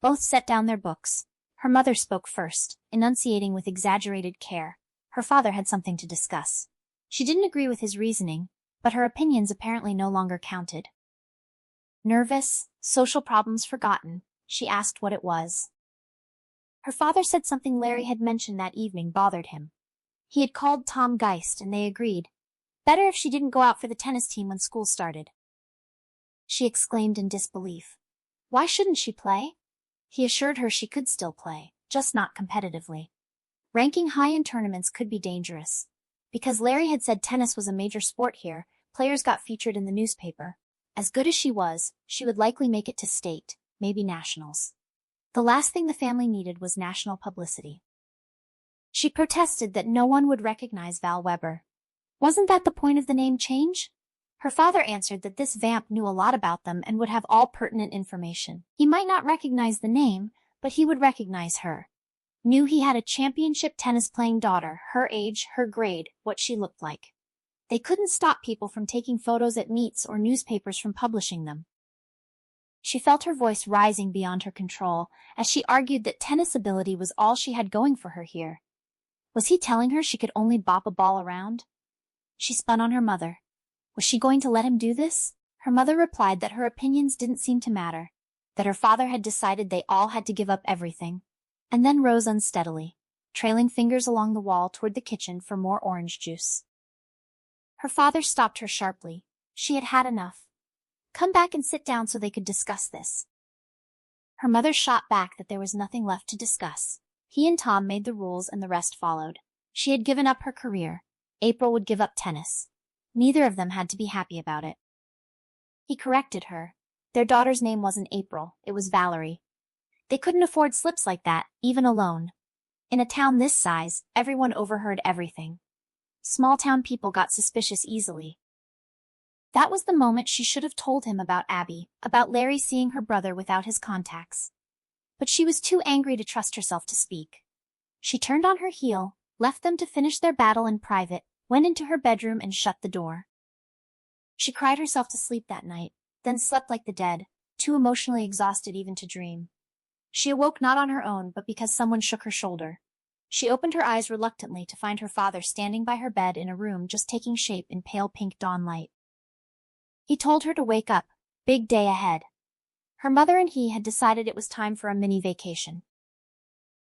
Both set down their books. Her mother spoke first, enunciating with exaggerated care. Her father had something to discuss. She didn't agree with his reasoning, but her opinions apparently no longer counted. Nervous, social problems forgotten, she asked what it was. Her father said something Larry had mentioned that evening bothered him. He had called Tom Geist and they agreed. Better if she didn't go out for the tennis team when school started. She exclaimed in disbelief. Why shouldn't she play? He assured her she could still play, just not competitively. Ranking high in tournaments could be dangerous. Because Larry had said tennis was a major sport here, players got featured in the newspaper. As good as she was, she would likely make it to state, maybe nationals. The last thing the family needed was national publicity. She protested that no one would recognize Val Weber. Wasn't that the point of the name change? Her father answered that this vamp knew a lot about them and would have all pertinent information. He might not recognize the name, but he would recognize her. Knew he had a championship tennis-playing daughter, her age, her grade, what she looked like. They couldn't stop people from taking photos at meets or newspapers from publishing them. She felt her voice rising beyond her control as she argued that tennis ability was all she had going for her here. Was he telling her she could only bop a ball around? She spun on her mother. Was she going to let him do this? Her mother replied that her opinions didn't seem to matter, that her father had decided they all had to give up everything, and then rose unsteadily, trailing fingers along the wall toward the kitchen for more orange juice. Her father stopped her sharply. She had had enough. Come back and sit down so they could discuss this. Her mother shot back that there was nothing left to discuss. He and Tom made the rules and the rest followed. She had given up her career. April would give up tennis. Neither of them had to be happy about it. He corrected her. Their daughter's name wasn't April, it was Valerie. They couldn't afford slips like that, even alone. In a town this size, everyone overheard everything. Small-town people got suspicious easily. That was the moment she should have told him about Abby, about Larry seeing her brother without his contacts. But she was too angry to trust herself to speak. She turned on her heel, left them to finish their battle in private, went into her bedroom and shut the door. She cried herself to sleep that night, then slept like the dead, too emotionally exhausted even to dream. She awoke not on her own but because someone shook her shoulder. She opened her eyes reluctantly to find her father standing by her bed in a room just taking shape in pale pink dawn light. He told her to wake up, big day ahead. Her mother and he had decided it was time for a mini vacation.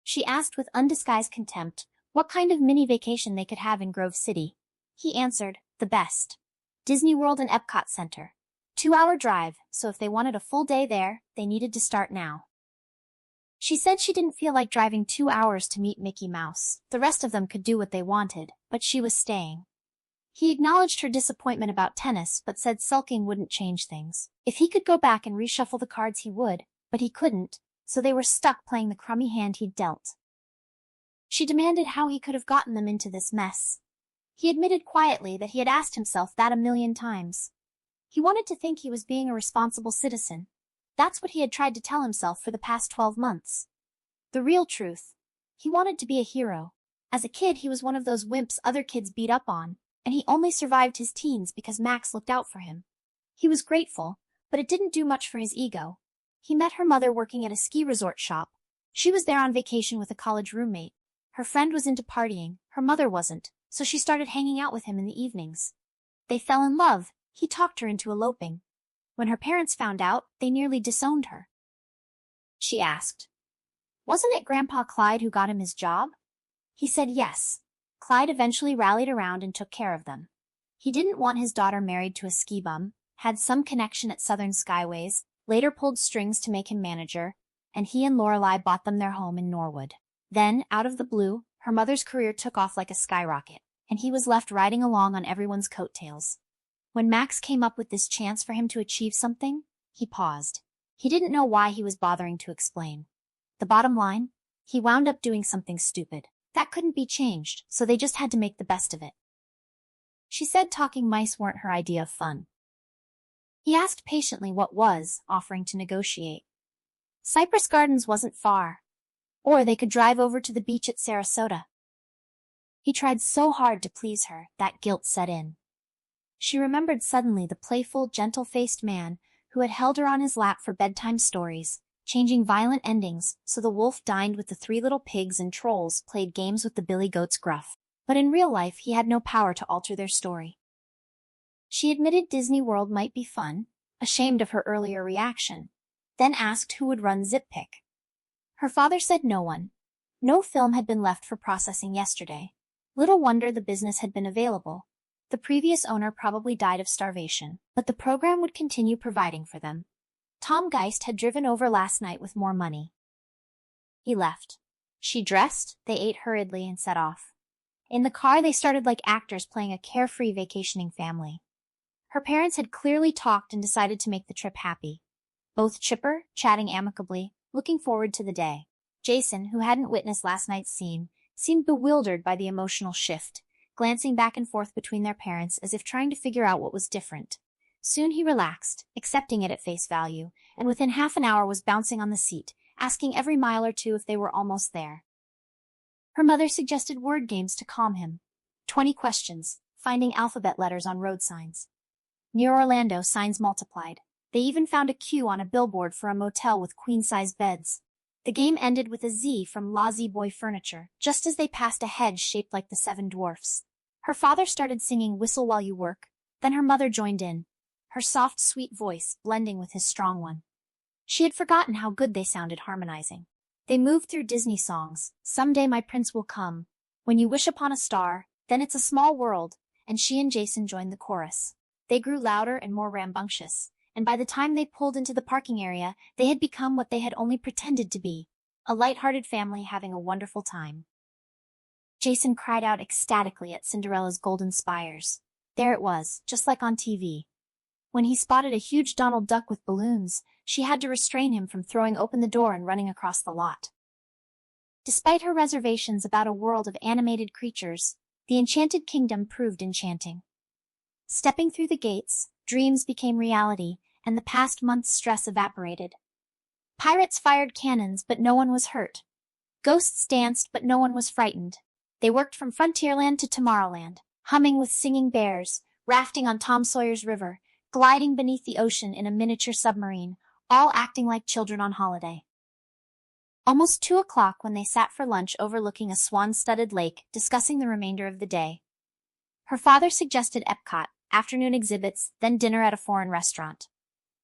She asked with undisguised contempt what kind of mini vacation they could have in Grove City. He answered, the best. Disney World and Epcot Center. 2-hour drive, so if they wanted a full day there, they needed to start now. She said she didn't feel like driving 2 hours to meet Mickey Mouse. The rest of them could do what they wanted, but she was staying. He acknowledged her disappointment about tennis, but said sulking wouldn't change things. If he could go back and reshuffle the cards he would, but he couldn't, so they were stuck playing the crummy hand he'd dealt. She demanded how he could have gotten them into this mess. He admitted quietly that he had asked himself that 1,000,000 times. He wanted to think he was being a responsible citizen. That's what he had tried to tell himself for the past 12 months. The real truth. He wanted to be a hero. As a kid, he was one of those wimps other kids beat up on, and he only survived his teens because Max looked out for him. He was grateful, but it didn't do much for his ego. He met her mother working at a ski resort shop. She was there on vacation with a college roommate. Her friend was into partying, her mother wasn't, so she started hanging out with him in the evenings. They fell in love. He talked her into eloping. When her parents found out, they nearly disowned her. She asked, "Wasn't it Grandpa Clyde who got him his job?" He said yes. Clyde eventually rallied around and took care of them. He didn't want his daughter married to a ski bum, had some connection at Southern Skyways, later pulled strings to make him manager, and he and Lorelei bought them their home in Norwood. Then, out of the blue, her mother's career took off like a skyrocket, and he was left riding along on everyone's coattails. When Max came up with this chance for him to achieve something, he paused. He didn't know why he was bothering to explain. The bottom line? He wound up doing something stupid. That couldn't be changed, so they just had to make the best of it. She said talking mice weren't her idea of fun. He asked patiently what was, offering to negotiate. Cypress Gardens wasn't far. Or they could drive over to the beach at Sarasota. He tried so hard to please her, that guilt set in. She remembered suddenly the playful, gentle-faced man who had held her on his lap for bedtime stories, changing violent endings, so the wolf dined with the 3 little pigs and trolls played games with the billy goat's gruff. But in real life he had no power to alter their story. She admitted Disney World might be fun, ashamed of her earlier reaction, then asked who would run ZipPick. Her father said no one. No film had been left for processing yesterday. Little wonder the business had been available. The previous owner probably died of starvation, but the program would continue providing for them. Tom Geist had driven over last night with more money. He left. She dressed, they ate hurriedly, and set off. In the car, they started like actors playing a carefree vacationing family. Her parents had clearly talked and decided to make the trip happy. Both chipper, chatting amicably, looking forward to the day. Jason, who hadn't witnessed last night's scene, seemed bewildered by the emotional shift, glancing back and forth between their parents as if trying to figure out what was different. Soon he relaxed, accepting it at face value, and within half an hour was bouncing on the seat, asking every mile or two if they were almost there. Her mother suggested word games to calm him. 20 questions, finding alphabet letters on road signs. Near Orlando, signs multiplied. They even found a queue on a billboard for a motel with queen-size beds. The game ended with a Z from La Z Boy Furniture, just as they passed a hedge shaped like the Seven Dwarfs. Her father started singing Whistle While You Work, then her mother joined in, her soft, sweet voice blending with his strong one. She had forgotten how good they sounded harmonizing. They moved through Disney songs, Someday My Prince Will Come, When You Wish Upon a Star, Then It's a Small World, and she and Jason joined the chorus. They grew louder and more rambunctious, and by the time they pulled into the parking area, they had become what they had only pretended to be, a light-hearted family having a wonderful time. Jason cried out ecstatically at Cinderella's golden spires. There it was, just like on TV. When he spotted a huge Donald Duck with balloons, she had to restrain him from throwing open the door and running across the lot. Despite her reservations about a world of animated creatures, the Enchanted Kingdom proved enchanting. Stepping through the gates, dreams became reality, and the past month's stress evaporated. Pirates fired cannons, but no one was hurt. Ghosts danced, but no one was frightened. They worked from Frontierland to Tomorrowland, humming with singing bears, rafting on Tom Sawyer's River, gliding beneath the ocean in a miniature submarine, all acting like children on holiday. Almost 2 o'clock when they sat for lunch overlooking a swan-studded lake, discussing the remainder of the day. Her father suggested Epcot, afternoon exhibits, then dinner at a foreign restaurant.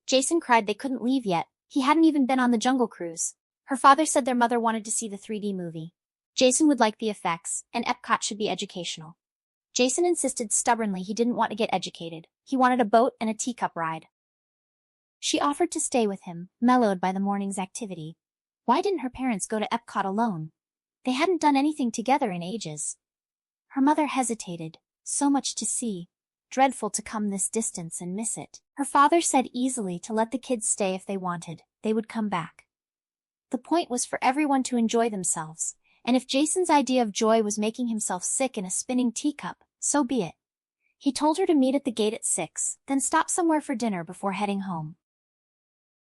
Jason cried they couldn't leave yet. He hadn't even been on the Jungle Cruise. Her father said their mother wanted to see the 3D movie. Jason would like the effects, and Epcot should be educational. Jason insisted stubbornly he didn't want to get educated. He wanted a boat and a teacup ride. She offered to stay with him, mellowed by the morning's activity. Why didn't her parents go to Epcot alone? They hadn't done anything together in ages. Her mother hesitated. So much to see. Dreadful to come this distance and miss it. Her father said easily to let the kids stay if they wanted. They would come back. The point was for everyone to enjoy themselves, and if Jason's idea of joy was making himself sick in a spinning teacup, so be it. He told her to meet at the gate at 6, then stop somewhere for dinner before heading home.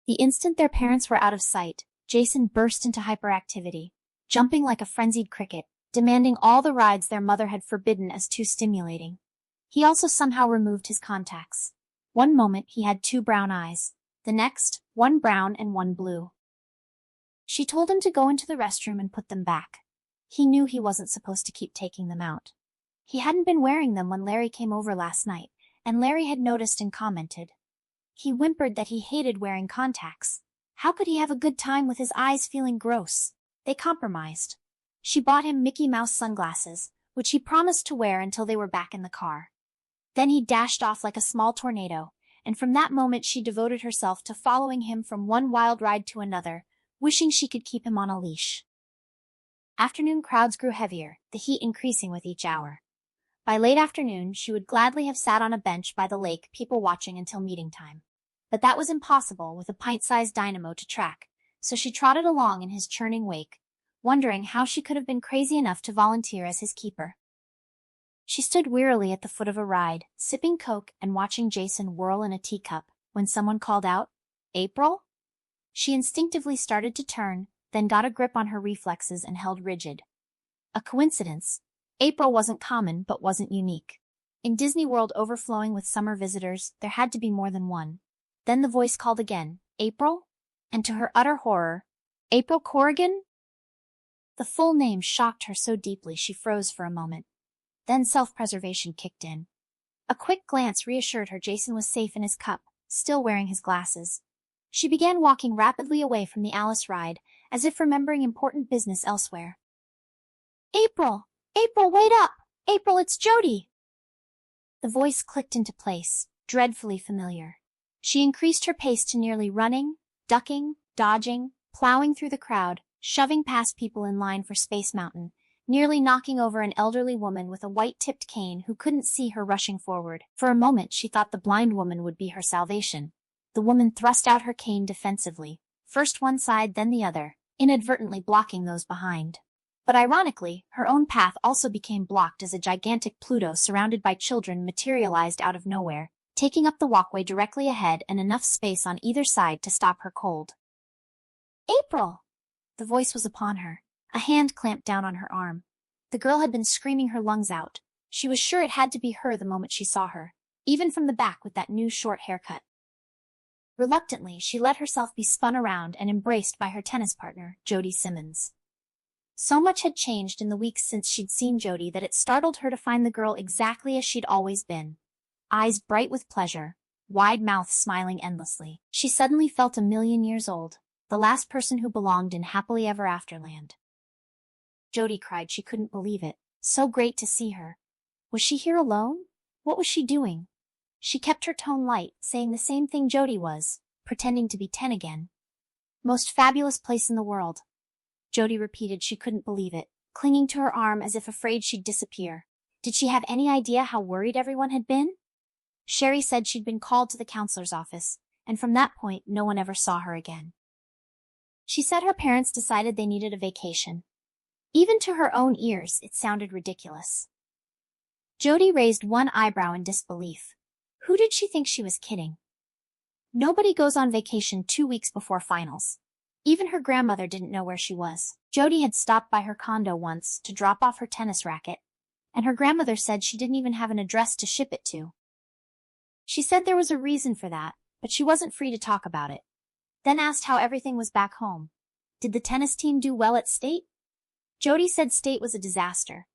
The instant their parents were out of sight, Jason burst into hyperactivity, jumping like a frenzied cricket, demanding all the rides their mother had forbidden as too stimulating. He also somehow removed his contacts. One moment he had 2 brown eyes, the next, 1 brown and 1 blue. She told him to go into the restroom and put them back. He knew he wasn't supposed to keep taking them out. He hadn't been wearing them when Larry came over last night, and Larry had noticed and commented. He whimpered that he hated wearing contacts. How could he have a good time with his eyes feeling gross? They compromised. She bought him Mickey Mouse sunglasses, which he promised to wear until they were back in the car. Then he dashed off like a small tornado, and from that moment she devoted herself to following him from one wild ride to another, wishing she could keep him on a leash. Afternoon crowds grew heavier, the heat increasing with each hour. By late afternoon, she would gladly have sat on a bench by the lake, people watching until meeting time. But that was impossible with a pint-sized dynamo to track, so she trotted along in his churning wake, wondering how she could have been crazy enough to volunteer as his keeper. She stood wearily at the foot of a ride, sipping Coke and watching Jason whirl in a teacup, when someone called out, "April?" She instinctively started to turn, then got a grip on her reflexes and held rigid. A coincidence. April wasn't common but wasn't unique. In Disney World overflowing with summer visitors, there had to be more than one. Then the voice called again, "April?" And to her utter horror, "April Corrigan?" The full name shocked her so deeply she froze for a moment. Then self-preservation kicked in. A quick glance reassured her Jason was safe in his cup, still wearing his glasses. She began walking rapidly away from the Alice ride, as if remembering important business elsewhere. "April! April, wait up! April, it's Jody!" The voice clicked into place, dreadfully familiar. She increased her pace to nearly running, ducking, dodging, plowing through the crowd, shoving past people in line for Space Mountain, nearly knocking over an elderly woman with a white-tipped cane who couldn't see her rushing forward. For a moment she thought the blind woman would be her salvation. The woman thrust out her cane defensively, first one side then the other, inadvertently blocking those behind. But ironically, her own path also became blocked as a gigantic Pluto surrounded by children materialized out of nowhere, taking up the walkway directly ahead and enough space on either side to stop her cold. "April!" The voice was upon her. A hand clamped down on her arm. The girl had been screaming her lungs out. She was sure it had to be her the moment she saw her, even from the back with that new short haircut. Reluctantly, she let herself be spun around and embraced by her tennis partner, Jody Simmons. So much had changed in the weeks since she'd seen Jody that it startled her to find the girl exactly as she'd always been. Eyes bright with pleasure, wide mouth smiling endlessly. She suddenly felt 1,000,000 years old, the last person who belonged in happily ever after land. Jody cried she couldn't believe it. So great to see her. Was she here alone? What was she doing? She kept her tone light, saying the same thing Jody was, pretending to be 10 again. "Most fabulous place in the world." Jody repeated she couldn't believe it, clinging to her arm as if afraid she'd disappear. Did she have any idea how worried everyone had been? Sherry said she'd been called to the counselor's office, and from that point no one ever saw her again. She said her parents decided they needed a vacation. Even to her own ears, it sounded ridiculous. Jody raised one eyebrow in disbelief. Who did she think she was kidding? Nobody goes on vacation 2 weeks before finals. Even her grandmother didn't know where she was. Jody had stopped by her condo once to drop off her tennis racket, and her grandmother said she didn't even have an address to ship it to. She said there was a reason for that, but she wasn't free to talk about it. Then asked how everything was back home. Did the tennis team do well at state? Jody said state was a disaster.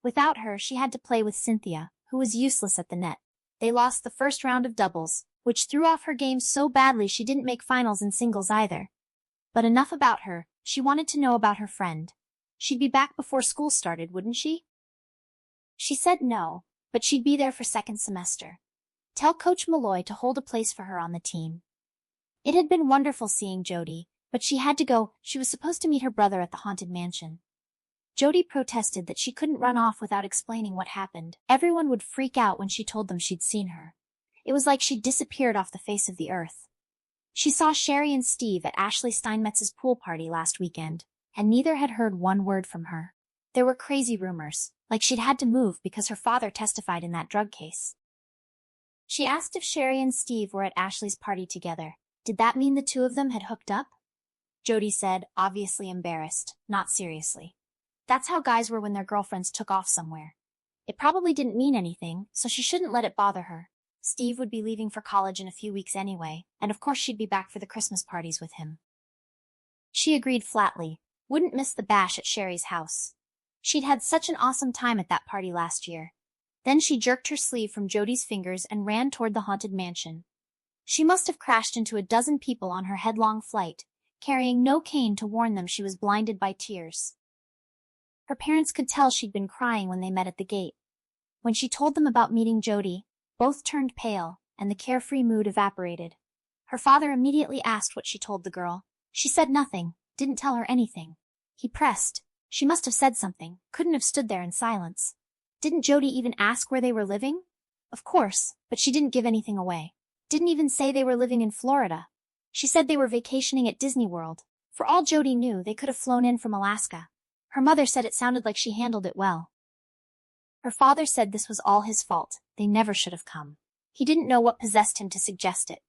Without her, she had to play with Cynthia, who was useless at the net. They lost the first round of doubles, which threw off her game so badly she didn't make finals in singles either. But enough about her, she wanted to know about her friend. She'd be back before school started, wouldn't she? She said no, but she'd be there for second semester. Tell Coach Malloy to hold a place for her on the team. It had been wonderful seeing Jody, but she had to go. She was supposed to meet her brother at the haunted mansion. Jody protested that she couldn't run off without explaining what happened. Everyone would freak out when she told them she'd seen her. It was like she'd disappeared off the face of the earth. She saw Sherry and Steve at Ashley Steinmetz's pool party last weekend, and neither had heard one word from her. There were crazy rumors, like she'd had to move because her father testified in that drug case. She asked if Sherry and Steve were at Ashley's party together. Did that mean the two of them had hooked up? Jody said, obviously embarrassed, not seriously. That's how guys were when their girlfriends took off somewhere. It probably didn't mean anything, so she shouldn't let it bother her. Steve would be leaving for college in a few weeks anyway, and of course she'd be back for the Christmas parties with him. She agreed flatly, wouldn't miss the bash at Sherry's house. She'd had such an awesome time at that party last year. Then she jerked her sleeve from Jody's fingers and ran toward the haunted mansion. She must have crashed into a dozen people on her headlong flight, carrying no cane to warn them she was blinded by tears. Her parents could tell she'd been crying when they met at the gate. When she told them about meeting Jody, both turned pale, and the carefree mood evaporated. Her father immediately asked what she told the girl. She said nothing, didn't tell her anything. He pressed. She must have said something, couldn't have stood there in silence. Didn't Jody even ask where they were living? Of course, but she didn't give anything away. Didn't even say they were living in Florida. She said they were vacationing at Disney World. For all Jody knew, they could have flown in from Alaska. Her mother said it sounded like she handled it well. Her father said this was all his fault. They never should have come. He didn't know what possessed him to suggest it.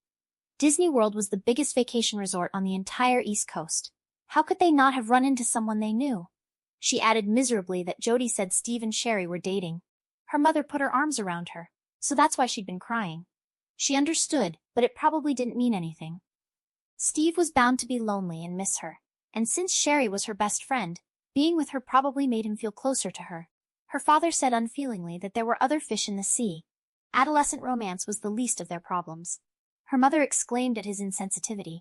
Disney World was the biggest vacation resort on the entire East Coast. How could they not have run into someone they knew? She added miserably that Jody said Steve and Sherry were dating. Her mother put her arms around her, so that's why she'd been crying. She understood, but it probably didn't mean anything. Steve was bound to be lonely and miss her, and since Sherry was her best friend, being with her probably made him feel closer to her. Her father said unfeelingly that there were other fish in the sea. Adolescent romance was the least of their problems. Her mother exclaimed at his insensitivity.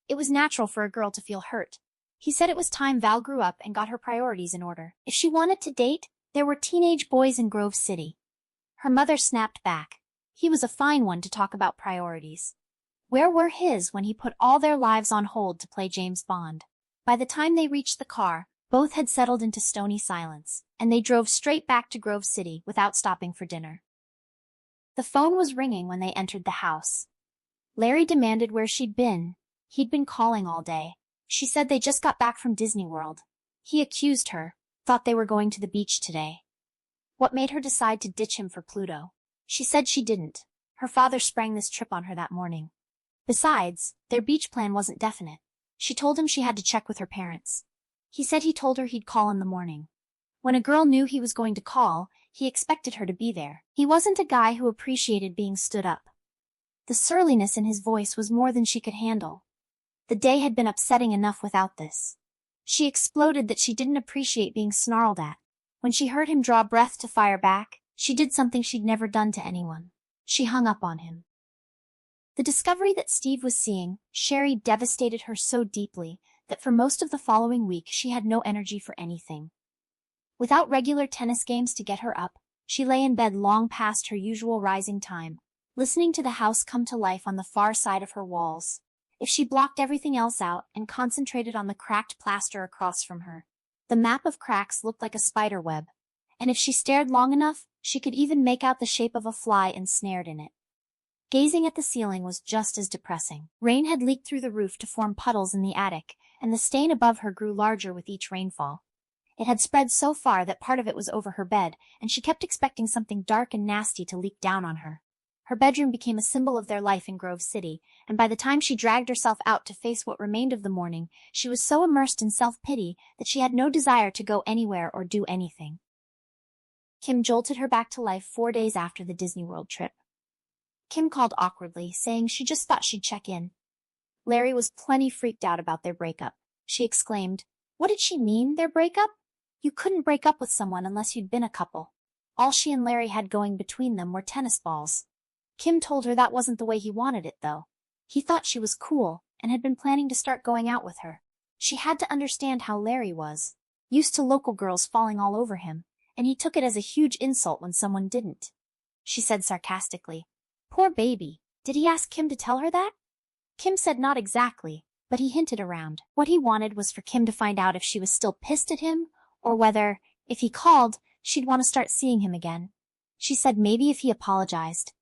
It was natural for a girl to feel hurt. He said it was time Val grew up and got her priorities in order. If she wanted to date, there were teenage boys in Grove City. Her mother snapped back. He was a fine one to talk about priorities. Where were his when he put all their lives on hold to play James Bond? By the time they reached the car, both had settled into stony silence, and they drove straight back to Grove City without stopping for dinner. The phone was ringing when they entered the house. Larry demanded where she'd been. He'd been calling all day. She said they just got back from Disney World. He accused her, thought they were going to the beach today. What made her decide to ditch him for Pluto? She said she didn't. Her father sprang this trip on her that morning. Besides, their beach plan wasn't definite. She told him she had to check with her parents. He said he told her he'd call in the morning. When a girl knew he was going to call, he expected her to be there. He wasn't a guy who appreciated being stood up. The surliness in his voice was more than she could handle. The day had been upsetting enough without this. She exploded that she didn't appreciate being snarled at. When she heard him draw breath to fire back, she did something she'd never done to anyone. She hung up on him. The discovery that Steve was seeing Sherry devastated her so deeply that for most of the following week she had no energy for anything. Without regular tennis games to get her up, she lay in bed long past her usual rising time, listening to the house come to life on the far side of her walls. If she blocked everything else out and concentrated on the cracked plaster across from her, the map of cracks looked like a spider web, and if she stared long enough, she could even make out the shape of a fly ensnared in it. Gazing at the ceiling was just as depressing. Rain had leaked through the roof to form puddles in the attic, and the stain above her grew larger with each rainfall. It had spread so far that part of it was over her bed, and she kept expecting something dark and nasty to leak down on her. Her bedroom became a symbol of their life in Grove City, and by the time she dragged herself out to face what remained of the morning, she was so immersed in self-pity that she had no desire to go anywhere or do anything. Kim jolted her back to life 4 days after the Disney World trip. Kim called awkwardly, saying she just thought she'd check in. Larry was plenty freaked out about their breakup. She exclaimed, "What did she mean, their breakup? You couldn't break up with someone unless you'd been a couple. All she and Larry had going between them were tennis balls." Kim told her that wasn't the way he wanted it, though. He thought she was cool, and had been planning to start going out with her. She had to understand how Larry was, used to local girls falling all over him, and he took it as a huge insult when someone didn't. She said sarcastically, "Poor baby, did he ask Kim to tell her that?" Kim said not exactly, but he hinted around. What he wanted was for Kim to find out if she was still pissed at him, or whether, if he called, she'd want to start seeing him again. She said maybe if he apologized.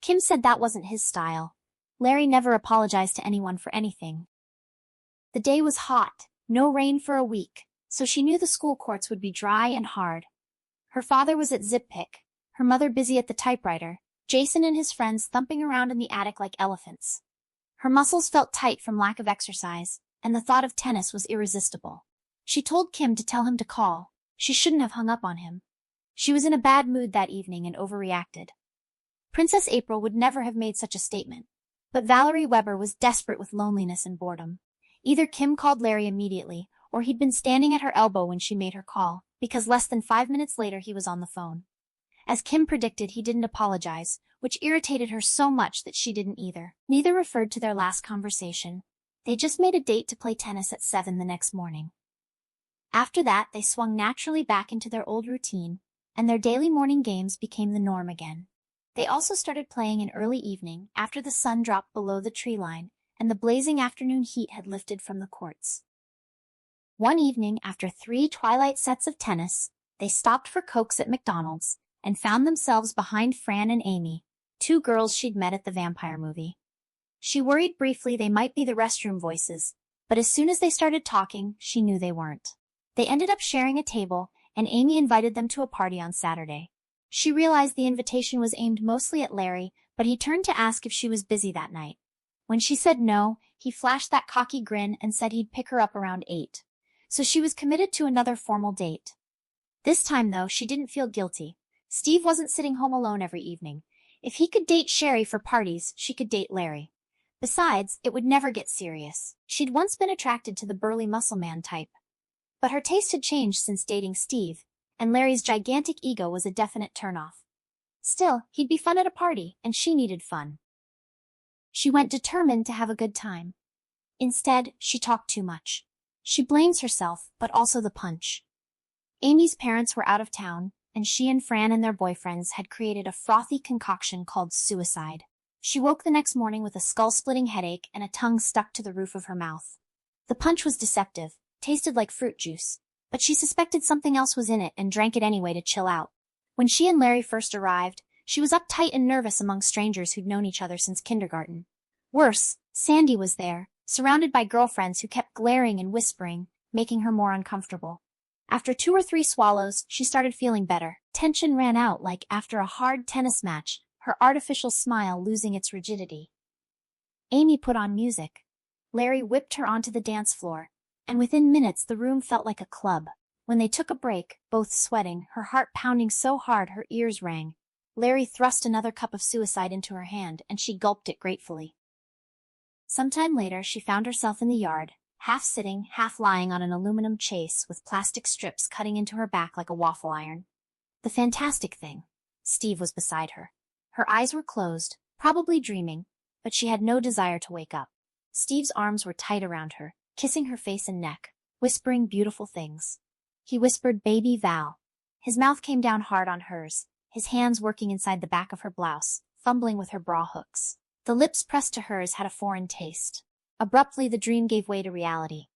Kim said that wasn't his style. Larry never apologized to anyone for anything. The day was hot, no rain for a week, so she knew the school courts would be dry and hard. Her father was at zip-pick, her mother busy at the typewriter, Jason and his friends thumping around in the attic like elephants. Her muscles felt tight from lack of exercise, and the thought of tennis was irresistible. She told Kim to tell him to call. She shouldn't have hung up on him. She was in a bad mood that evening and overreacted. Princess April would never have made such a statement. But Valerie Weber was desperate with loneliness and boredom. Either Kim called Larry immediately, or he'd been standing at her elbow when she made her call, because less than 5 minutes later he was on the phone. As Kim predicted, he didn't apologize, which irritated her so much that she didn't either. Neither referred to their last conversation. They just made a date to play tennis at 7 the next morning. After that, they swung naturally back into their old routine, and their daily morning games became the norm again. They also started playing in early evening after the sun dropped below the tree line and the blazing afternoon heat had lifted from the courts. One evening, after 3 twilight sets of tennis, they stopped for Cokes at McDonald's and found themselves behind Fran and Amy, 2 girls she'd met at the vampire movie. She worried briefly they might be the restroom voices, but as soon as they started talking, she knew they weren't. They ended up sharing a table, and Amy invited them to a party on Saturday. She realized the invitation was aimed mostly at Larry, but he turned to ask if she was busy that night. When she said no, he flashed that cocky grin and said he'd pick her up around 8. So she was committed to another formal date. This time, though, she didn't feel guilty. Steve wasn't sitting home alone every evening. If he could date Sherry for parties, she could date Larry. Besides, it would never get serious. She'd once been attracted to the burly muscle man type. But her taste had changed since dating Steve, and Larry's gigantic ego was a definite turnoff. Still, he'd be fun at a party, and she needed fun. She went determined to have a good time. Instead, she talked too much. She blames herself, but also the punch. Amy's parents were out of town, and she and Fran and their boyfriends had created a frothy concoction called suicide. She woke the next morning with a skull-splitting headache and a tongue stuck to the roof of her mouth. The punch was deceptive, tasted like fruit juice, but she suspected something else was in it and drank it anyway to chill out. When she and Larry first arrived, she was uptight and nervous among strangers who'd known each other since kindergarten. Worse, Sandy was there, surrounded by girlfriends who kept glaring and whispering, making her more uncomfortable. After 2 or 3 swallows, she started feeling better. Tension ran out like after a hard tennis match, her artificial smile losing its rigidity. Amy put on music. Larry whipped her onto the dance floor, and within minutes the room felt like a club. When they took a break, both sweating, her heart pounding so hard her ears rang, Larry thrust another cup of suicide into her hand, and she gulped it gratefully. Sometime later, she found herself in the yard, half sitting, half lying on an aluminum chase with plastic strips cutting into her back like a waffle iron. The fantastic thing. Steve was beside her. Her eyes were closed, probably dreaming, but she had no desire to wake up. Steve's arms were tight around her, kissing her face and neck, whispering beautiful things. He whispered, "Baby Val." His mouth came down hard on hers, his hands working inside the back of her blouse, fumbling with her bra hooks. The lips pressed to hers had a foreign taste. Abruptly, the dream gave way to reality.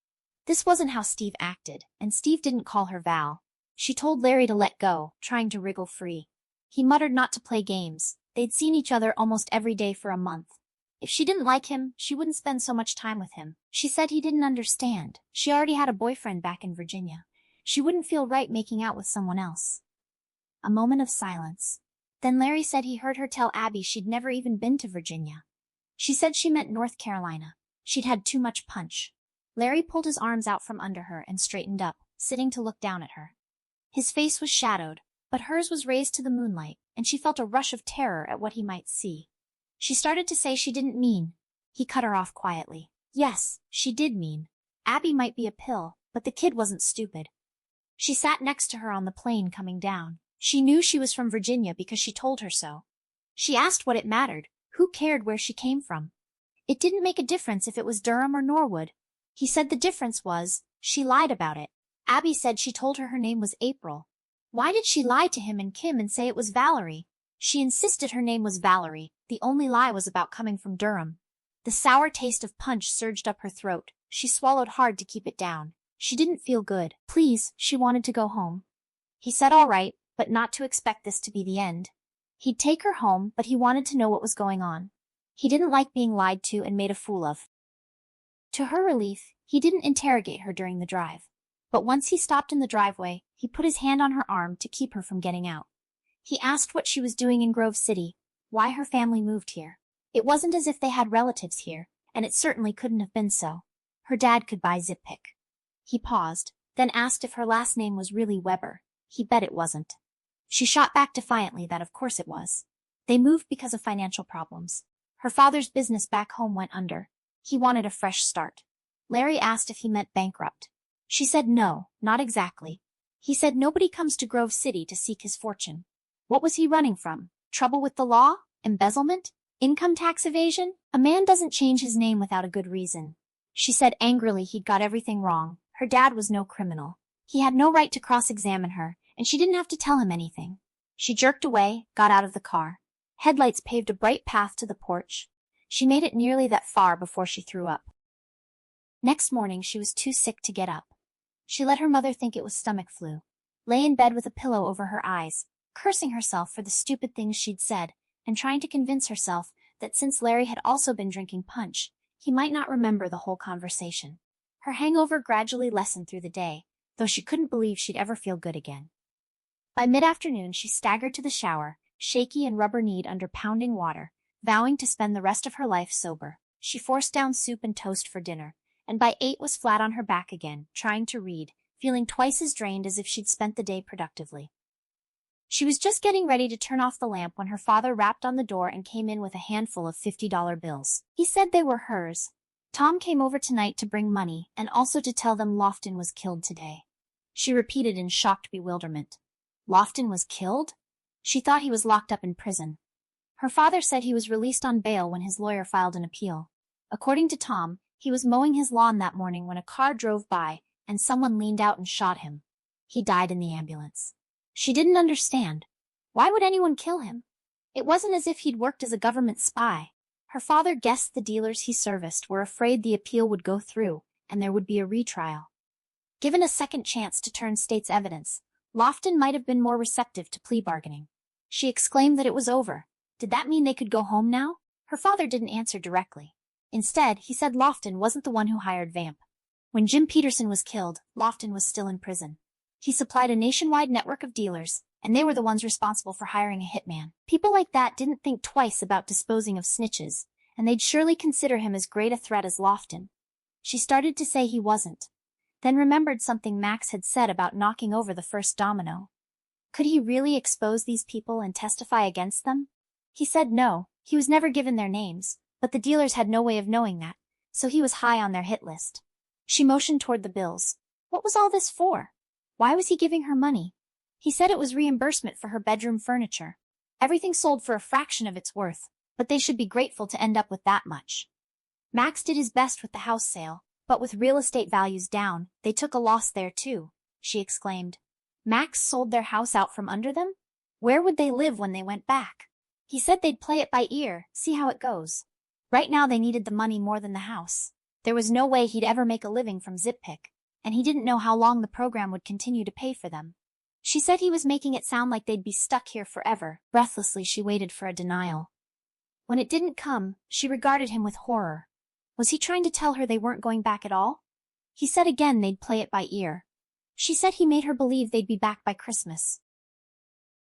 This wasn't how Steve acted, and Steve didn't call her Val. She told Larry to let go, trying to wriggle free. He muttered not to play games. They'd seen each other almost every day for a month. If she didn't like him, she wouldn't spend so much time with him. She said he didn't understand. She already had a boyfriend back in Virginia. She wouldn't feel right making out with someone else. A moment of silence. Then Larry said he heard her tell Abby she'd never even been to Virginia. She said she meant North Carolina. She'd had too much punch. Larry pulled his arms out from under her and straightened up, sitting to look down at her. His face was shadowed, but hers was raised to the moonlight, and she felt a rush of terror at what he might see. She started to say she didn't mean. He cut her off quietly. Yes, she did mean. Abby might be a pill, but the kid wasn't stupid. She sat next to her on the plane coming down. She knew she was from Virginia because she told her so. She asked what it mattered. Who cared where she came from? It didn't make a difference if it was Durham or Norwood. He said the difference was, she lied about it. Abby said she told her name was April. Why did she lie to him and Kim and say it was Valerie? She insisted her name was Valerie. The only lie was about coming from Durham. The sour taste of punch surged up her throat. She swallowed hard to keep it down. She didn't feel good. Please, she wanted to go home. He said all right, but not to expect this to be the end. He'd take her home, but he wanted to know what was going on. He didn't like being lied to and made a fool of. To her relief, he didn't interrogate her during the drive. But once he stopped in the driveway, he put his hand on her arm to keep her from getting out. He asked what she was doing in Grove City, why her family moved here. It wasn't as if they had relatives here, and it certainly couldn't have been so. Her dad could buy Zip-Pick. He paused, then asked if her last name was really Weber. He bet it wasn't. She shot back defiantly that of course it was. They moved because of financial problems. Her father's business back home went under. He wanted a fresh start. Larry asked if he meant bankrupt. She said no, not exactly. He said nobody comes to Grove City to seek his fortune. What was he running from? Trouble with the law? Embezzlement? Income tax evasion? A man doesn't change his name without a good reason. She said angrily he'd got everything wrong. Her dad was no criminal. He had no right to cross-examine her, and she didn't have to tell him anything. She jerked away, got out of the car. Headlights paved a bright path to the porch. She made it nearly that far before she threw up. Next morning she was too sick to get up. She let her mother think it was stomach flu, lay in bed with a pillow over her eyes, cursing herself for the stupid things she'd said, and trying to convince herself that since Larry had also been drinking punch, he might not remember the whole conversation. Her hangover gradually lessened through the day, though she couldn't believe she'd ever feel good again. By mid-afternoon she staggered to the shower, shaky and rubber-kneed under pounding water, vowing to spend the rest of her life sober. She forced down soup and toast for dinner, and by 8 was flat on her back again, trying to read, feeling twice as drained as if she'd spent the day productively. She was just getting ready to turn off the lamp when her father rapped on the door and came in with a handful of $50 bills. He said they were hers. Tom came over tonight to bring money, and also to tell them Lofton was killed today. She repeated in shocked bewilderment. Lofton was killed? She thought he was locked up in prison. Her father said he was released on bail when his lawyer filed an appeal. According to Tom, he was mowing his lawn that morning when a car drove by, and someone leaned out and shot him. He died in the ambulance. She didn't understand. Why would anyone kill him? It wasn't as if he'd worked as a government spy. Her father guessed the dealers he serviced were afraid the appeal would go through, and there would be a retrial. Given a second chance to turn state's evidence, Lofton might have been more receptive to plea bargaining. She exclaimed that it was over. Did that mean they could go home now? Her father didn't answer directly. Instead, he said Lofton wasn't the one who hired Vamp. When Jim Peterson was killed, Lofton was still in prison. He supplied a nationwide network of dealers, and they were the ones responsible for hiring a hitman. People like that didn't think twice about disposing of snitches, and they'd surely consider him as great a threat as Lofton. She started to say he wasn't, then remembered something Max had said about knocking over the first domino. Could he really expose these people and testify against them? He said no, he was never given their names, but the dealers had no way of knowing that, so he was high on their hit list. She motioned toward the bills. What was all this for? Why was he giving her money? He said it was reimbursement for her bedroom furniture. Everything sold for a fraction of its worth, but they should be grateful to end up with that much. Max did his best with the house sale, but with real estate values down, they took a loss there too, she exclaimed. Max sold their house out from under them? Where would they live when they went back? He said they'd play it by ear, see how it goes. Right now they needed the money more than the house. There was no way he'd ever make a living from ZipPick, and he didn't know how long the program would continue to pay for them. She said he was making it sound like they'd be stuck here forever. Breathlessly she waited for a denial. When it didn't come, she regarded him with horror. Was he trying to tell her they weren't going back at all? He said again they'd play it by ear. She said he made her believe they'd be back by Christmas.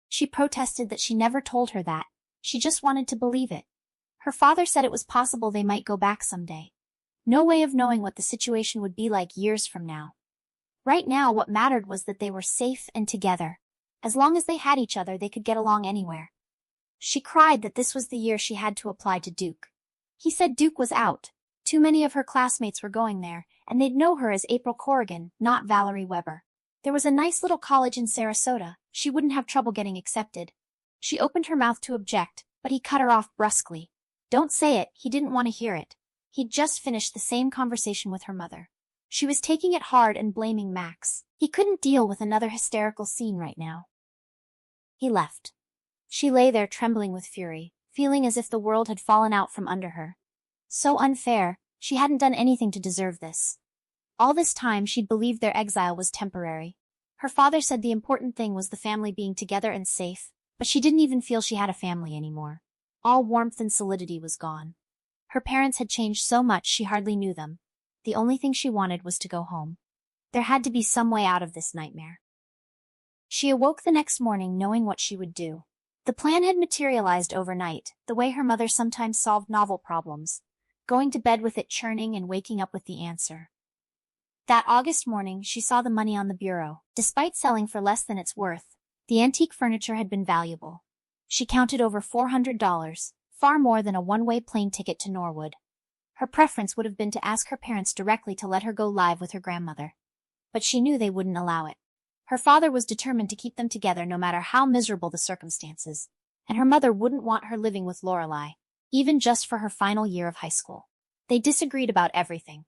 She protested that she never told her that. She just wanted to believe it. Her father said it was possible they might go back someday. No way of knowing what the situation would be like years from now. Right now what mattered was that they were safe and together. As long as they had each other they could get along anywhere. She cried that this was the year she had to apply to Duke. He said Duke was out. Too many of her classmates were going there, and they'd know her as April Corrigan, not Valerie Weber. There was a nice little college in Sarasota. She wouldn't have trouble getting accepted. She opened her mouth to object, but he cut her off brusquely. Don't say it, he didn't want to hear it. He'd just finished the same conversation with her mother. She was taking it hard and blaming Max. He couldn't deal with another hysterical scene right now. He left. She lay there trembling with fury, feeling as if the world had fallen out from under her. So unfair, she hadn't done anything to deserve this. All this time she'd believed their exile was temporary. Her father said the important thing was the family being together and safe, but she didn't even feel she had a family anymore. All warmth and solidity was gone. Her parents had changed so much she hardly knew them. The only thing she wanted was to go home. There had to be some way out of this nightmare. She awoke the next morning knowing what she would do. The plan had materialized overnight, the way her mother sometimes solved novel problems, going to bed with it churning and waking up with the answer. That August morning she saw the money on the bureau. Despite selling for less than its worth, the antique furniture had been valuable. She counted over $400, far more than a one-way plane ticket to Norwood. Her preference would have been to ask her parents directly to let her go live with her grandmother. But she knew they wouldn't allow it. Her father was determined to keep them together no matter how miserable the circumstances, and her mother wouldn't want her living with Lorelei, even just for her final year of high school. They disagreed about everything.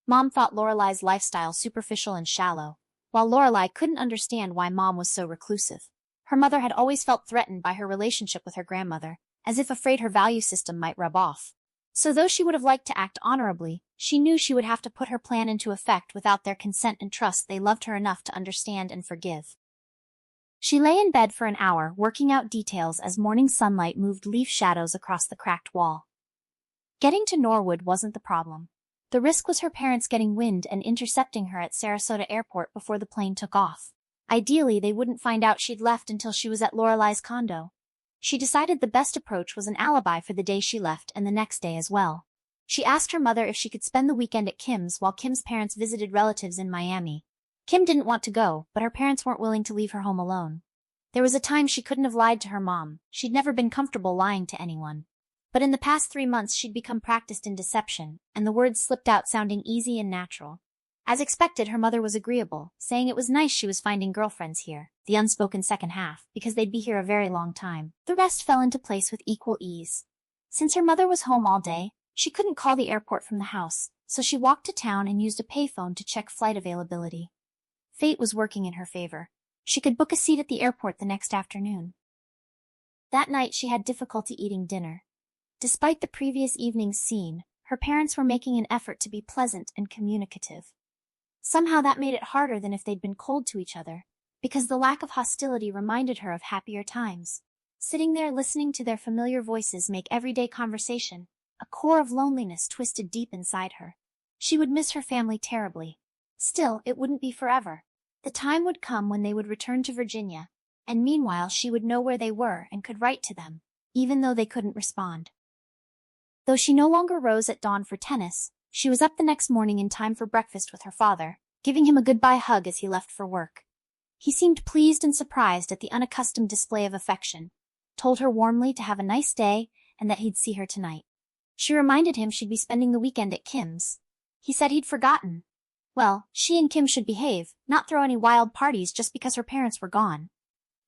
Mom thought Lorelei's lifestyle superficial and shallow, while Lorelei couldn't understand why Mom was so reclusive. Her mother had always felt threatened by her relationship with her grandmother, as if afraid her value system might rub off. So though she would have liked to act honorably, she knew she would have to put her plan into effect without their consent and trust they loved her enough to understand and forgive. She lay in bed for an hour, working out details as morning sunlight moved leaf shadows across the cracked wall. Getting to Norwood wasn't the problem. The risk was her parents getting wind and intercepting her at Sarasota Airport before the plane took off. Ideally, they wouldn't find out she'd left until she was at Lorelei's condo. She decided the best approach was an alibi for the day she left and the next day as well. She asked her mother if she could spend the weekend at Kim's while Kim's parents visited relatives in Miami. Kim didn't want to go, but her parents weren't willing to leave her home alone. There was a time she couldn't have lied to her mom. She'd never been comfortable lying to anyone. But in the past 3 months she'd become practiced in deception, and the words slipped out sounding easy and natural. As expected, her mother was agreeable, saying it was nice she was finding girlfriends here, the unspoken second half, because they'd be here a very long time. The rest fell into place with equal ease. Since her mother was home all day, she couldn't call the airport from the house, so she walked to town and used a payphone to check flight availability. Fate was working in her favor. She could book a seat at the airport the next afternoon. That night she had difficulty eating dinner. Despite the previous evening's scene, her parents were making an effort to be pleasant and communicative. Somehow that made it harder than if they'd been cold to each other, because the lack of hostility reminded her of happier times. Sitting there listening to their familiar voices make everyday conversation, a core of loneliness twisted deep inside her. She would miss her family terribly. Still, it wouldn't be forever. The time would come when they would return to Virginia, and meanwhile she would know where they were and could write to them, even though they couldn't respond. Though she no longer rose at dawn for tennis, she was up the next morning in time for breakfast with her father, giving him a goodbye hug as he left for work. He seemed pleased and surprised at the unaccustomed display of affection, told her warmly to have a nice day and that he'd see her tonight. She reminded him she'd be spending the weekend at Kim's. He said he'd forgotten. Well, she and Kim should behave, not throw any wild parties just because her parents were gone.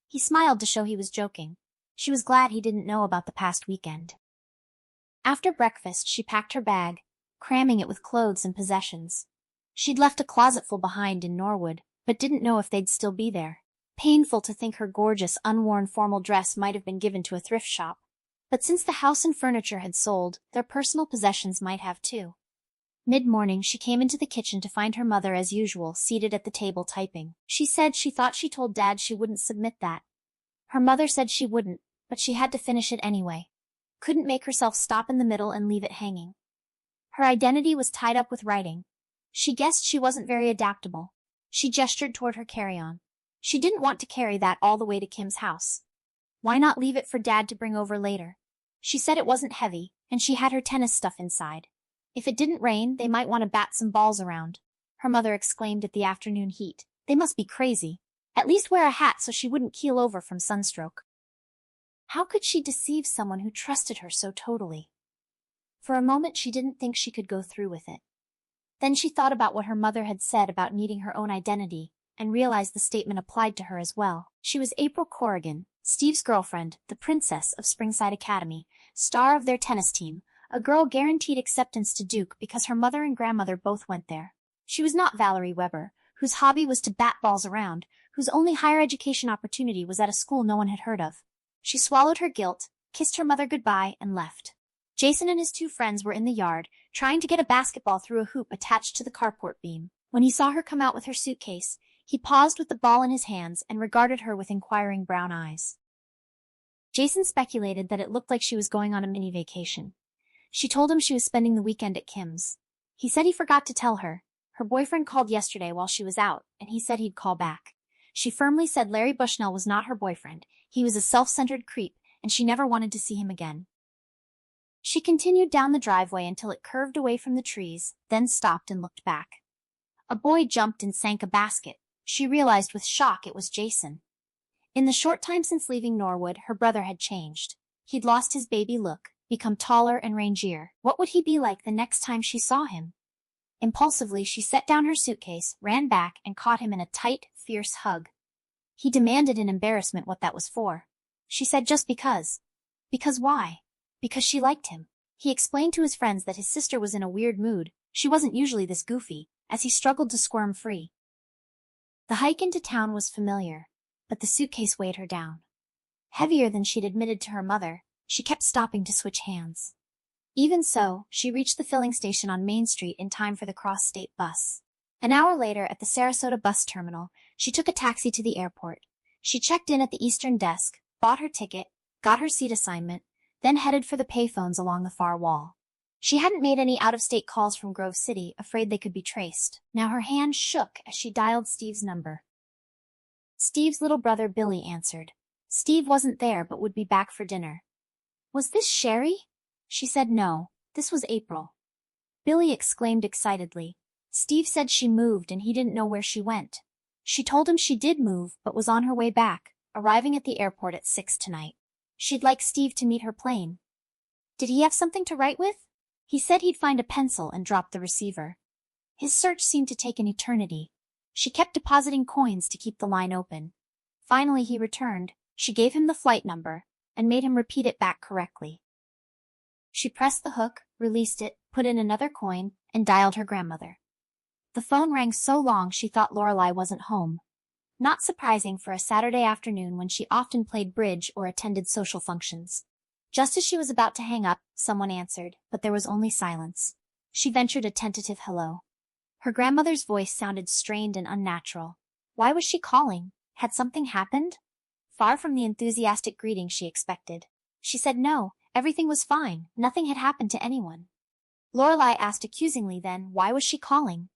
He smiled to show he was joking. She was glad he didn't know about the past weekend. After breakfast, she packed her bag, cramming it with clothes and possessions. She'd left a closetful behind in Norwood, but didn't know if they'd still be there. Painful to think her gorgeous, unworn formal dress might have been given to a thrift shop. But since the house and furniture had sold, their personal possessions might have too. Mid-morning, she came into the kitchen to find her mother as usual, seated at the table typing. She said she thought she told Dad she wouldn't submit that. Her mother said she wouldn't, but she had to finish it anyway. Couldn't make herself stop in the middle and leave it hanging. Her identity was tied up with writing. She guessed she wasn't very adaptable. She gestured toward her carry-on. She didn't want to carry that all the way to Kim's house. Why not leave it for Dad to bring over later? She said it wasn't heavy, and she had her tennis stuff inside. If it didn't rain, they might want to bat some balls around. Her mother exclaimed at the afternoon heat. They must be crazy. At least wear a hat so she wouldn't keel over from sunstroke. How could she deceive someone who trusted her so totally? For a moment she didn't think she could go through with it. Then she thought about what her mother had said about needing her own identity, and realized the statement applied to her as well. She was April Corrigan, Steve's girlfriend, the princess of Springside Academy, star of their tennis team, a girl guaranteed acceptance to Duke because her mother and grandmother both went there. She was not Valerie Weber, whose hobby was to bat balls around, whose only higher education opportunity was at a school no one had heard of. She swallowed her guilt, kissed her mother goodbye, and left. Jason and his two friends were in the yard, trying to get a basketball through a hoop attached to the carport beam. When he saw her come out with her suitcase, he paused with the ball in his hands and regarded her with inquiring brown eyes. Jason speculated that it looked like she was going on a mini vacation. She told him she was spending the weekend at Kim's. He said he forgot to tell her. Her boyfriend called yesterday while she was out, and he said he'd call back. She firmly said Larry Bushnell was not her boyfriend. He was a self-centered creep, and she never wanted to see him again. She continued down the driveway until it curved away from the trees, then stopped and looked back. A boy jumped and sank a basket. She realized with shock it was Jason. In the short time since leaving Norwood, her brother had changed. He'd lost his baby look, become taller and rangier. What would he be like the next time she saw him? Impulsively, she set down her suitcase, ran back, and caught him in a tight, fierce hug. He demanded in embarrassment what that was for. She said just because. Because why? Because she liked him. He explained to his friends that his sister was in a weird mood. She wasn't usually this goofy, as he struggled to squirm free. The hike into town was familiar, but the suitcase weighed her down. Heavier than she'd admitted to her mother, she kept stopping to switch hands. Even so, she reached the filling station on Main Street in time for the cross-state bus. An hour later, at the Sarasota bus terminal, she took a taxi to the airport. She checked in at the Eastern desk, bought her ticket, got her seat assignment, then headed for the payphones along the far wall. She hadn't made any out-of-state calls from Grove City, afraid they could be traced. Now her hand shook as she dialed Steve's number. Steve's little brother Billy answered. Steve wasn't there but would be back for dinner. Was this Sherry? She said no, this was April. Billy exclaimed excitedly. Steve said she moved and he didn't know where she went. She told him she did move but was on her way back, arriving at the airport at 6 tonight. She'd like Steve to meet her plane. Did he have something to write with? He said he'd find a pencil and drop the receiver. His search seemed to take an eternity. She kept depositing coins to keep the line open. Finally he returned. She gave him the flight number, and made him repeat it back correctly. She pressed the hook, released it, put in another coin, and dialed her grandmother. The phone rang so long she thought Lorelei wasn't home. Not surprising for a Saturday afternoon when she often played bridge or attended social functions. Just as she was about to hang up, someone answered, but there was only silence. She ventured a tentative hello. Her grandmother's voice sounded strained and unnatural. Why was she calling? Had something happened? Far from the enthusiastic greeting she expected. She said no, everything was fine, nothing had happened to anyone. Lorelei asked accusingly then, why was she calling?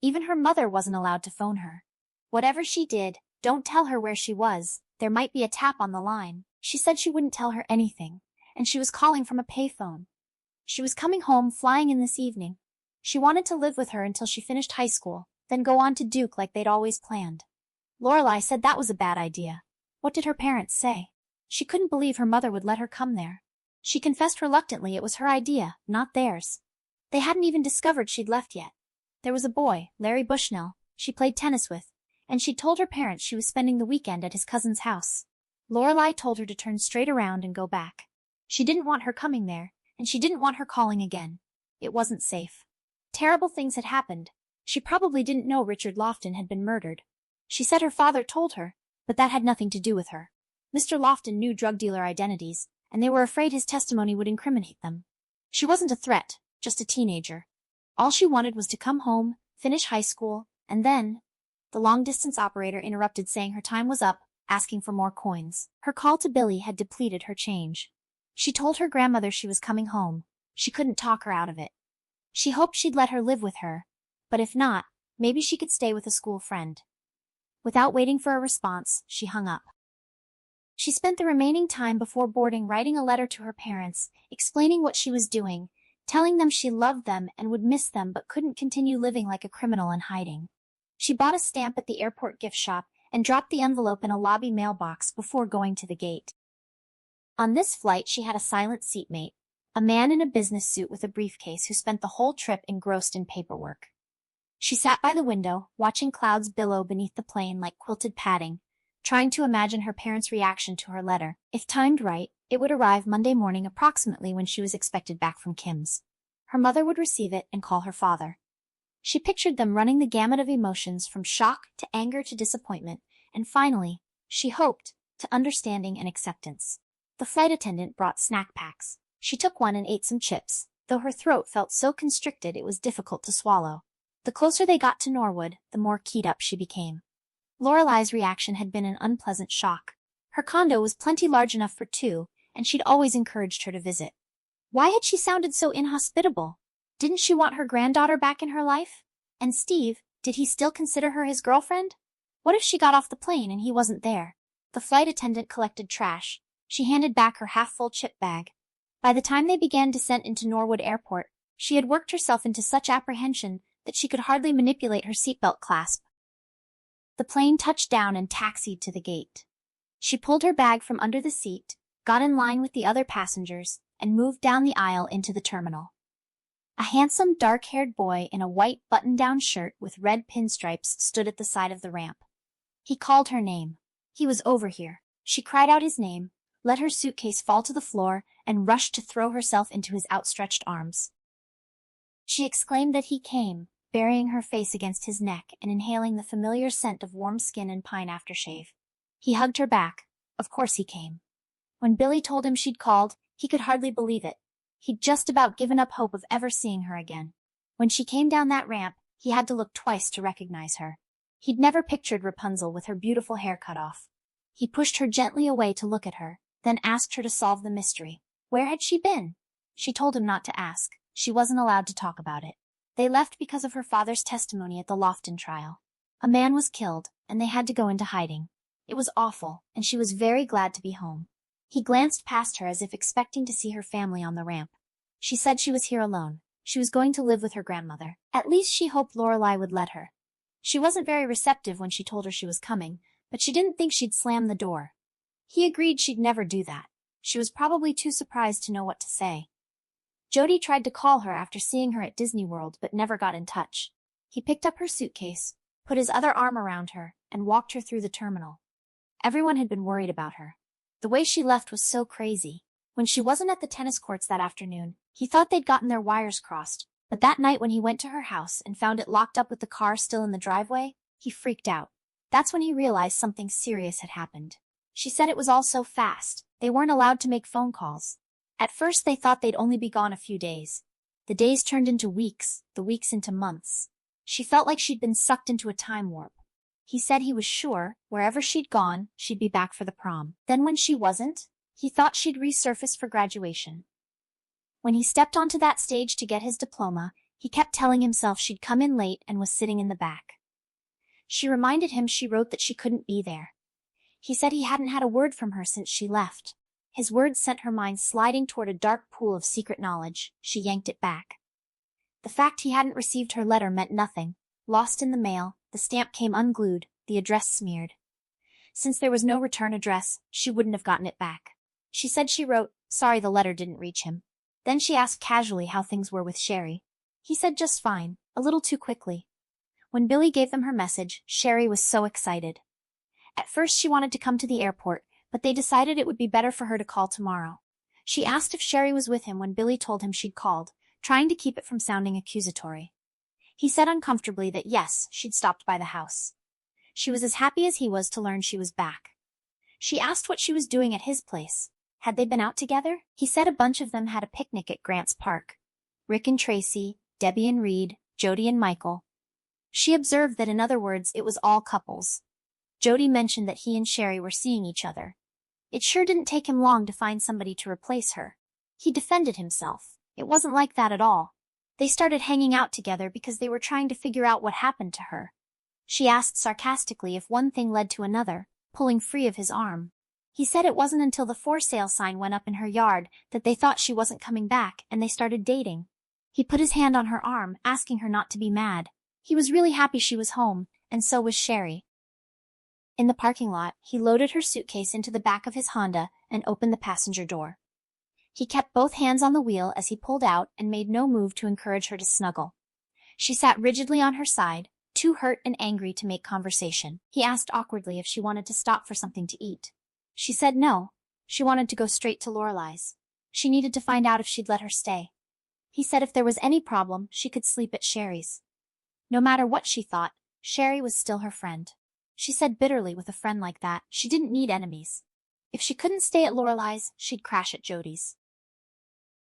Even her mother wasn't allowed to phone her. Whatever she did, don't tell her where she was, there might be a tap on the line. She said she wouldn't tell her anything, and she was calling from a payphone. She was coming home flying in this evening. She wanted to live with her until she finished high school, then go on to Duke like they'd always planned. Lorelei said that was a bad idea. What did her parents say? She couldn't believe her mother would let her come there. She confessed reluctantly it was her idea, not theirs. They hadn't even discovered she'd left yet. There was a boy, Larry Bushnell, she played tennis with, and she'd told her parents she was spending the weekend at his cousin's house. Lorelei told her to turn straight around and go back. She didn't want her coming there, and she didn't want her calling again. It wasn't safe. Terrible things had happened. She probably didn't know Richard Lofton had been murdered. She said her father told her, but that had nothing to do with her. Mr. Lofton knew drug dealer identities, and they were afraid his testimony would incriminate them. She wasn't a threat, just a teenager. All she wanted was to come home, finish high school, and then— The long-distance operator interrupted saying her time was up, asking for more coins. Her call to Billy had depleted her change. She told her grandmother she was coming home. She couldn't talk her out of it. She hoped she'd let her live with her, but if not, maybe she could stay with a school friend. Without waiting for a response, she hung up. She spent the remaining time before boarding writing a letter to her parents, explaining what she was doing, telling them she loved them and would miss them but couldn't continue living like a criminal in hiding. She bought a stamp at the airport gift shop and dropped the envelope in a lobby mailbox before going to the gate. On this flight she had a silent seatmate, a man in a business suit with a briefcase who spent the whole trip engrossed in paperwork. She sat by the window, watching clouds billow beneath the plane like quilted padding, trying to imagine her parents' reaction to her letter. If timed right, it would arrive Monday morning approximately when she was expected back from Kim's. Her mother would receive it and call her father. She pictured them running the gamut of emotions from shock to anger to disappointment, and finally, she hoped, to understanding and acceptance. The flight attendant brought snack packs. She took one and ate some chips, though her throat felt so constricted it was difficult to swallow. The closer they got to Norwood, the more keyed up she became. Lorelei's reaction had been an unpleasant shock. Her condo was plenty large enough for two, and she'd always encouraged her to visit. Why had she sounded so inhospitable? Didn't she want her granddaughter back in her life? And Steve, did he still consider her his girlfriend? What if she got off the plane and he wasn't there? The flight attendant collected trash. She handed back her half-full chip bag. By the time they began descent into Norwood Airport, she had worked herself into such apprehension that she could hardly manipulate her seatbelt clasp. The plane touched down and taxied to the gate. She pulled her bag from under the seat, got in line with the other passengers, and moved down the aisle into the terminal. A handsome, dark-haired boy in a white button-down shirt with red pinstripes stood at the side of the ramp. He called her name. He was over here. She cried out his name, let her suitcase fall to the floor, and rushed to throw herself into his outstretched arms. She exclaimed that he came, burying her face against his neck and inhaling the familiar scent of warm skin and pine aftershave. He hugged her back. Of course he came. When Billy told him she'd called, he could hardly believe it. He'd just about given up hope of ever seeing her again. When she came down that ramp, he had to look twice to recognize her. He'd never pictured Rapunzel with her beautiful hair cut off. He pushed her gently away to look at her, then asked her to solve the mystery. Where had she been? She told him not to ask. She wasn't allowed to talk about it. They left because of her father's testimony at the Lofton trial. A man was killed, and they had to go into hiding. It was awful, and she was very glad to be home. He glanced past her as if expecting to see her family on the ramp. She said she was here alone. She was going to live with her grandmother. At least she hoped Lorelei would let her. She wasn't very receptive when she told her she was coming, but she didn't think she'd slam the door. He agreed she'd never do that. She was probably too surprised to know what to say. Jody tried to call her after seeing her at Disney World but never got in touch. He picked up her suitcase, put his other arm around her, and walked her through the terminal. Everyone had been worried about her. The way she left was so crazy. When she wasn't at the tennis courts that afternoon, he thought they'd gotten their wires crossed, but that night when he went to her house and found it locked up with the car still in the driveway, he freaked out. That's when he realized something serious had happened. She said it was all so fast, they weren't allowed to make phone calls. At first they thought they'd only be gone a few days. The days turned into weeks, the weeks into months. She felt like she'd been sucked into a time warp. He said he was sure, wherever she'd gone, she'd be back for the prom. Then when she wasn't, he thought she'd resurface for graduation. When he stepped onto that stage to get his diploma, he kept telling himself she'd come in late and was sitting in the back. She reminded him she wrote that she couldn't be there. He said he hadn't had a word from her since she left. His words sent her mind sliding toward a dark pool of secret knowledge. She yanked it back. The fact he hadn't received her letter meant nothing. Lost in the mail, the stamp came unglued, the address smeared. Since there was no return address, she wouldn't have gotten it back. She said she wrote, "Sorry the letter didn't reach him." Then she asked casually how things were with Sherry. He said just fine, a little too quickly. When Billy gave them her message, Sherry was so excited. At first she wanted to come to the airport, but they decided it would be better for her to call tomorrow. She asked if Sherry was with him when Billy told him she'd called, trying to keep it from sounding accusatory. He said uncomfortably that yes, she'd stopped by the house. She was as happy as he was to learn she was back. She asked what she was doing at his place. Had they been out together? He said a bunch of them had a picnic at Grant's Park. Rick and Tracy, Debbie and Reed, Jody and Michael. She observed that in other words it was all couples. Jody mentioned that he and Sherry were seeing each other. It sure didn't take him long to find somebody to replace her. He defended himself. It wasn't like that at all. They started hanging out together because they were trying to figure out what happened to her. She asked sarcastically if one thing led to another, pulling free of his arm. He said it wasn't until the for sale sign went up in her yard that they thought she wasn't coming back and they started dating. He put his hand on her arm, asking her not to be mad. He was really happy she was home, and so was Sherry. In the parking lot, he loaded her suitcase into the back of his Honda and opened the passenger door. He kept both hands on the wheel as he pulled out and made no move to encourage her to snuggle. She sat rigidly on her side, too hurt and angry to make conversation. He asked awkwardly if she wanted to stop for something to eat. She said no. She wanted to go straight to Lorelai's. She needed to find out if she'd let her stay. He said if there was any problem, she could sleep at Sherry's. No matter what she thought, Sherry was still her friend. She said bitterly with a friend like that, she didn't need enemies. If she couldn't stay at Lorelai's, she'd crash at Jody's.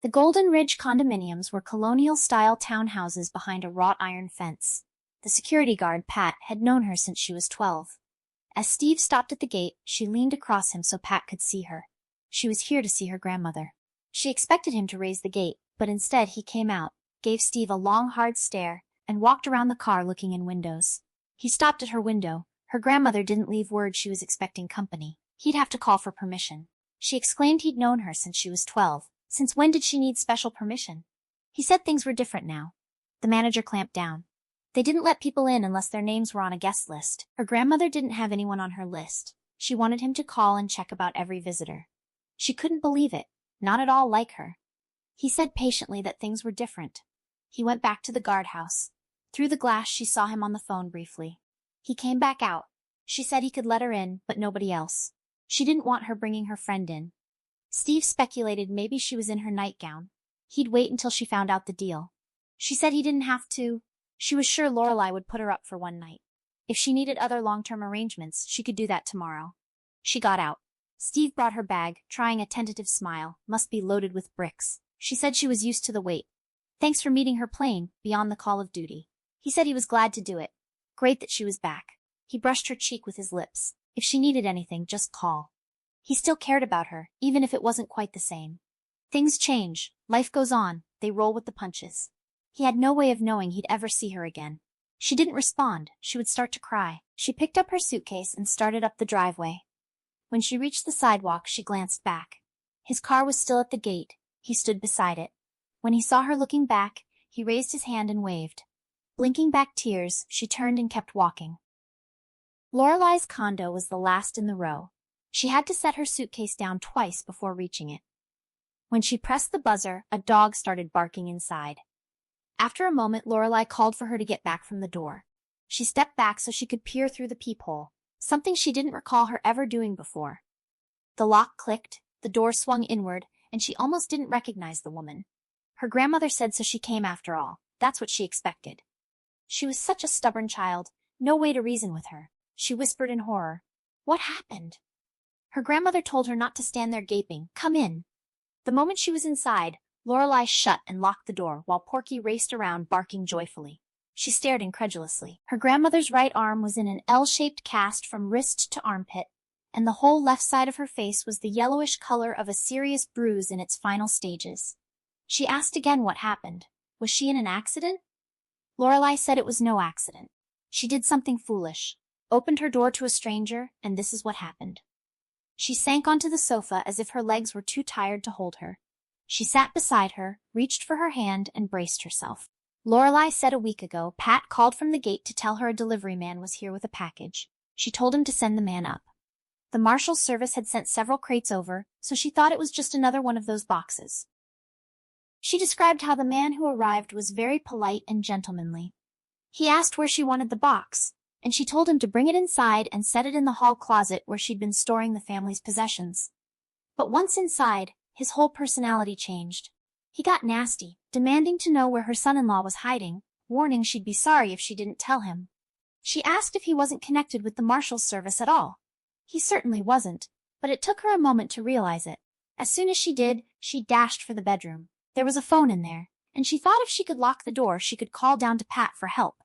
The Golden Ridge condominiums were colonial-style townhouses behind a wrought iron fence. The security guard, Pat, had known her since she was 12. As Steve stopped at the gate, she leaned across him so Pat could see her. She was here to see her grandmother. She expected him to raise the gate, but instead he came out, gave Steve a long, hard stare, and walked around the car looking in windows. He stopped at her window. Her grandmother didn't leave word she was expecting company. He'd have to call for permission. She exclaimed he'd known her since she was 12. Since when did she need special permission? He said things were different now. The manager clamped down. They didn't let people in unless their names were on a guest list. Her grandmother didn't have anyone on her list. She wanted him to call and check about every visitor. She couldn't believe it. Not at all like her. He said patiently that things were different. He went back to the guardhouse. Through the glass she saw him on the phone briefly. He came back out. She said he could let her in, but nobody else. She didn't want her bringing her friend in. Steve speculated maybe she was in her nightgown. He'd wait until she found out the deal. She said he didn't have to. She was sure Lorelai would put her up for one night. If she needed other long-term arrangements, she could do that tomorrow. She got out. Steve brought her bag, trying a tentative smile, must be loaded with bricks. She said she was used to the wait. Thanks for meeting her plane, beyond the call of duty. He said he was glad to do it. Great that she was back. He brushed her cheek with his lips. If she needed anything, just call. He still cared about her, even if it wasn't quite the same. Things change. Life goes on. They roll with the punches. He had no way of knowing he'd ever see her again. She didn't respond. She would start to cry. She picked up her suitcase and started up the driveway. When she reached the sidewalk, she glanced back. His car was still at the gate. He stood beside it. When he saw her looking back, he raised his hand and waved. Blinking back tears, she turned and kept walking. Lorelai's condo was the last in the row. She had to set her suitcase down twice before reaching it. When she pressed the buzzer, a dog started barking inside. After a moment, Lorelai called for her to get back from the door. She stepped back so she could peer through the peephole, something she didn't recall her ever doing before. The lock clicked, the door swung inward, and she almost didn't recognize the woman. Her grandmother said so she came after all. That's what she expected. She was such a stubborn child, no way to reason with her. she whispered in horror. What happened? Her grandmother told her not to stand there gaping. Come in. The moment she was inside, Lorelei shut and locked the door while Porky raced around barking joyfully. She stared incredulously. Her grandmother's right arm was in an L-shaped cast from wrist to armpit, and the whole left side of her face was the yellowish color of a serious bruise in its final stages. She asked again what happened. Was she in an accident? Lorelei said it was no accident. She did something foolish, opened her door to a stranger, and this is what happened. She sank onto the sofa as if her legs were too tired to hold her. She sat beside her, reached for her hand, and braced herself. Lorelei said a week ago Pat called from the gate to tell her a delivery man was here with a package. She told him to send the man up. The marshal's service had sent several crates over, so she thought it was just another one of those boxes. She described how the man who arrived was very polite and gentlemanly. He asked where she wanted the box, and she told him to bring it inside and set it in the hall closet where she'd been storing the family's possessions. But once inside, his whole personality changed. He got nasty, demanding to know where her son-in-law was hiding, warning she'd be sorry if she didn't tell him. She asked if he wasn't connected with the marshal's service at all. He certainly wasn't, but it took her a moment to realize it. As soon as she did, she dashed for the bedroom. There was a phone in there, and she thought if she could lock the door she could call down to Pat for help.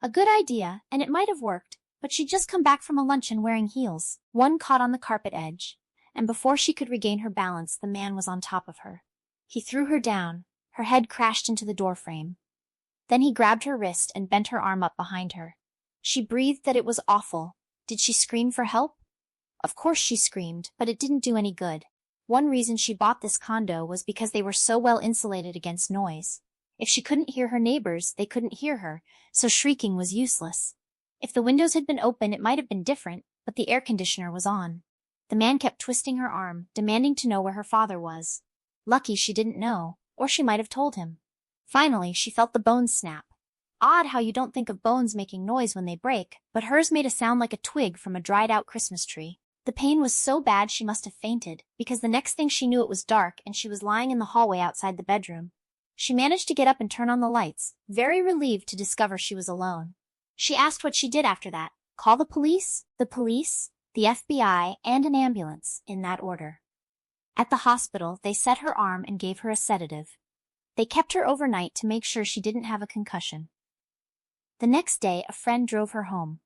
A good idea, and it might have worked, but she'd just come back from a luncheon wearing heels. One caught on the carpet edge, and before she could regain her balance the man was on top of her. He threw her down. Her head crashed into the doorframe. Then he grabbed her wrist and bent her arm up behind her. She breathed that it was awful. Did she scream for help? Of course she screamed, but it didn't do any good. One reason she bought this condo was because they were so well insulated against noise. If she couldn't hear her neighbors, they couldn't hear her, so shrieking was useless. If the windows had been open, it might have been different, but the air conditioner was on. The man kept twisting her arm, demanding to know where her father was. Lucky she didn't know, or she might have told him. Finally, she felt the bones snap. Odd how you don't think of bones making noise when they break, but hers made a sound like a twig from a dried-out Christmas tree. The pain was so bad she must have fainted, because the next thing she knew it was dark and she was lying in the hallway outside the bedroom. She managed to get up and turn on the lights, very relieved to discover she was alone. She asked what she did after that. Call the police, the FBI, and an ambulance, in that order. At the hospital, they set her arm and gave her a sedative. They kept her overnight to make sure she didn't have a concussion. The next day, a friend drove her home.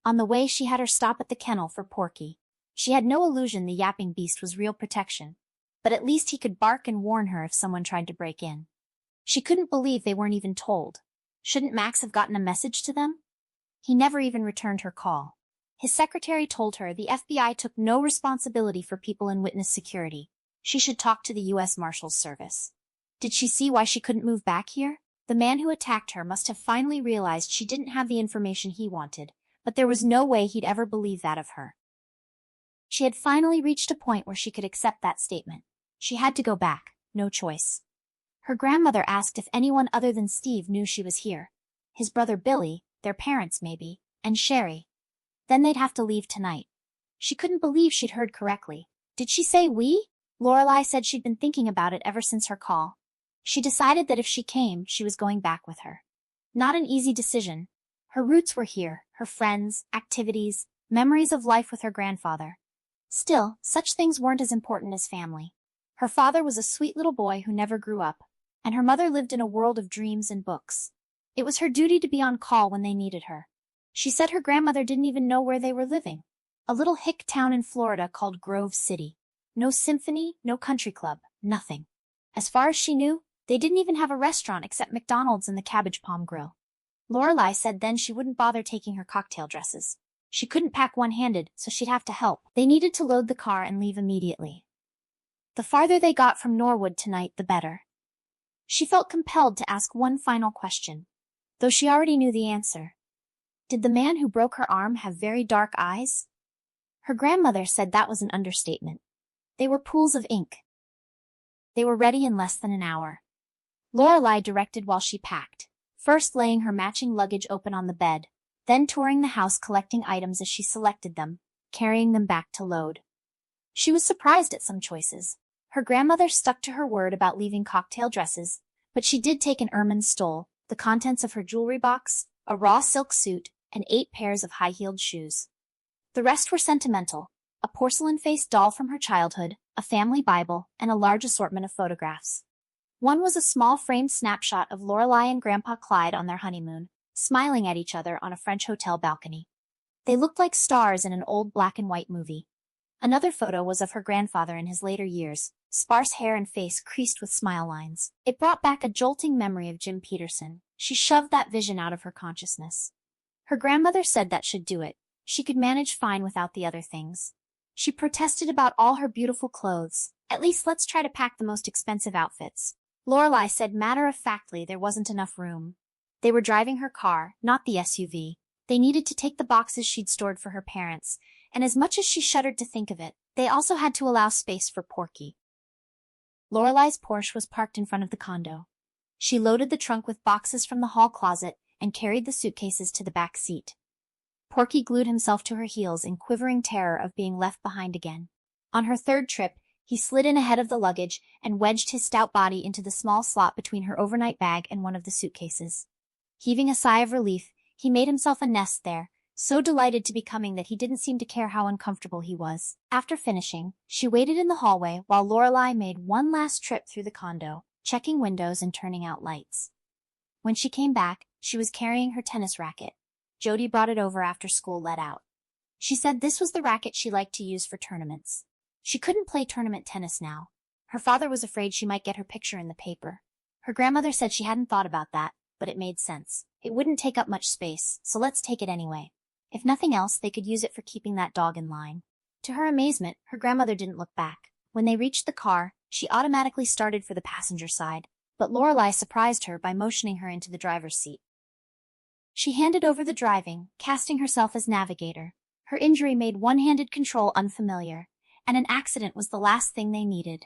On the way, she had her stop at the kennel for Porky. She had no illusion the yapping beast was real protection, but at least he could bark and warn her if someone tried to break in. She couldn't believe they weren't even told. Shouldn't Max have gotten a message to them? He never even returned her call. His secretary told her the FBI took no responsibility for people in witness security. She should talk to the U.S. Marshal's Service. Did she see why she couldn't move back here? The man who attacked her must have finally realized she didn't have the information he wanted, but there was no way he'd ever believe that of her. She had finally reached a point where she could accept that statement. She had to go back, no choice. Her grandmother asked if anyone other than Steve knew she was here. His brother Billy, their parents maybe, and Sherry. Then they'd have to leave tonight. She couldn't believe she'd heard correctly. Did she say we? Lorelei said she'd been thinking about it ever since her call. She decided that if she came, she was going back with her. Not an easy decision. Her roots were here, her friends, activities, memories of life with her grandfather. Still, such things weren't as important as family. Her father was a sweet little boy who never grew up, and her mother lived in a world of dreams and books. It was her duty to be on call when they needed her. She said her grandmother didn't even know where they were living. A little hick town in Florida called Grove City. No symphony, no country club, nothing. As far as she knew, they didn't even have a restaurant except McDonald's and the Cabbage Palm Grill. Lorelei said then she wouldn't bother taking her cocktail dresses. She couldn't pack one-handed, so she'd have to help. They needed to load the car and leave immediately. The farther they got from Norwood tonight, the better. She felt compelled to ask one final question, though she already knew the answer. Did the man who broke her arm have very dark eyes? Her grandmother said that was an understatement. They were pools of ink. They were ready in less than an hour. Lorelei directed while she packed, first laying her matching luggage open on the bed, then touring the house collecting items as she selected them, carrying them back to load. She was surprised at some choices. Her grandmother stuck to her word about leaving cocktail dresses, but she did take an ermine stole, the contents of her jewelry box, a raw silk suit, and 8 pairs of high-heeled shoes. The rest were sentimental: a porcelain-faced doll from her childhood, a family Bible, and a large assortment of photographs. One was a small framed snapshot of Lorelei and Grandpa Clyde on their honeymoon, smiling at each other on a French hotel balcony. They looked like stars in an old black-and-white movie. Another photo was of her grandfather in his later years, sparse hair and face creased with smile lines. It brought back a jolting memory of Jim Peterson. She shoved that vision out of her consciousness. Her grandmother said that should do it. She could manage fine without the other things. She protested about all her beautiful clothes. At least let's try to pack the most expensive outfits. Lorelei said matter-of-factly there wasn't enough room. They were driving her car, not the SUV. They needed to take the boxes she'd stored for her parents, and as much as she shuddered to think of it, they also had to allow space for Porky. Lorelei's Porsche was parked in front of the condo. She loaded the trunk with boxes from the hall closet and carried the suitcases to the back seat. Porky glued himself to her heels in quivering terror of being left behind again. On her third trip, he slid in ahead of the luggage and wedged his stout body into the small slot between her overnight bag and one of the suitcases. Heaving a sigh of relief, he made himself a nest there, so delighted to be coming that he didn't seem to care how uncomfortable he was. After finishing, she waited in the hallway while Lorelei made one last trip through the condo, checking windows and turning out lights. When she came back, she was carrying her tennis racket. Jody brought it over after school let out. She said this was the racket she liked to use for tournaments. She couldn't play tournament tennis now. Her father was afraid she might get her picture in the paper. Her grandmother said she hadn't thought about that, but it made sense. It wouldn't take up much space, so let's take it anyway. If nothing else, they could use it for keeping that dog in line. To her amazement, her grandmother didn't look back. When they reached the car, she automatically started for the passenger side, but Lorelei surprised her by motioning her into the driver's seat. She handed over the driving, casting herself as navigator. Her injury made one-handed control unfamiliar, and an accident was the last thing they needed.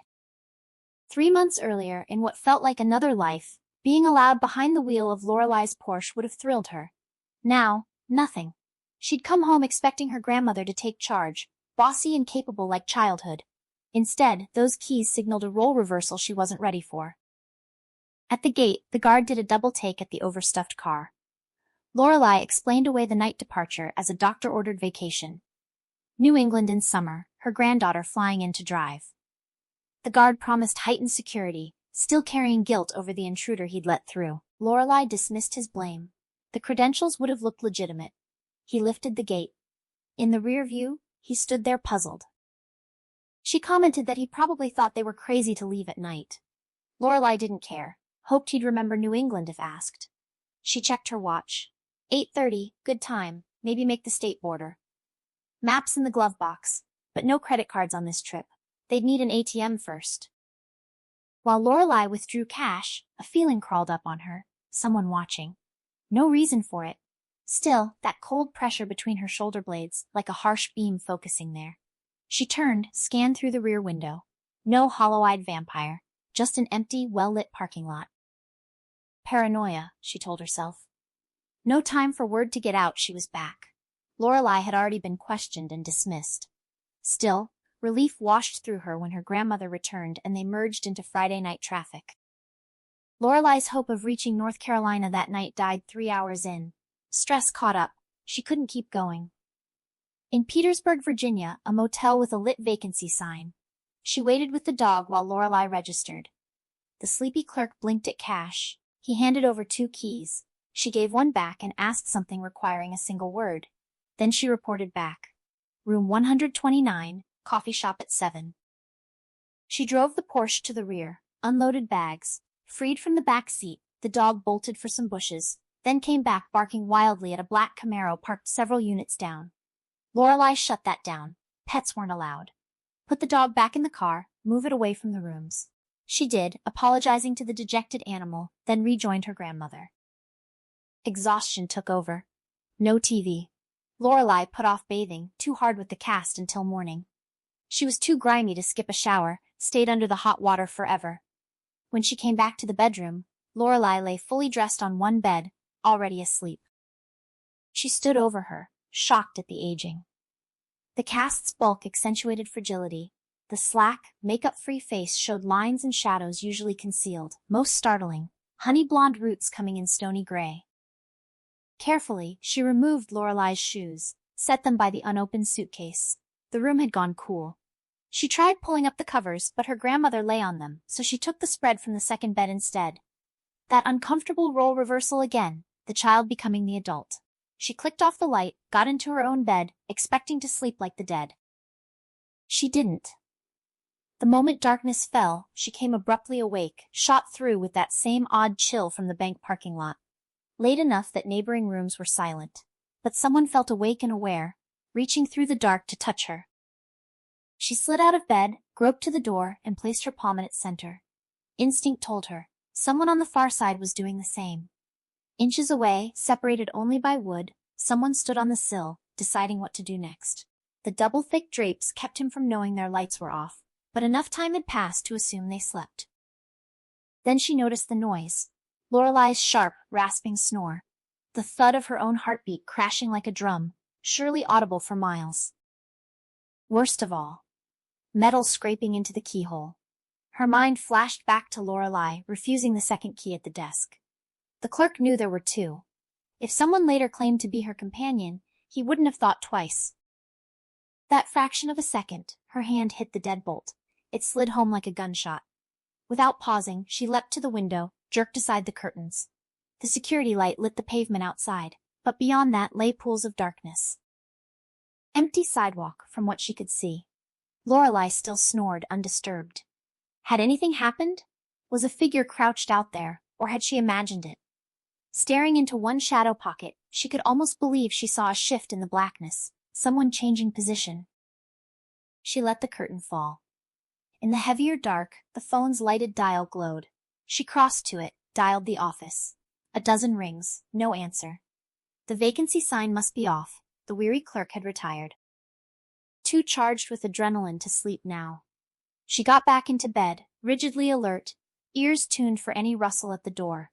3 months earlier, in what felt like another life, being allowed behind the wheel of Lorelei's Porsche would have thrilled her. Now, nothing. She'd come home expecting her grandmother to take charge, bossy and capable like childhood. Instead, those keys signaled a role reversal she wasn't ready for. At the gate, the guard did a double take at the overstuffed car. Lorelei explained away the night departure as a doctor-ordered vacation. New England in summer, her granddaughter flying in to drive. The guard promised heightened security, still carrying guilt over the intruder he'd let through. Lorelei dismissed his blame. The credentials would have looked legitimate. He lifted the gate. In the rear view, he stood there puzzled. She commented that he probably thought they were crazy to leave at night. Lorelei didn't care, hoped he'd remember New England if asked. She checked her watch. 8:30, good time, maybe make the state border. Maps in the glove box, but no credit cards on this trip. They'd need an ATM first. While Lorelei withdrew cash, a feeling crawled up on her, someone watching. No reason for it. Still, that cold pressure between her shoulder blades, like a harsh beam focusing there. She turned, scanned through the rear window. No hollow-eyed vampire, just an empty, well-lit parking lot. Paranoia, she told herself. No time for word to get out she was back. Lorelei had already been questioned and dismissed. Still, relief washed through her when her grandmother returned and they merged into Friday night traffic. Lorelei's hope of reaching North Carolina that night died 3 hours in. Stress caught up. She couldn't keep going. In Petersburg, Virginia, a motel with a lit vacancy sign. She waited with the dog while Lorelei registered. The sleepy clerk blinked at cash. He handed over 2 keys. She gave one back and asked something requiring a single word. Then she reported back. Room 129, coffee shop at 7. She drove the Porsche to the rear, unloaded bags, freed from the back seat. The dog bolted for some bushes, then came back barking wildly at a black Camaro parked several units down. Lorelei shut that down. Pets weren't allowed. Put the dog back in the car, move it away from the rooms. She did, apologizing to the dejected animal, then rejoined her grandmother. Exhaustion took over. No TV. Lorelei put off bathing, too hard with the cast until morning. She was too grimy to skip a shower, stayed under the hot water forever. When she came back to the bedroom, Lorelei lay fully dressed on one bed, already asleep. She stood over her, shocked at the aging. The cast's bulk accentuated fragility. The slack, makeup-free face showed lines and shadows usually concealed, most startling, honey-blonde roots coming in stony gray. Carefully, she removed Lorelei's shoes, set them by the unopened suitcase. The room had gone cool. She tried pulling up the covers, but her grandmother lay on them, so she took the spread from the second bed instead. That uncomfortable role reversal again, the child becoming the adult. She clicked off the light, got into her own bed, expecting to sleep like the dead. She didn't. The moment darkness fell, she came abruptly awake, shot through with that same odd chill from the bank parking lot. Late enough that neighboring rooms were silent. But someone felt awake and aware, reaching through the dark to touch her. She slid out of bed, groped to the door, and placed her palm in its center. Instinct told her. Someone on the far side was doing the same. Inches away, separated only by wood, someone stood on the sill, deciding what to do next. The double-thick drapes kept him from knowing their lights were off, but enough time had passed to assume they slept. Then she noticed the noise. Lorelai's sharp, rasping snore. The thud of her own heartbeat crashing like a drum, surely audible for miles. Worst of all, metal scraping into the keyhole. Her mind flashed back to Lorelai, refusing the second key at the desk. The clerk knew there were two. If someone later claimed to be her companion, he wouldn't have thought twice. That fraction of a second, her hand hit the deadbolt. It slid home like a gunshot. Without pausing, she leapt to the window, jerked aside the curtains. The security light lit the pavement outside, but beyond that lay pools of darkness. Empty sidewalk, from what she could see. Lorelai still snored, undisturbed. Had anything happened? Was a figure crouched out there, or had she imagined it? Staring into one shadow pocket, she could almost believe she saw a shift in the blackness, someone changing position. She let the curtain fall. In the heavier dark, the phone's lighted dial glowed. She crossed to it, dialed the office. A dozen rings, no answer. The vacancy sign must be off. The weary clerk had retired. Too charged with adrenaline to sleep now. She got back into bed, rigidly alert, ears tuned for any rustle at the door.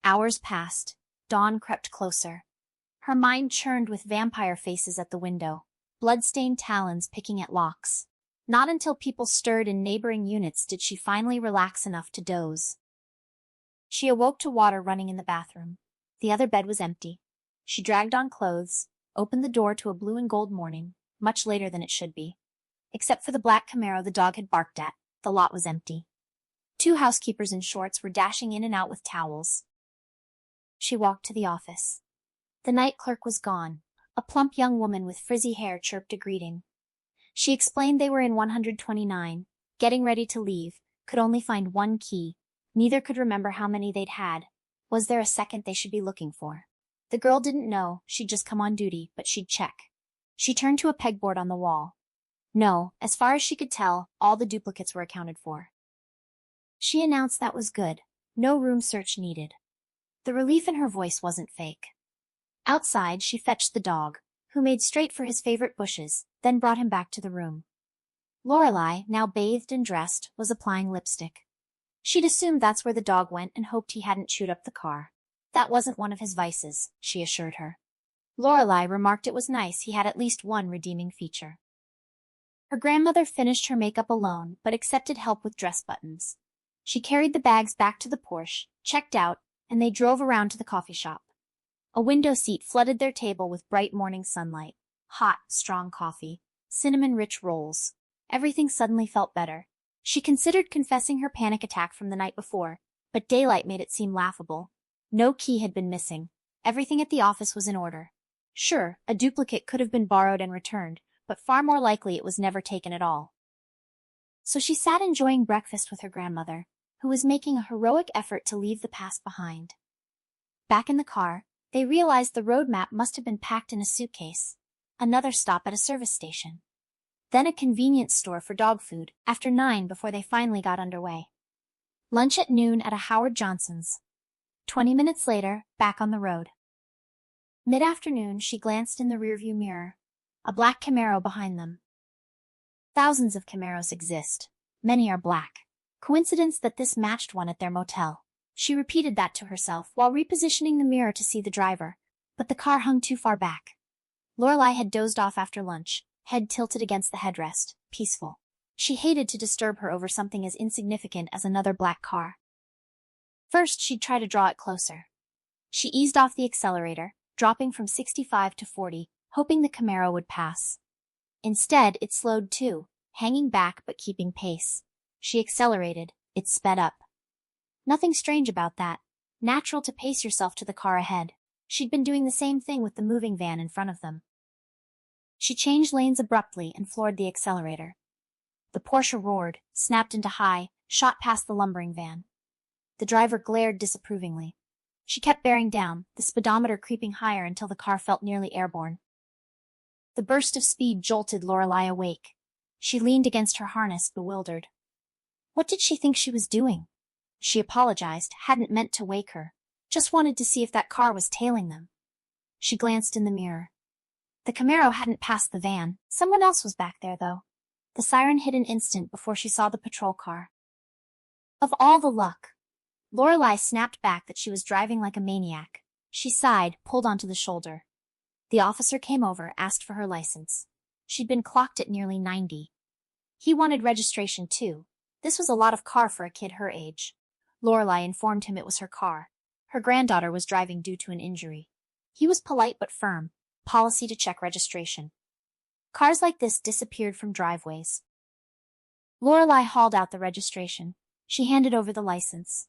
Hours passed. Dawn crept closer. Her mind churned with vampire faces at the window, blood-stained talons picking at locks. Not until people stirred in neighboring units did she finally relax enough to doze. She awoke to water running in the bathroom. The other bed was empty. She dragged on clothes, opened the door to a blue and gold morning, much later than it should be. Except for the black Camaro the dog had barked at, the lot was empty. Two housekeepers in shorts were dashing in and out with towels. She walked to the office. The night clerk was gone. A plump young woman with frizzy hair chirped a greeting. She explained they were in 129, getting ready to leave, could only find one key. Neither could remember how many they'd had. Was there a second they should be looking for? The girl didn't know, she'd just come on duty, but she'd check. She turned to a pegboard on the wall. No, as far as she could tell, all the duplicates were accounted for. She announced that was good. No room search needed. The relief in her voice wasn't fake. Outside, she fetched the dog, who made straight for his favorite bushes, then brought him back to the room. Lorelai, now bathed and dressed, was applying lipstick. She'd assumed that's where the dog went and hoped he hadn't chewed up the car. That wasn't one of his vices, she assured her. Lorelai remarked it was nice he had at least one redeeming feature. Her grandmother finished her makeup alone, but accepted help with dress buttons. She carried the bags back to the Porsche, checked out, and they drove around to the coffee shop. A window seat flooded their table with bright morning sunlight. Hot, strong coffee. Cinnamon-rich rolls. Everything suddenly felt better. She considered confessing her panic attack from the night before, but daylight made it seem laughable. No key had been missing. Everything at the office was in order. Sure, a duplicate could have been borrowed and returned, but far more likely it was never taken at all. So she sat enjoying breakfast with her grandmother, who was making a heroic effort to leave the past behind. Back in the car, they realized the road map must have been packed in a suitcase. Another stop at a service station. Then a convenience store for dog food, after 9 before they finally got underway. Lunch at noon at a Howard Johnson's. 20 minutes later, back on the road. Mid-afternoon, she glanced in the rearview mirror. A black Camaro behind them. Thousands of Camaros exist. Many are black. Coincidence that this matched one at their motel. She repeated that to herself while repositioning the mirror to see the driver, but the car hung too far back. Lorelai had dozed off after lunch, head tilted against the headrest, peaceful. She hated to disturb her over something as insignificant as another black car. First, she'd try to draw it closer. She eased off the accelerator, dropping from 65 to 40, hoping the Camaro would pass. Instead, it slowed too, hanging back but keeping pace. She accelerated. It sped up. Nothing strange about that. Natural to pace yourself to the car ahead. She'd been doing the same thing with the moving van in front of them. She changed lanes abruptly and floored the accelerator. The Porsche roared, snapped into high, shot past the lumbering van. The driver glared disapprovingly. She kept bearing down, the speedometer creeping higher until the car felt nearly airborne. The burst of speed jolted Lorelei awake. She leaned against her harness, bewildered. What did she think she was doing? She apologized, hadn't meant to wake her. Just wanted to see if that car was tailing them. She glanced in the mirror. The Camaro hadn't passed the van. Someone else was back there, though. The siren hit an instant before she saw the patrol car. Of all the luck! Lorelei snapped back that she was driving like a maniac. She sighed, pulled onto the shoulder. The officer came over, asked for her license. She'd been clocked at nearly 90. He wanted registration, too. This was a lot of car for a kid her age. Lorelei informed him it was her car. Her granddaughter was driving due to an injury. He was polite but firm. Policy to check registration. Cars like this disappeared from driveways. Lorelei hauled out the registration. She handed over the license.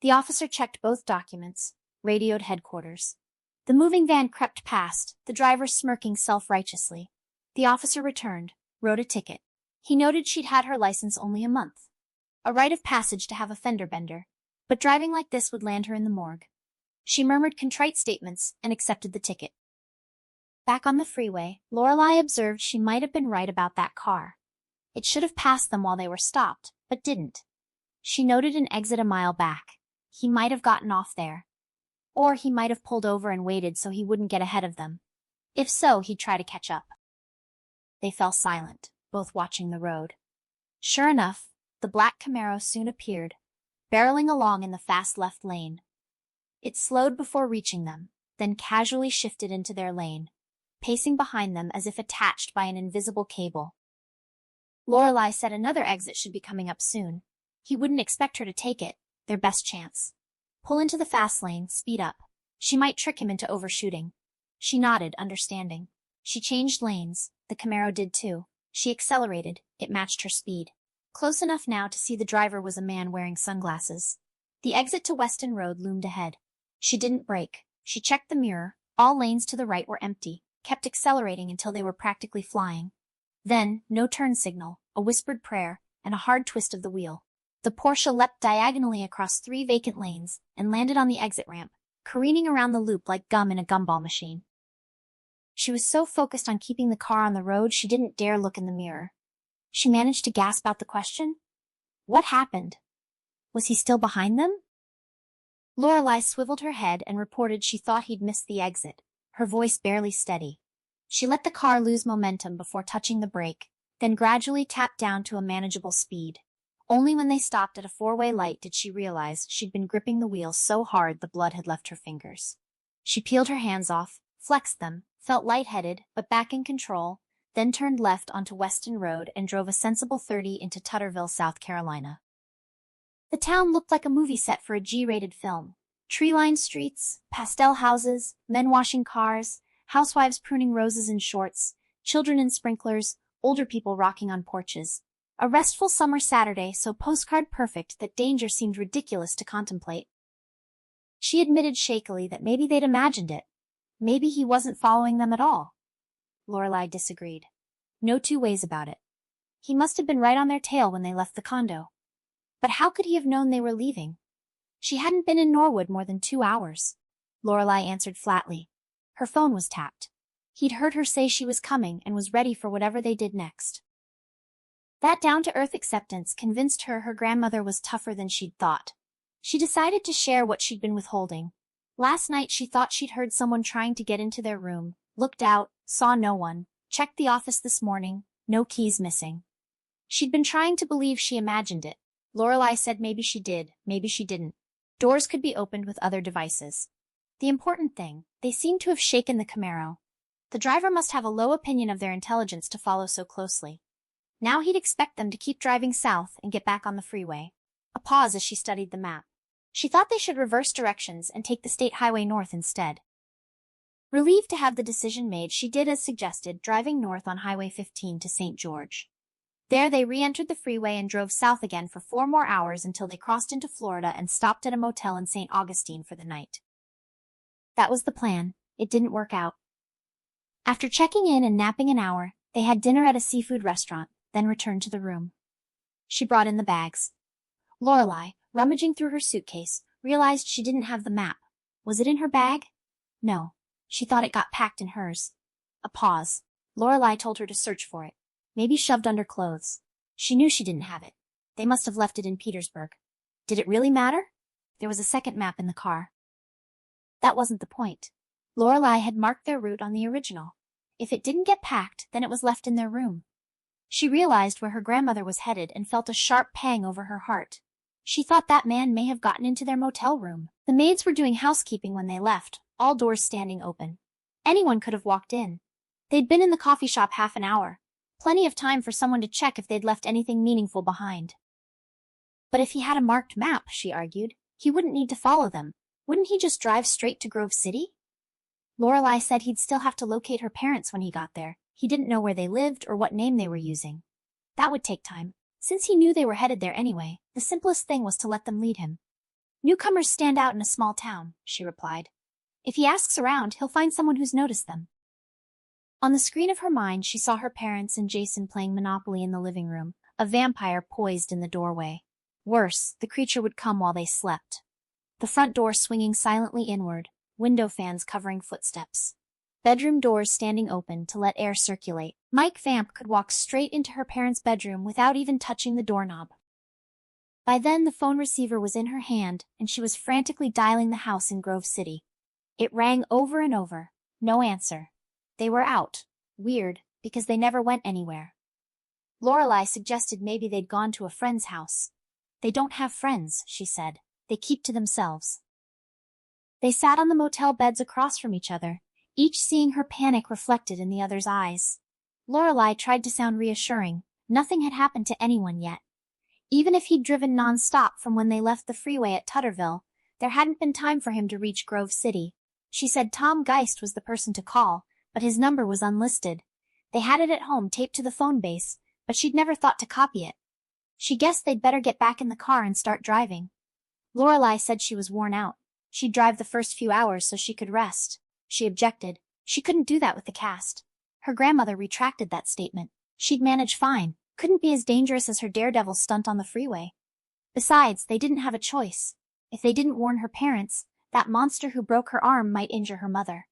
The officer checked both documents, radioed headquarters. The moving van crept past, the driver smirking self-righteously. The officer returned, wrote a ticket. He noted she'd had her license only a month. A rite of passage to have a fender bender. But driving like this would land her in the morgue. She murmured contrite statements and accepted the ticket. Back on the freeway, Lorelei observed she might have been right about that car. It should have passed them while they were stopped, but didn't. She noted an exit a mile back. He might have gotten off there. Or he might have pulled over and waited so he wouldn't get ahead of them. If so, he'd try to catch up. They fell silent, both watching the road. Sure enough, the black Camaro soon appeared, barreling along in the fast left lane. It slowed before reaching them, then casually shifted into their lane, pacing behind them as if attached by an invisible cable. Lorelei said another exit should be coming up soon. He wouldn't expect her to take it, their best chance. Pull into the fast lane, speed up. She might trick him into overshooting. She nodded, understanding. She changed lanes. The Camaro did too. She accelerated. It matched her speed. Close enough now to see the driver was a man wearing sunglasses. The exit to Weston Road loomed ahead. She didn't brake. She checked the mirror. All lanes to the right were empty, kept accelerating until they were practically flying. Then, no turn signal, a whispered prayer, and a hard twist of the wheel. The Porsche leapt diagonally across 3 vacant lanes and landed on the exit ramp, careening around the loop like gum in a gumball machine. She was so focused on keeping the car on the road she didn't dare look in the mirror. She managed to gasp out the question. What happened? Was he still behind them? Lorelei swiveled her head and reported she thought he'd missed the exit, her voice barely steady. She let the car lose momentum before touching the brake, then gradually tapped down to a manageable speed. Only when they stopped at a 4-way light did she realize she'd been gripping the wheel so hard the blood had left her fingers. She peeled her hands off, flexed them, felt lightheaded but back in control, then turned left onto Weston Road and drove a sensible 30 into Tutterville, South Carolina. The town looked like a movie set for a G-rated film. Tree-lined streets, pastel houses, men washing cars, housewives pruning roses in shorts, children in sprinklers, older people rocking on porches. A restful summer Saturday so postcard perfect that danger seemed ridiculous to contemplate. She admitted shakily that maybe they'd imagined it. Maybe he wasn't following them at all. Lorelei disagreed. No two ways about it. He must have been right on their tail when they left the condo. But how could he have known they were leaving? She hadn't been in Norwood more than 2 hours. Lorelei answered flatly. Her phone was tapped. He'd heard her say she was coming and was ready for whatever they did next. That down-to-earth acceptance convinced her grandmother was tougher than she'd thought. She decided to share what she'd been withholding. Last night she thought she'd heard someone trying to get into their room, looked out, saw no one, checked the office this morning, no keys missing. She'd been trying to believe she imagined it. Lorelei said maybe she did, maybe she didn't. Doors could be opened with other devices. The important thing, they seemed to have shaken the Camaro. The driver must have a low opinion of their intelligence to follow so closely. Now he'd expect them to keep driving south and get back on the freeway. A pause as she studied the map. She thought they should reverse directions and take the state highway north instead. Relieved to have the decision made, she did as suggested, driving north on Highway 15 to St. George. There they re-entered the freeway and drove south again for 4 more hours until they crossed into Florida and stopped at a motel in St. Augustine for the night. That was the plan. It didn't work out. After checking in and napping an hour, they had dinner at a seafood restaurant, then returned to the room. She brought in the bags. Lorelei, rummaging through her suitcase, realized she didn't have the map. Was it in her bag? No. She thought it got packed in hers. A pause. Lorelei told her to search for it. Maybe shoved under clothes. She knew she didn't have it. They must have left it in Petersburg. Did it really matter? There was a second map in the car. That wasn't the point. Lorelei had marked their route on the original. If it didn't get packed, then it was left in their room. She realized where her grandmother was headed and felt a sharp pang over her heart. She thought that man may have gotten into their motel room. The maids were doing housekeeping when they left, all doors standing open. Anyone could have walked in. They'd been in the coffee shop half an hour. Plenty of time for someone to check if they'd left anything meaningful behind. But if he had a marked map, she argued, he wouldn't need to follow them. Wouldn't he just drive straight to Grove City? Lorelei said he'd still have to locate her parents when he got there. He didn't know where they lived or what name they were using. That would take time. Since he knew they were headed there anyway, the simplest thing was to let them lead him. Newcomers stand out in a small town, she replied. If he asks around, he'll find someone who's noticed them. On the screen of her mind, she saw her parents and Jason playing Monopoly in the living room, a vampire poised in the doorway. Worse, the creature would come while they slept. The front door swinging silently inward, window fans covering footsteps. Bedroom doors standing open to let air circulate. Mike Vamp could walk straight into her parents' bedroom without even touching the doorknob. By then, the phone receiver was in her hand, and she was frantically dialing the house in Grove City. It rang over and over. No answer. They were out. Weird, because they never went anywhere. Lorelei suggested maybe they'd gone to a friend's house. They don't have friends, she said. They keep to themselves. They sat on the motel beds across from each other, each seeing her panic reflected in the other's eyes. Lorelei tried to sound reassuring. Nothing had happened to anyone yet. Even if he'd driven non-stop from when they left the freeway at Tutterville, there hadn't been time for him to reach Grove City. She said Tom Geist was the person to call, but his number was unlisted. They had it at home taped to the phone base, but she'd never thought to copy it. She guessed they'd better get back in the car and start driving. Lorelei said she was worn out. She'd drive the first few hours so she could rest. She objected. She couldn't do that with the cast. Her grandmother retracted that statement. She'd manage fine. Couldn't be as dangerous as her daredevil stunt on the freeway. Besides, they didn't have a choice. If they didn't warn her parents, that monster who broke her arm might injure her mother.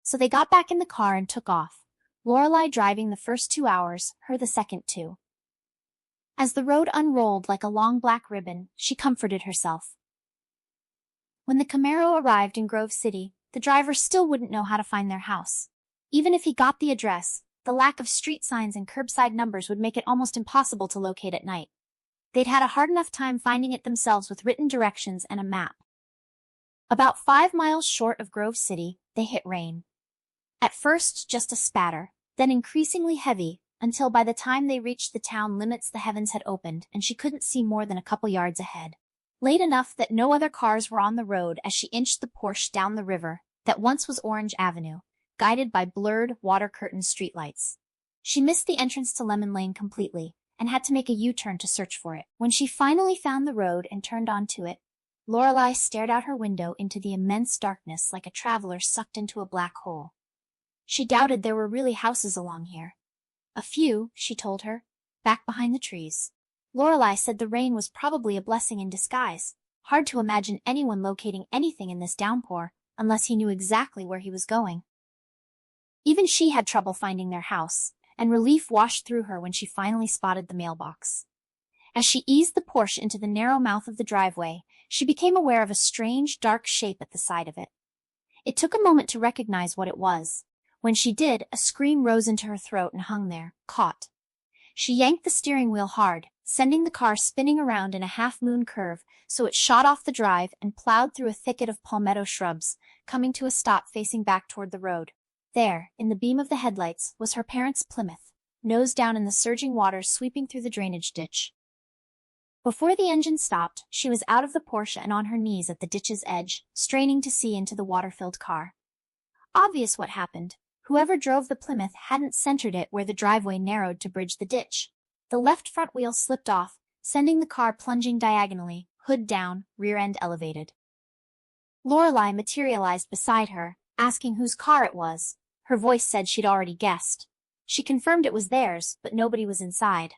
So they got back in the car and took off. Lorelei driving the first 2 hours, her the second 2. As the road unrolled like a long black ribbon, she comforted herself. When the Camaro arrived in Grove City, the driver still wouldn't know how to find their house. Even if he got the address, the lack of street signs and curbside numbers would make it almost impossible to locate at night. They'd had a hard enough time finding it themselves with written directions and a map. About 5 miles short of Grove City, they hit rain. At first, just a spatter, then increasingly heavy, until by the time they reached the town limits the heavens had opened and she couldn't see more than a couple yards ahead. Late enough that no other cars were on the road as she inched the Porsche down the river that once was Orange Avenue, guided by blurred, water-curtained streetlights. She missed the entrance to Lemon Lane completely and had to make a U-turn to search for it. When she finally found the road and turned onto it, Lorelei stared out her window into the immense darkness like a traveler sucked into a black hole. She doubted there were really houses along here. A few, she told her, back behind the trees. Lorelei said the rain was probably a blessing in disguise. Hard to imagine anyone locating anything in this downpour, unless he knew exactly where he was going. Even she had trouble finding their house, and relief washed through her when she finally spotted the mailbox. As she eased the Porsche into the narrow mouth of the driveway, she became aware of a strange, dark shape at the side of it. It took a moment to recognize what it was. When she did, a scream rose into her throat and hung there, caught. She yanked the steering wheel hard, sending the car spinning around in a half-moon curve so it shot off the drive and plowed through a thicket of palmetto shrubs, coming to a stop facing back toward the road. There, in the beam of the headlights, was her parents' Plymouth, nose down in the surging waters sweeping through the drainage ditch. Before the engine stopped, she was out of the Porsche and on her knees at the ditch's edge, straining to see into the water-filled car. Obvious what happened. Whoever drove the Plymouth hadn't centered it where the driveway narrowed to bridge the ditch. The left front wheel slipped off, sending the car plunging diagonally, hood down, rear end elevated. Lorelei materialized beside her, asking whose car it was. Her voice said she'd already guessed. She confirmed it was theirs, but nobody was inside.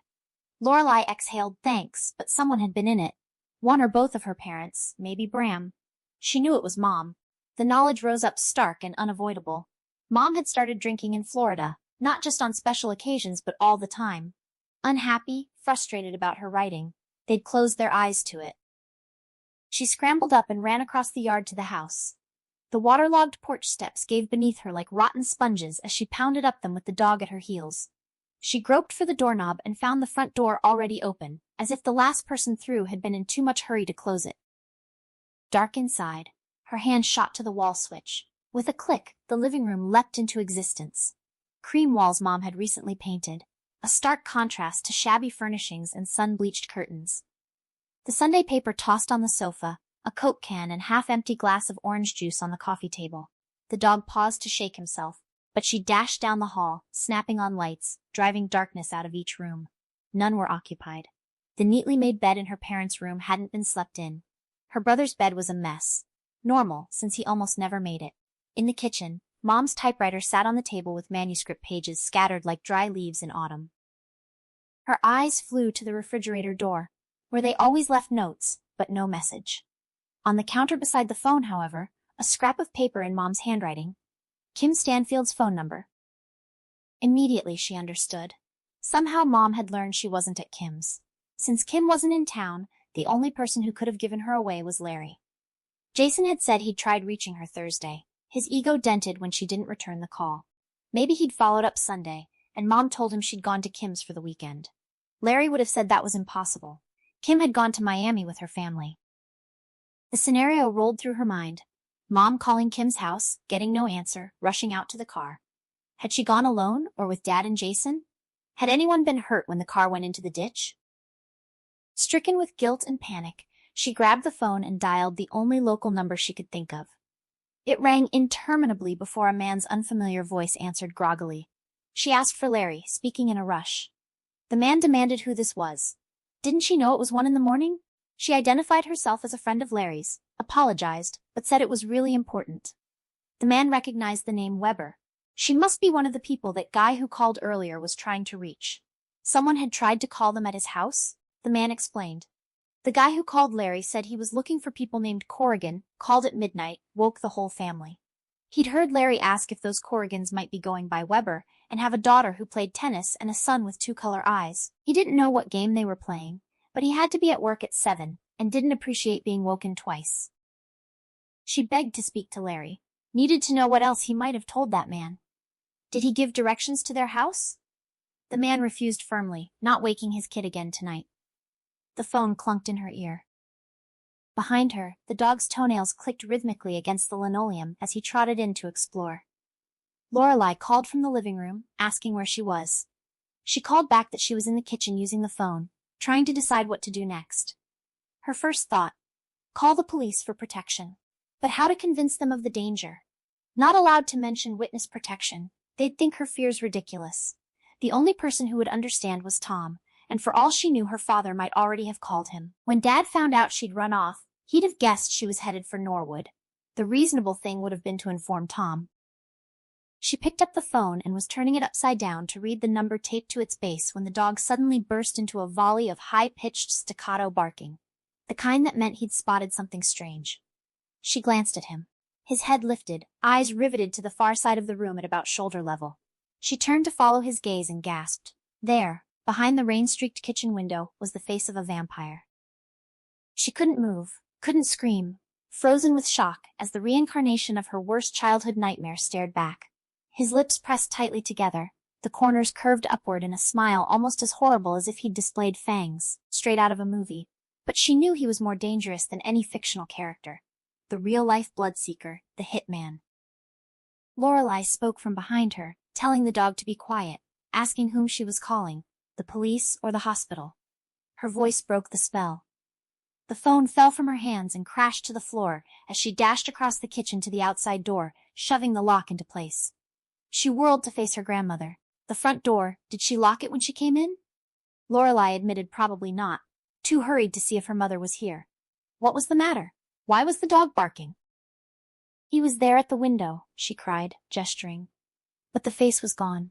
Lorelei exhaled thanks, but someone had been in it. One or both of her parents, maybe Bram. She knew it was Mom. The knowledge rose up stark and unavoidable. Mom had started drinking in Florida, not just on special occasions but all the time. Unhappy, frustrated about her writing, they'd closed their eyes to it. She scrambled up and ran across the yard to the house. The waterlogged porch steps gave beneath her like rotten sponges as she pounded up them with the dog at her heels. She groped for the doorknob and found the front door already open, as if the last person through had been in too much hurry to close it. Dark inside, her hand shot to the wall switch. With a click, the living room leapt into existence. Cream walls Mom had recently painted, a stark contrast to shabby furnishings and sun-bleached curtains. The Sunday paper tossed on the sofa, a Coke can and half-empty glass of orange juice on the coffee table. The dog paused to shake himself, but she dashed down the hall, snapping on lights, driving darkness out of each room. None were occupied. The neatly made bed in her parents' room hadn't been slept in. Her brother's bed was a mess. Normal, since he almost never made it. In the kitchen, Mom's typewriter sat on the table with manuscript pages scattered like dry leaves in autumn. Her eyes flew to the refrigerator door, where they always left notes, but no message. On the counter beside the phone, however, a scrap of paper in Mom's handwriting. Kim Stanfield's phone number. Immediately she understood. Somehow Mom had learned she wasn't at Kim's. Since Kim wasn't in town, the only person who could have given her away was Larry. Jason had said he'd tried reaching her Thursday, his ego dented when she didn't return the call. Maybe he'd followed up Sunday, and Mom told him she'd gone to Kim's for the weekend. Larry would have said that was impossible. Kim had gone to Miami with her family. The scenario rolled through her mind. Mom calling Kim's house, getting no answer, rushing out to the car. Had she gone alone, or with Dad and Jason? Had anyone been hurt when the car went into the ditch? Stricken with guilt and panic, she grabbed the phone and dialed the only local number she could think of. It rang interminably before a man's unfamiliar voice answered groggily. She asked for Larry, speaking in a rush. The man demanded who this was. Didn't she know it was 1 a.m? She identified herself as a friend of Larry's, apologized, but said it was really important. The man recognized the name Weber. She must be one of the people that guy who called earlier was trying to reach. Someone had tried to call them at his house, the man explained. The guy who called Larry said he was looking for people named Corrigan, called at midnight, woke the whole family. He'd heard Larry ask if those Corrigans might be going by Weber, and have a daughter who played tennis and a son with 2-color eyes. He didn't know what game they were playing, but he had to be at work at 7, and didn't appreciate being woken twice. She begged to speak to Larry, needed to know what else he might have told that man. Did he give directions to their house? The man refused firmly, not waking his kid again tonight. The phone clunked in her ear. Behind her, the dog's toenails clicked rhythmically against the linoleum as he trotted in to explore. Lorelei called from the living room, asking where she was. She called back that she was in the kitchen using the phone, trying to decide what to do next. Her first thought, call the police for protection. But how to convince them of the danger? Not allowed to mention witness protection. They'd think her fears ridiculous. The only person who would understand was Tom, and for all she knew her father might already have called him. When Dad found out she'd run off, he'd have guessed she was headed for Norwood. The reasonable thing would have been to inform Tom. She picked up the phone and was turning it upside down to read the number taped to its base when the dog suddenly burst into a volley of high-pitched staccato barking, the kind that meant he'd spotted something strange. She glanced at him. His head lifted, eyes riveted to the far side of the room at about shoulder level. She turned to follow his gaze and gasped. There, behind the rain-streaked kitchen window, was the face of a vampire. She couldn't move, couldn't scream, frozen with shock as the reincarnation of her worst childhood nightmare stared back. His lips pressed tightly together, the corners curved upward in a smile almost as horrible as if he'd displayed fangs, straight out of a movie. But she knew he was more dangerous than any fictional character. The real-life bloodseeker, the hitman. Lorelei spoke from behind her, telling the dog to be quiet, asking whom she was calling, the police or the hospital. Her voice broke the spell. The phone fell from her hands and crashed to the floor as she dashed across the kitchen to the outside door, shoving the lock into place. She whirled to face her grandmother. The front door, did she lock it when she came in? Lorelei admitted probably not, too hurried to see if her mother was here. What was the matter? Why was the dog barking? He was there at the window, she cried, gesturing. But the face was gone.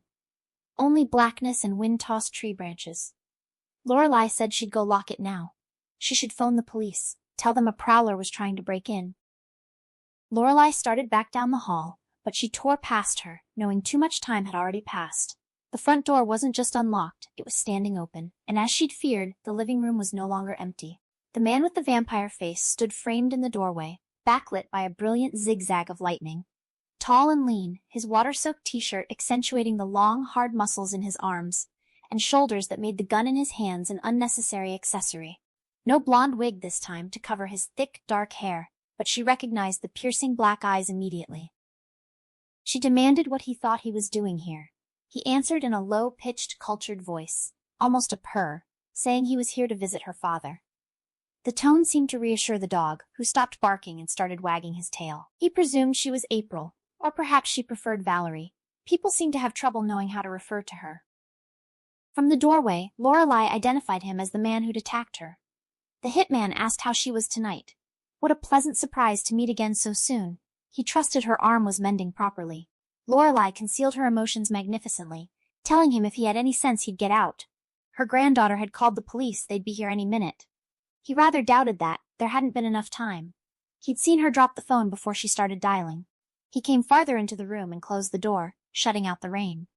Only blackness and wind-tossed tree branches. Lorelei said she'd go lock it now. She should phone the police, tell them a prowler was trying to break in. Lorelei started back down the hall, but she tore past her, knowing too much time had already passed. The front door wasn't just unlocked, it was standing open, and as she'd feared, the living room was no longer empty. The man with the vampire face stood framed in the doorway, backlit by a brilliant zigzag of lightning. Tall and lean, his water-soaked t-shirt accentuating the long, hard muscles in his arms and shoulders that made the gun in his hands an unnecessary accessory. No blonde wig this time to cover his thick, dark hair, but she recognized the piercing black eyes immediately. She demanded what he thought he was doing here. He answered in a low-pitched, cultured voice, almost a purr, saying he was here to visit her father. The tone seemed to reassure the dog, who stopped barking and started wagging his tail. He presumed she was April, or perhaps she preferred Valerie. People seemed to have trouble knowing how to refer to her. From the doorway, Lorelei identified him as the man who'd attacked her. The hitman asked how she was tonight. What a pleasant surprise to meet again so soon. He trusted her arm was mending properly. Lorelei concealed her emotions magnificently, telling him if he had any sense he'd get out. Her granddaughter had called the police, they'd be here any minute. He rather doubted that, there hadn't been enough time. He'd seen her drop the phone before she started dialing. He came farther into the room and closed the door, shutting out the rain.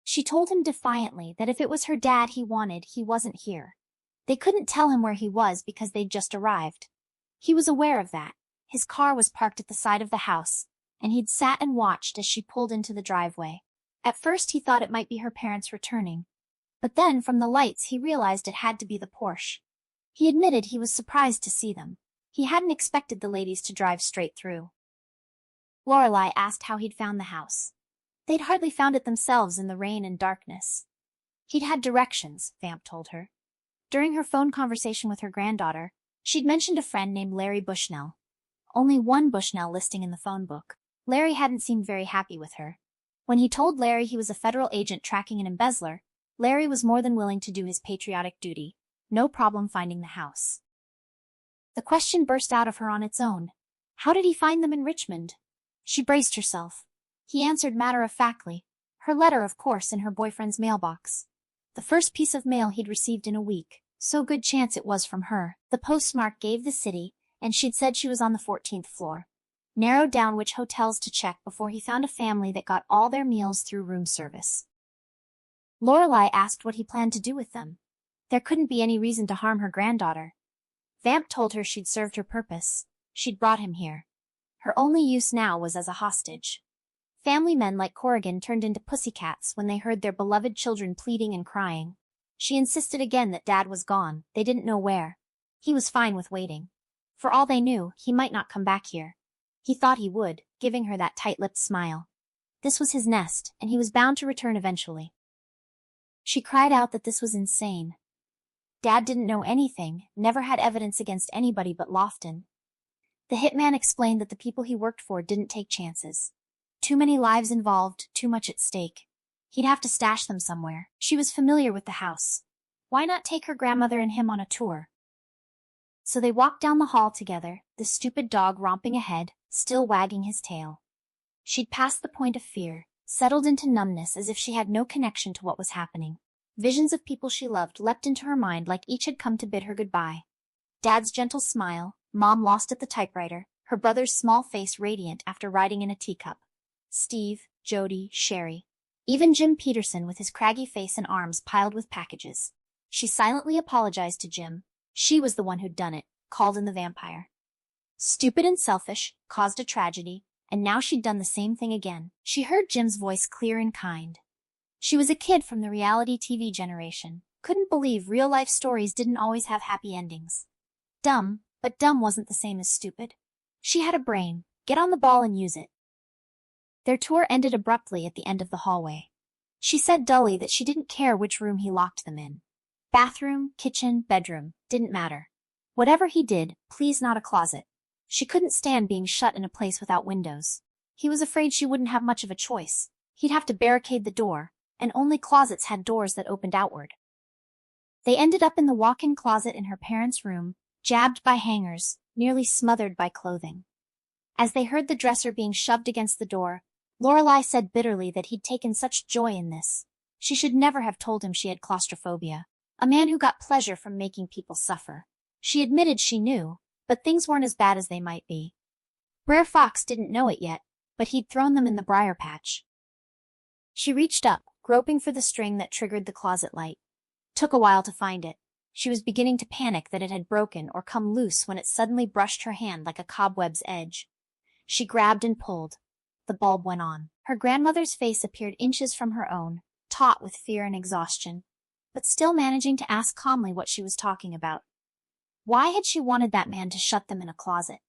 She told him defiantly that if it was her dad he wanted, he wasn't here. They couldn't tell him where he was because they'd just arrived. He was aware of that. His car was parked at the side of the house, and he'd sat and watched as she pulled into the driveway. At first he thought it might be her parents returning. But then, from the lights, he realized it had to be the Porsche. He admitted he was surprised to see them. He hadn't expected the ladies to drive straight through. Lorelei asked how he'd found the house. They'd hardly found it themselves in the rain and darkness. He'd had directions, Vamp told her. During her phone conversation with her granddaughter, she'd mentioned a friend named Larry Bushnell. Only one Bushnell listing in the phone book. Larry hadn't seemed very happy with her. When he told Larry he was a federal agent tracking an embezzler, Larry was more than willing to do his patriotic duty. No problem finding the house. The question burst out of her on its own. How did he find them in Richmond? She braced herself. He answered matter-of-factly. Her letter, of course, in her boyfriend's mailbox. The first piece of mail he'd received in a week. So good chance it was from her. The postmark gave the city, and she'd said she was on the 14th floor. Narrowed down which hotels to check before he found a family that got all their meals through room service. Lorelei asked what he planned to do with them. There couldn't be any reason to harm her granddaughter. Vamp told her she'd served her purpose. She'd brought him here. Her only use now was as a hostage. Family men like Corrigan turned into pussycats when they heard their beloved children pleading and crying. She insisted again that Dad was gone, they didn't know where. He was fine with waiting. For all they knew, he might not come back here. He thought he would, giving her that tight-lipped smile. This was his nest, and he was bound to return eventually. She cried out that this was insane. Dad didn't know anything, never had evidence against anybody but Lofton. The hitman explained that the people he worked for didn't take chances. Too many lives involved, too much at stake. He'd have to stash them somewhere. She was familiar with the house. Why not take her grandmother and him on a tour? So they walked down the hall together, the stupid dog romping ahead, still wagging his tail. She'd passed the point of fear, settled into numbness as if she had no connection to what was happening. Visions of people she loved leapt into her mind like each had come to bid her goodbye. Dad's gentle smile, Mom lost at the typewriter, her brother's small face radiant after riding in a teacup. Steve, Jody, Sherry. Even Jim Peterson with his craggy face and arms piled with packages. She silently apologized to Jim. She was the one who'd done it, called in the vampire. Stupid and selfish, caused a tragedy, and now she'd done the same thing again. She heard Jim's voice clear and kind. She was a kid from the reality TV generation, couldn't believe real-life stories didn't always have happy endings. Dumb, but dumb wasn't the same as stupid. She had a brain, get on the ball and use it. Their tour ended abruptly at the end of the hallway. She said dully that she didn't care which room he locked them in. Bathroom, kitchen, bedroom, didn't matter. Whatever he did, please not a closet. She couldn't stand being shut in a place without windows. He was afraid she wouldn't have much of a choice. He'd have to barricade the door, and only closets had doors that opened outward. They ended up in the walk-in closet in her parents' room, jabbed by hangers, nearly smothered by clothing. As they heard the dresser being shoved against the door, Lorelei said bitterly that he'd taken such joy in this. She should never have told him she had claustrophobia, a man who got pleasure from making people suffer. She admitted she knew, but things weren't as bad as they might be. Brer Fox didn't know it yet, but he'd thrown them in the briar patch. She reached up, groping for the string that triggered the closet light. Took a while to find it. She was beginning to panic that it had broken or come loose when it suddenly brushed her hand like a cobweb's edge. She grabbed and pulled. The bulb went on. Her grandmother's face appeared inches from her own, taut with fear and exhaustion, but still managing to ask calmly what she was talking about. Why had she wanted that man to shut them in a closet?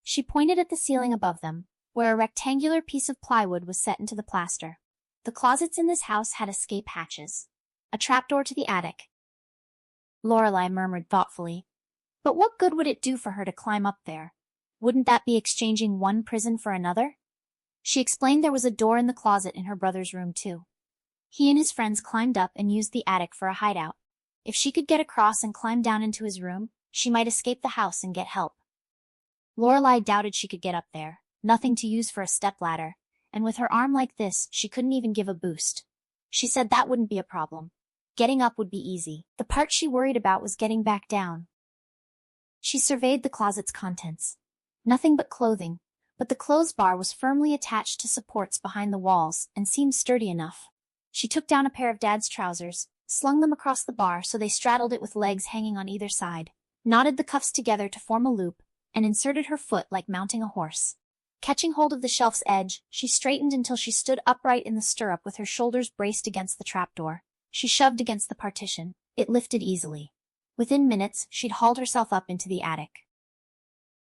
She pointed at the ceiling above them, where a rectangular piece of plywood was set into the plaster. The closets in this house had escape hatches. A trapdoor to the attic. Lorelei murmured thoughtfully. But what good would it do for her to climb up there? Wouldn't that be exchanging one prison for another? She explained there was a door in the closet in her brother's room too. He and his friends climbed up and used the attic for a hideout. If she could get across and climb down into his room, she might escape the house and get help. Lorelei doubted she could get up there, nothing to use for a stepladder, and with her arm like this, she couldn't even give a boost. She said that wouldn't be a problem. Getting up would be easy. The part she worried about was getting back down. She surveyed the closet's contents. Nothing but clothing, but the clothes bar was firmly attached to supports behind the walls and seemed sturdy enough. She took down a pair of Dad's trousers, slung them across the bar so they straddled it with legs hanging on either side, knotted the cuffs together to form a loop, and inserted her foot like mounting a horse. Catching hold of the shelf's edge, she straightened until she stood upright in the stirrup with her shoulders braced against the trapdoor. She shoved against the partition. It lifted easily. Within minutes, she'd hauled herself up into the attic.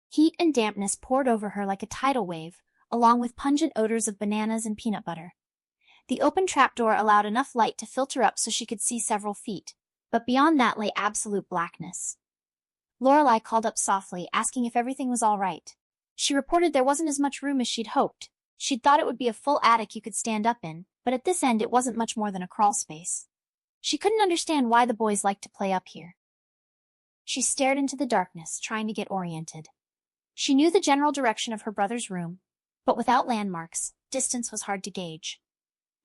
Heat and dampness poured over her like a tidal wave, along with pungent odors of bananas and peanut butter. The open trapdoor allowed enough light to filter up so she could see several feet, but beyond that lay absolute blackness. Lorelei called up softly, asking if everything was all right. She reported there wasn't as much room as she'd hoped. She'd thought it would be a full attic you could stand up in, but at this end it wasn't much more than a crawl space. She couldn't understand why the boys liked to play up here. She stared into the darkness, trying to get oriented. She knew the general direction of her brother's room, but without landmarks, distance was hard to gauge.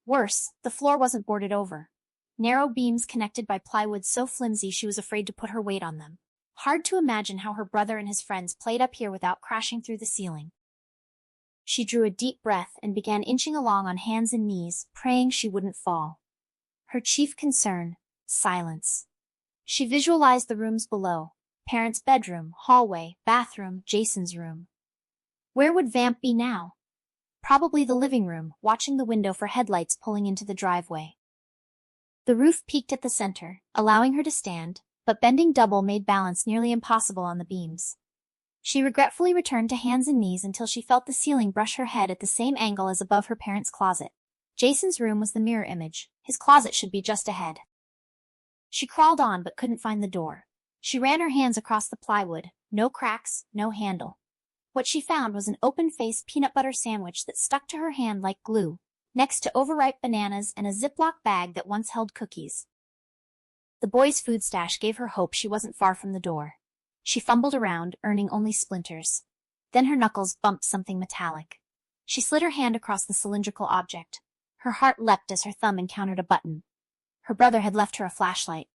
Worse, the floor wasn't boarded over. Narrow beams connected by plywood so flimsy she was afraid to put her weight on them. Hard to imagine how her brother and his friends played up here without crashing through the ceiling. She drew a deep breath and began inching along on hands and knees, praying she wouldn't fall. Her chief concern, silence. She visualized the rooms below, parents' bedroom, hallway, bathroom, Jason's room. Where would Vamp be now? Probably the living room, watching the window for headlights pulling into the driveway. The roof peaked at the center, allowing her to stand, but bending double made balance nearly impossible on the beams. She regretfully returned to hands and knees until she felt the ceiling brush her head at the same angle as above her parents' closet. Jason's room was the mirror image. His closet should be just ahead. She crawled on but couldn't find the door. She ran her hands across the plywood. No cracks, no handle. What she found was an open-faced peanut butter sandwich that stuck to her hand like glue, next to overripe bananas and a Ziploc bag that once held cookies. The boys' food stash gave her hope she wasn't far from the door. She fumbled around, earning only splinters. Then her knuckles bumped something metallic. She slid her hand across the cylindrical object. Her heart leapt as her thumb encountered a button. Her brother had left her a flashlight.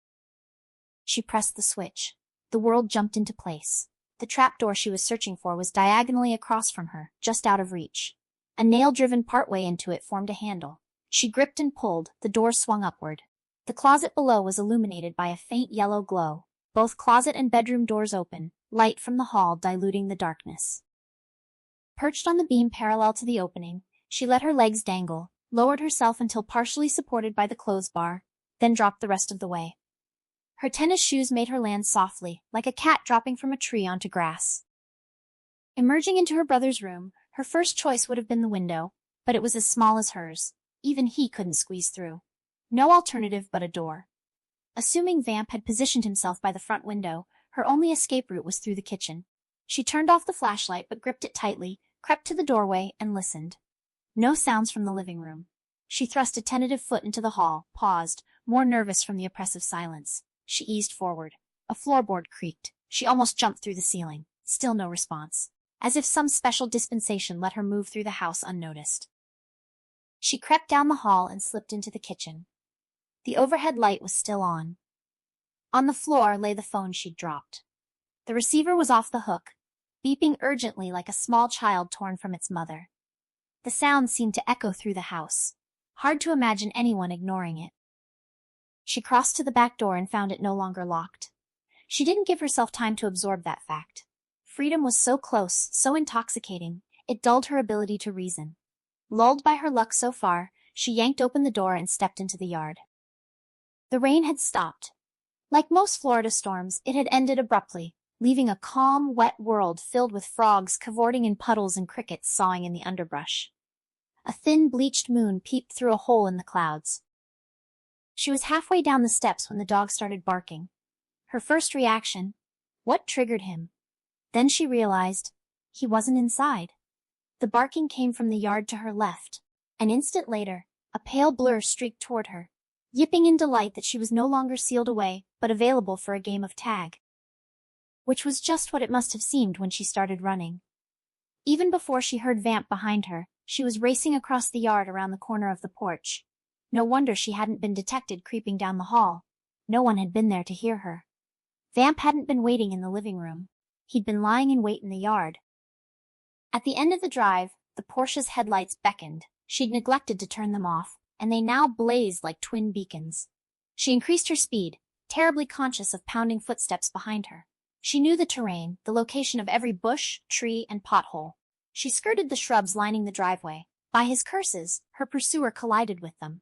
She pressed the switch. The world jumped into place. The trapdoor she was searching for was diagonally across from her, just out of reach. A nail driven partway into it formed a handle. She gripped and pulled, the door swung upward. The closet below was illuminated by a faint yellow glow. Both closet and bedroom doors open, light from the hall diluting the darkness. Perched on the beam parallel to the opening, she let her legs dangle, lowered herself until partially supported by the clothes bar, then dropped the rest of the way. Her tennis shoes made her land softly, like a cat dropping from a tree onto grass. Emerging into her brother's room, her first choice would have been the window, but it was as small as hers. Even he couldn't squeeze through. No alternative but a door. Assuming Vamp had positioned himself by the front window, her only escape route was through the kitchen. She turned off the flashlight but gripped it tightly, crept to the doorway, and listened. No sounds from the living room. She thrust a tentative foot into the hall, paused, more nervous from the oppressive silence. She eased forward. A floorboard creaked. She almost jumped through the ceiling. Still no response. As if some special dispensation let her move through the house unnoticed. She crept down the hall and slipped into the kitchen. The overhead light was still on. On the floor lay the phone she'd dropped. The receiver was off the hook, beeping urgently like a small child torn from its mother. The sound seemed to echo through the house. Hard to imagine anyone ignoring it. She crossed to the back door and found it no longer locked. She didn't give herself time to absorb that fact. Freedom was so close, so intoxicating, it dulled her ability to reason. Lulled by her luck so far, she yanked open the door and stepped into the yard. The rain had stopped. Like most Florida storms, it had ended abruptly, leaving a calm, wet world filled with frogs cavorting in puddles and crickets sawing in the underbrush. A thin, bleached moon peeped through a hole in the clouds. She was halfway down the steps when the dog started barking. Her first reaction, what triggered him? Then she realized, he wasn't inside. The barking came from the yard to her left. An instant later, a pale blur streaked toward her, yipping in delight that she was no longer sealed away, but available for a game of tag. Which was just what it must have seemed when she started running. Even before she heard Vamp behind her, she was racing across the yard around the corner of the porch. No wonder she hadn't been detected creeping down the hall. No one had been there to hear her. Vamp hadn't been waiting in the living room. He'd been lying in wait in the yard. At the end of the drive, the Porsche's headlights beckoned. She'd neglected to turn them off, and they now blazed like twin beacons. She increased her speed, terribly conscious of pounding footsteps behind her. She knew the terrain, the location of every bush, tree, and pothole. She skirted the shrubs lining the driveway. By his curses, her pursuer collided with them.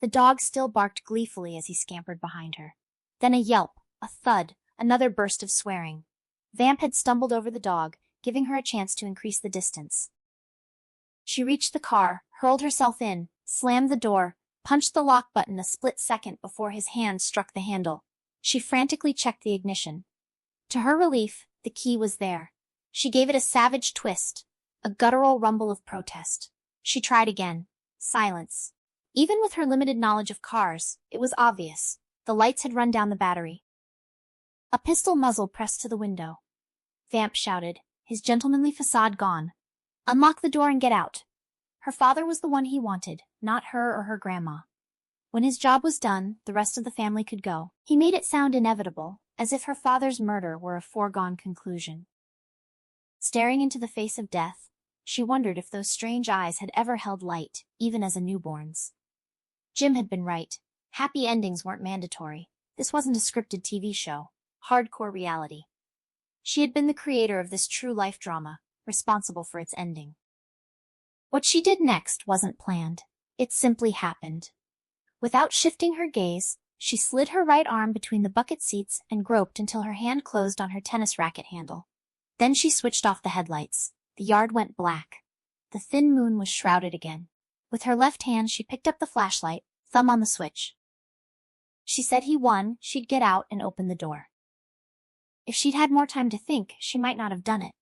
The dog still barked gleefully as he scampered behind her. Then a yelp, a thud, another burst of swearing. Vamp had stumbled over the dog, giving her a chance to increase the distance. She reached the car, hurled herself in, slammed the door, punched the lock button a split second before his hand struck the handle. She frantically checked the ignition. To her relief, the key was there. She gave it a savage twist, a guttural rumble of protest. She tried again. Silence. Even with her limited knowledge of cars, it was obvious. The lights had run down the battery. A pistol muzzle pressed to the window. Vamp shouted, his gentlemanly facade gone. Unlock the door and get out. Her father was the one he wanted, not her or her grandma. When his job was done, the rest of the family could go. He made it sound inevitable, as if her father's murder were a foregone conclusion. Staring into the face of death, she wondered if those strange eyes had ever held light, even as a newborn's. Jim had been right. Happy endings weren't mandatory. This wasn't a scripted TV show. Hardcore reality. She had been the creator of this true life drama, responsible for its ending. What she did next wasn't planned. It simply happened. Without shifting her gaze, she slid her right arm between the bucket seats and groped until her hand closed on her tennis racket handle. Then she switched off the headlights. The yard went black. The thin moon was shrouded again. With her left hand she picked up the flashlight, thumb on the switch. She said he won, she'd get out and open the door. If she'd had more time to think, she might not have done it.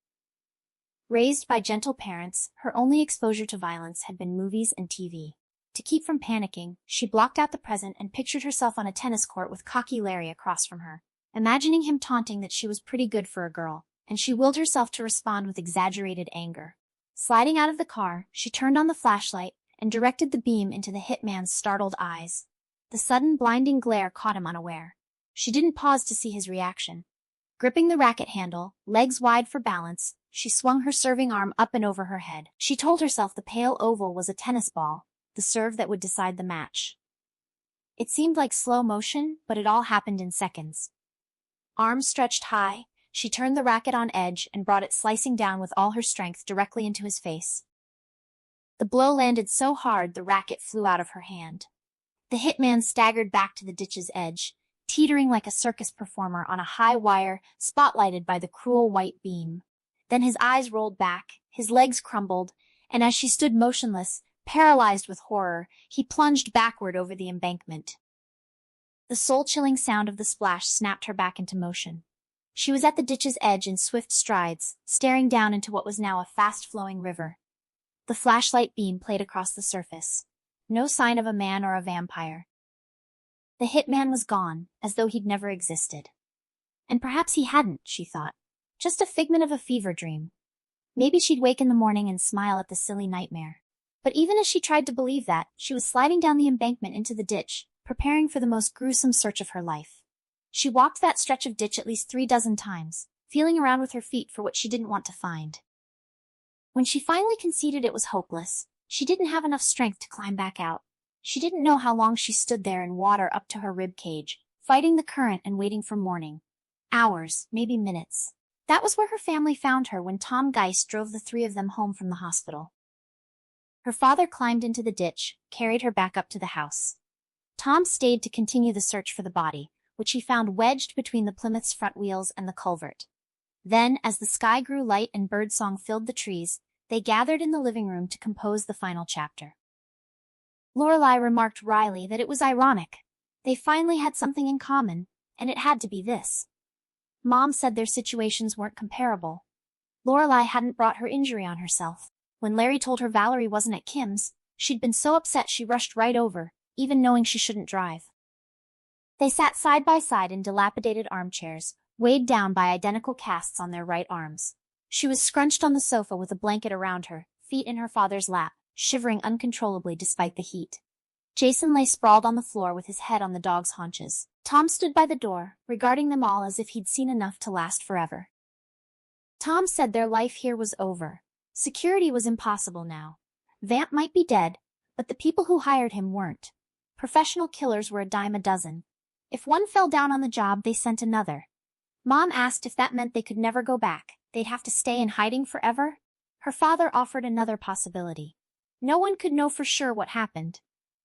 Raised by gentle parents, her only exposure to violence had been movies and TV. To keep from panicking, she blocked out the present and pictured herself on a tennis court with cocky Larry across from her, imagining him taunting that she was pretty good for a girl, and she willed herself to respond with exaggerated anger. Sliding out of the car, she turned on the flashlight and directed the beam into the hitman's startled eyes. The sudden blinding glare caught him unaware. She didn't pause to see his reaction. Gripping the racket handle, legs wide for balance, she swung her serving arm up and over her head. She told herself the pale oval was a tennis ball, the serve that would decide the match. It seemed like slow motion, but it all happened in seconds. Arms stretched high, she turned the racket on edge and brought it slicing down with all her strength directly into his face. The blow landed so hard the racket flew out of her hand. The hitman staggered back to the ditch's edge, teetering like a circus performer on a high wire spotlighted by the cruel white beam. Then his eyes rolled back, his legs crumbled, and as she stood motionless, paralyzed with horror, he plunged backward over the embankment. The soul-chilling sound of the splash snapped her back into motion. She was at the ditch's edge in swift strides, staring down into what was now a fast-flowing river. The flashlight beam played across the surface. No sign of a man or a vampire. The hitman was gone, as though he'd never existed. And perhaps he hadn't, she thought. Just a figment of a fever dream. Maybe she'd wake in the morning and smile at the silly nightmare. But even as she tried to believe that, she was sliding down the embankment into the ditch, preparing for the most gruesome search of her life. She walked that stretch of ditch at least 36 times, feeling around with her feet for what she didn't want to find. When she finally conceded it was hopeless, she didn't have enough strength to climb back out. She didn't know how long she stood there in water up to her rib cage, fighting the current and waiting for morning. Hours, maybe minutes. That was where her family found her when Tom Geist drove the three of them home from the hospital. Her father climbed into the ditch, carried her back up to the house. Tom stayed to continue the search for the body, which he found wedged between the Plymouth's front wheels and the culvert. Then, as the sky grew light and birdsong filled the trees, they gathered in the living room to compose the final chapter. Lorelei remarked wryly that it was ironic. They finally had something in common, and it had to be this. Mom said their situations weren't comparable. Lorelei hadn't brought her injury on herself. When Larry told her Valerie wasn't at Kim's, she'd been so upset she rushed right over, even knowing she shouldn't drive. They sat side by side in dilapidated armchairs, weighed down by identical casts on their right arms. She was scrunched on the sofa with a blanket around her, feet in her father's lap, shivering uncontrollably despite the heat. Jason lay sprawled on the floor with his head on the dog's haunches. Tom stood by the door, regarding them all as if he'd seen enough to last forever. Tom said their life here was over. Security was impossible now. Vamp might be dead, but the people who hired him weren't. Professional killers were a dime a dozen. If one fell down on the job, they sent another. Mom asked if that meant they could never go back. They'd have to stay in hiding forever? Her father offered another possibility. No one could know for sure what happened.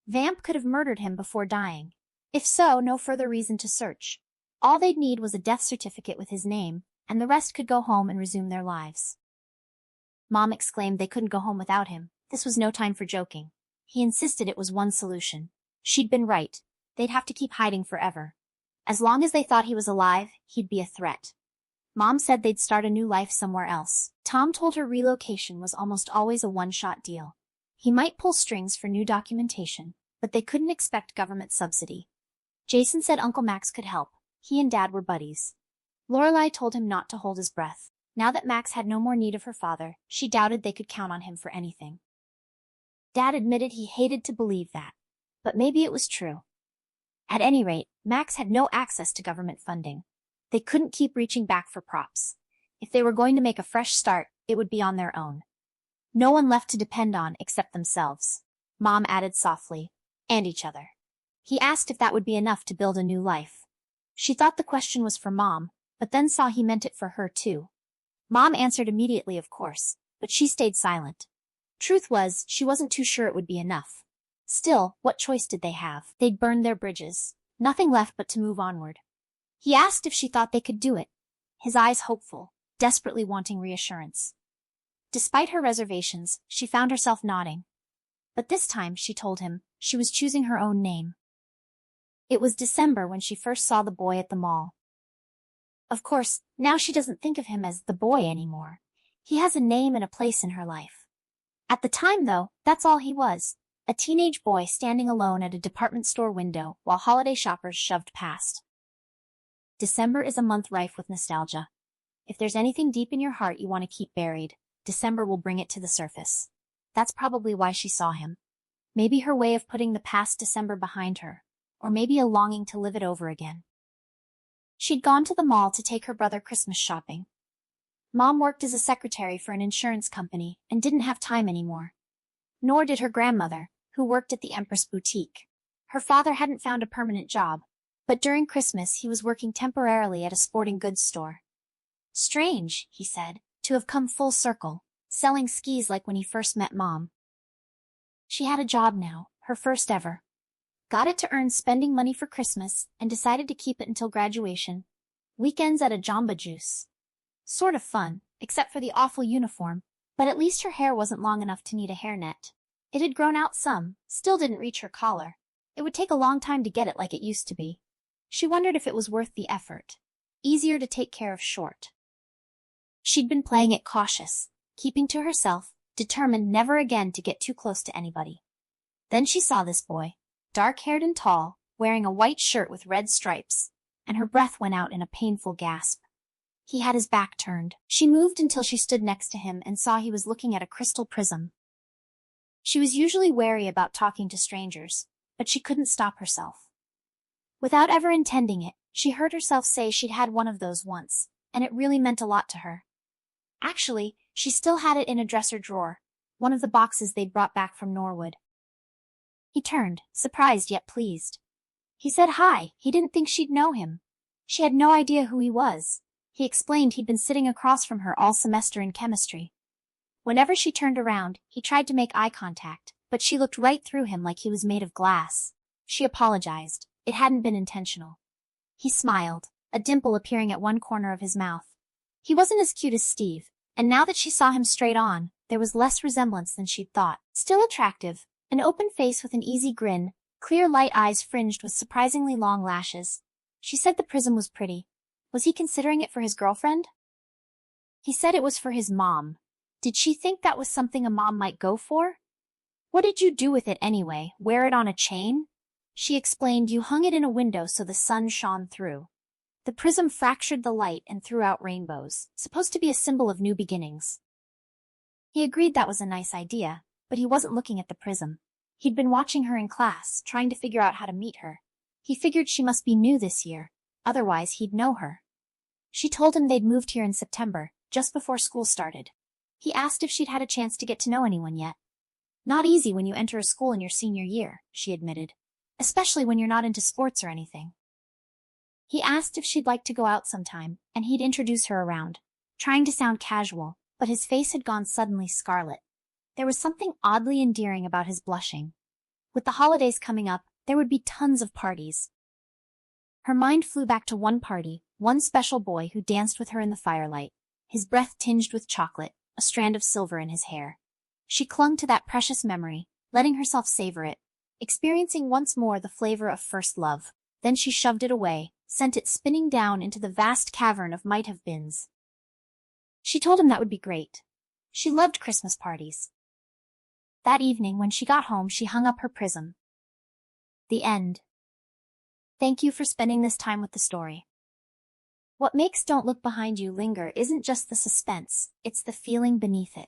Vamp could have murdered him before dying. If so, no further reason to search. All they'd need was a death certificate with his name, and the rest could go home and resume their lives. Mom exclaimed they couldn't go home without him. This was no time for joking. He insisted it was one solution. She'd been right. They'd have to keep hiding forever. As long as they thought he was alive, he'd be a threat. Mom said they'd start a new life somewhere else. Tom told her relocation was almost always a one-shot deal. He might pull strings for new documentation, but they couldn't expect government subsidy. Jason said Uncle Max could help. He and Dad were buddies. Lorelei told him not to hold his breath. Now that Max had no more need of her father, she doubted they could count on him for anything. Dad admitted he hated to believe that, but maybe it was true. At any rate, Max had no access to government funding. They couldn't keep reaching back for props. If they were going to make a fresh start, it would be on their own. No one left to depend on except themselves. Mom added softly, and each other. He asked if that would be enough to build a new life. She thought the question was for Mom, but then saw he meant it for her too. Mom answered immediately, of course, but she stayed silent. Truth was, she wasn't too sure it would be enough. Still, what choice did they have? They'd burned their bridges. Nothing left but to move onward. He asked if she thought they could do it, his eyes hopeful, desperately wanting reassurance. Despite her reservations, she found herself nodding. But this time, she told him, she was choosing her own name. It was December when she first saw the boy at the mall. Of course, now she doesn't think of him as the boy anymore. He has a name and a place in her life. At the time, though, that's all he was. A teenage boy standing alone at a department store window while holiday shoppers shoved past. December is a month rife with nostalgia. If there's anything deep in your heart you want to keep buried, December will bring it to the surface. That's probably why she saw him. Maybe her way of putting the past December behind her, or maybe a longing to live it over again. She'd gone to the mall to take her brother Christmas shopping. Mom worked as a secretary for an insurance company and didn't have time anymore. Nor did her grandmother, who worked at the Empress Boutique. Her father hadn't found a permanent job, but during Christmas he was working temporarily at a sporting goods store. Strange, he said, to have come full circle, selling skis like when he first met Mom. She had a job now, her first ever. Got it to earn spending money for Christmas and decided to keep it until graduation. Weekends at a Jamba Juice. Sort of fun, except for the awful uniform, but at least her hair wasn't long enough to need a hairnet. It had grown out some, still didn't reach her collar. It would take a long time to get it like it used to be. She wondered if it was worth the effort. easier to take care of short. She'd been playing it cautious, keeping to herself, determined never again to get too close to anybody. Then she saw this boy, dark-haired and tall, wearing a white shirt with red stripes, and her breath went out in a painful gasp. He had his back turned. She moved until she stood next to him and saw he was looking at a crystal prism. She was usually wary about talking to strangers, but she couldn't stop herself. Without ever intending it, she heard herself say she'd had one of those once, and it really meant a lot to her. Actually, she still had it in a dresser drawer, one of the boxes they'd brought back from Norwood. He turned, surprised yet pleased. He said hi. He didn't think she'd know him. She had no idea who he was. He explained he'd been sitting across from her all semester in chemistry. Whenever she turned around, he tried to make eye contact, but she looked right through him like he was made of glass. She apologized. It hadn't been intentional. He smiled, a dimple appearing at one corner of his mouth. He wasn't as cute as Steve, and now that she saw him straight on, there was less resemblance than she'd thought. Still attractive, an open face with an easy grin, clear light eyes fringed with surprisingly long lashes. She said the prism was pretty. Was he considering it for his girlfriend? He said it was for his mom. Did she think that was something a mom might go for? What did you do with it anyway? Wear it on a chain? She explained you hung it in a window so the sun shone through. The prism fractured the light and threw out rainbows, supposed to be a symbol of new beginnings. He agreed that was a nice idea, but he wasn't looking at the prism. He'd been watching her in class, trying to figure out how to meet her. He figured she must be new this year, otherwise he'd know her. She told him they'd moved here in September, just before school started. He asked if she'd had a chance to get to know anyone yet. Not easy when you enter a school in your senior year, she admitted. Especially when you're not into sports or anything. He asked if she'd like to go out sometime, and he'd introduce her around, trying to sound casual, but his face had gone suddenly scarlet. There was something oddly endearing about his blushing. With the holidays coming up, there would be tons of parties. Her mind flew back to one party, one special boy who danced with her in the firelight, his breath tinged with chocolate, a strand of silver in his hair. She clung to that precious memory, letting herself savor it, experiencing once more the flavor of first love. Then she shoved it away, sent it spinning down into the vast cavern of might-have-beens. She told him that would be great. She loved Christmas parties. That evening, when she got home, she hung up her prism. The end. Thank you for spending this time with the story. What makes Don't Look Behind You linger isn't just the suspense, it's the feeling beneath it.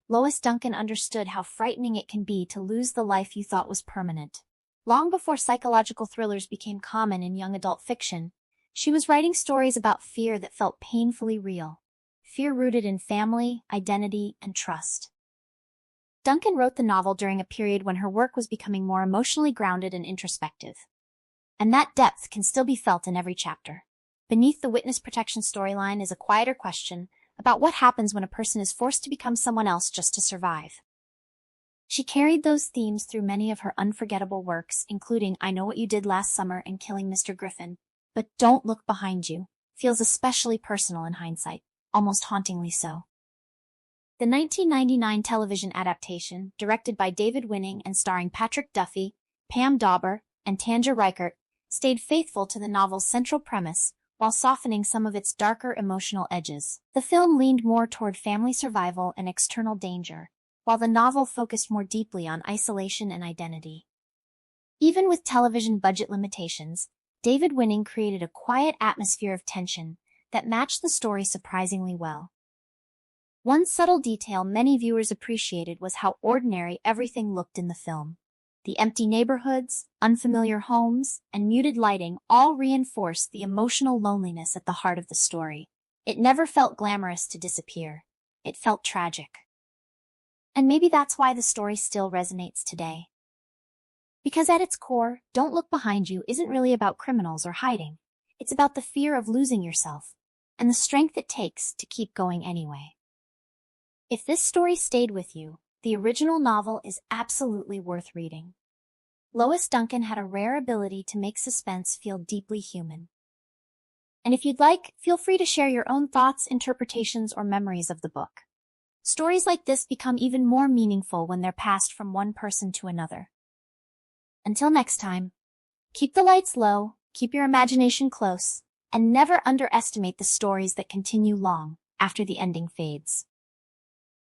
Lois Duncan understood how frightening it can be to lose the life you thought was permanent. Long before psychological thrillers became common in young adult fiction, she was writing stories about fear that felt painfully real. Fear rooted in family, identity, and trust. Duncan wrote the novel during a period when her work was becoming more emotionally grounded and introspective. And that depth can still be felt in every chapter. Beneath the witness protection storyline is a quieter question about what happens when a person is forced to become someone else just to survive. She carried those themes through many of her unforgettable works, including I Know What You Did Last Summer and Killing Mr. Griffin, but Don't Look Behind You feels especially personal in hindsight, almost hauntingly so. The 1999 television adaptation, directed by David Winning and starring Patrick Duffy, Pam Dauber, and Tanja Reichert, stayed faithful to the novel's central premise, while softening some of its darker emotional edges. The film leaned more toward family survival and external danger, while the novel focused more deeply on isolation and identity. Even with television budget limitations, David Winning created a quiet atmosphere of tension that matched the story surprisingly well. One subtle detail many viewers appreciated was how ordinary everything looked in the film. The empty neighborhoods, unfamiliar homes, and muted lighting all reinforced the emotional loneliness at the heart of the story. It never felt glamorous to disappear. It felt tragic. And maybe that's why the story still resonates today. Because at its core, Don't Look Behind You isn't really about criminals or hiding. It's about the fear of losing yourself, and the strength it takes to keep going anyway. If this story stayed with you, the original novel is absolutely worth reading. Lois Duncan had a rare ability to make suspense feel deeply human. And if you'd like, feel free to share your own thoughts, interpretations, or memories of the book. Stories like this become even more meaningful when they're passed from one person to another. Until next time, keep the lights low, keep your imagination close, And never underestimate the stories that continue long after the ending fades.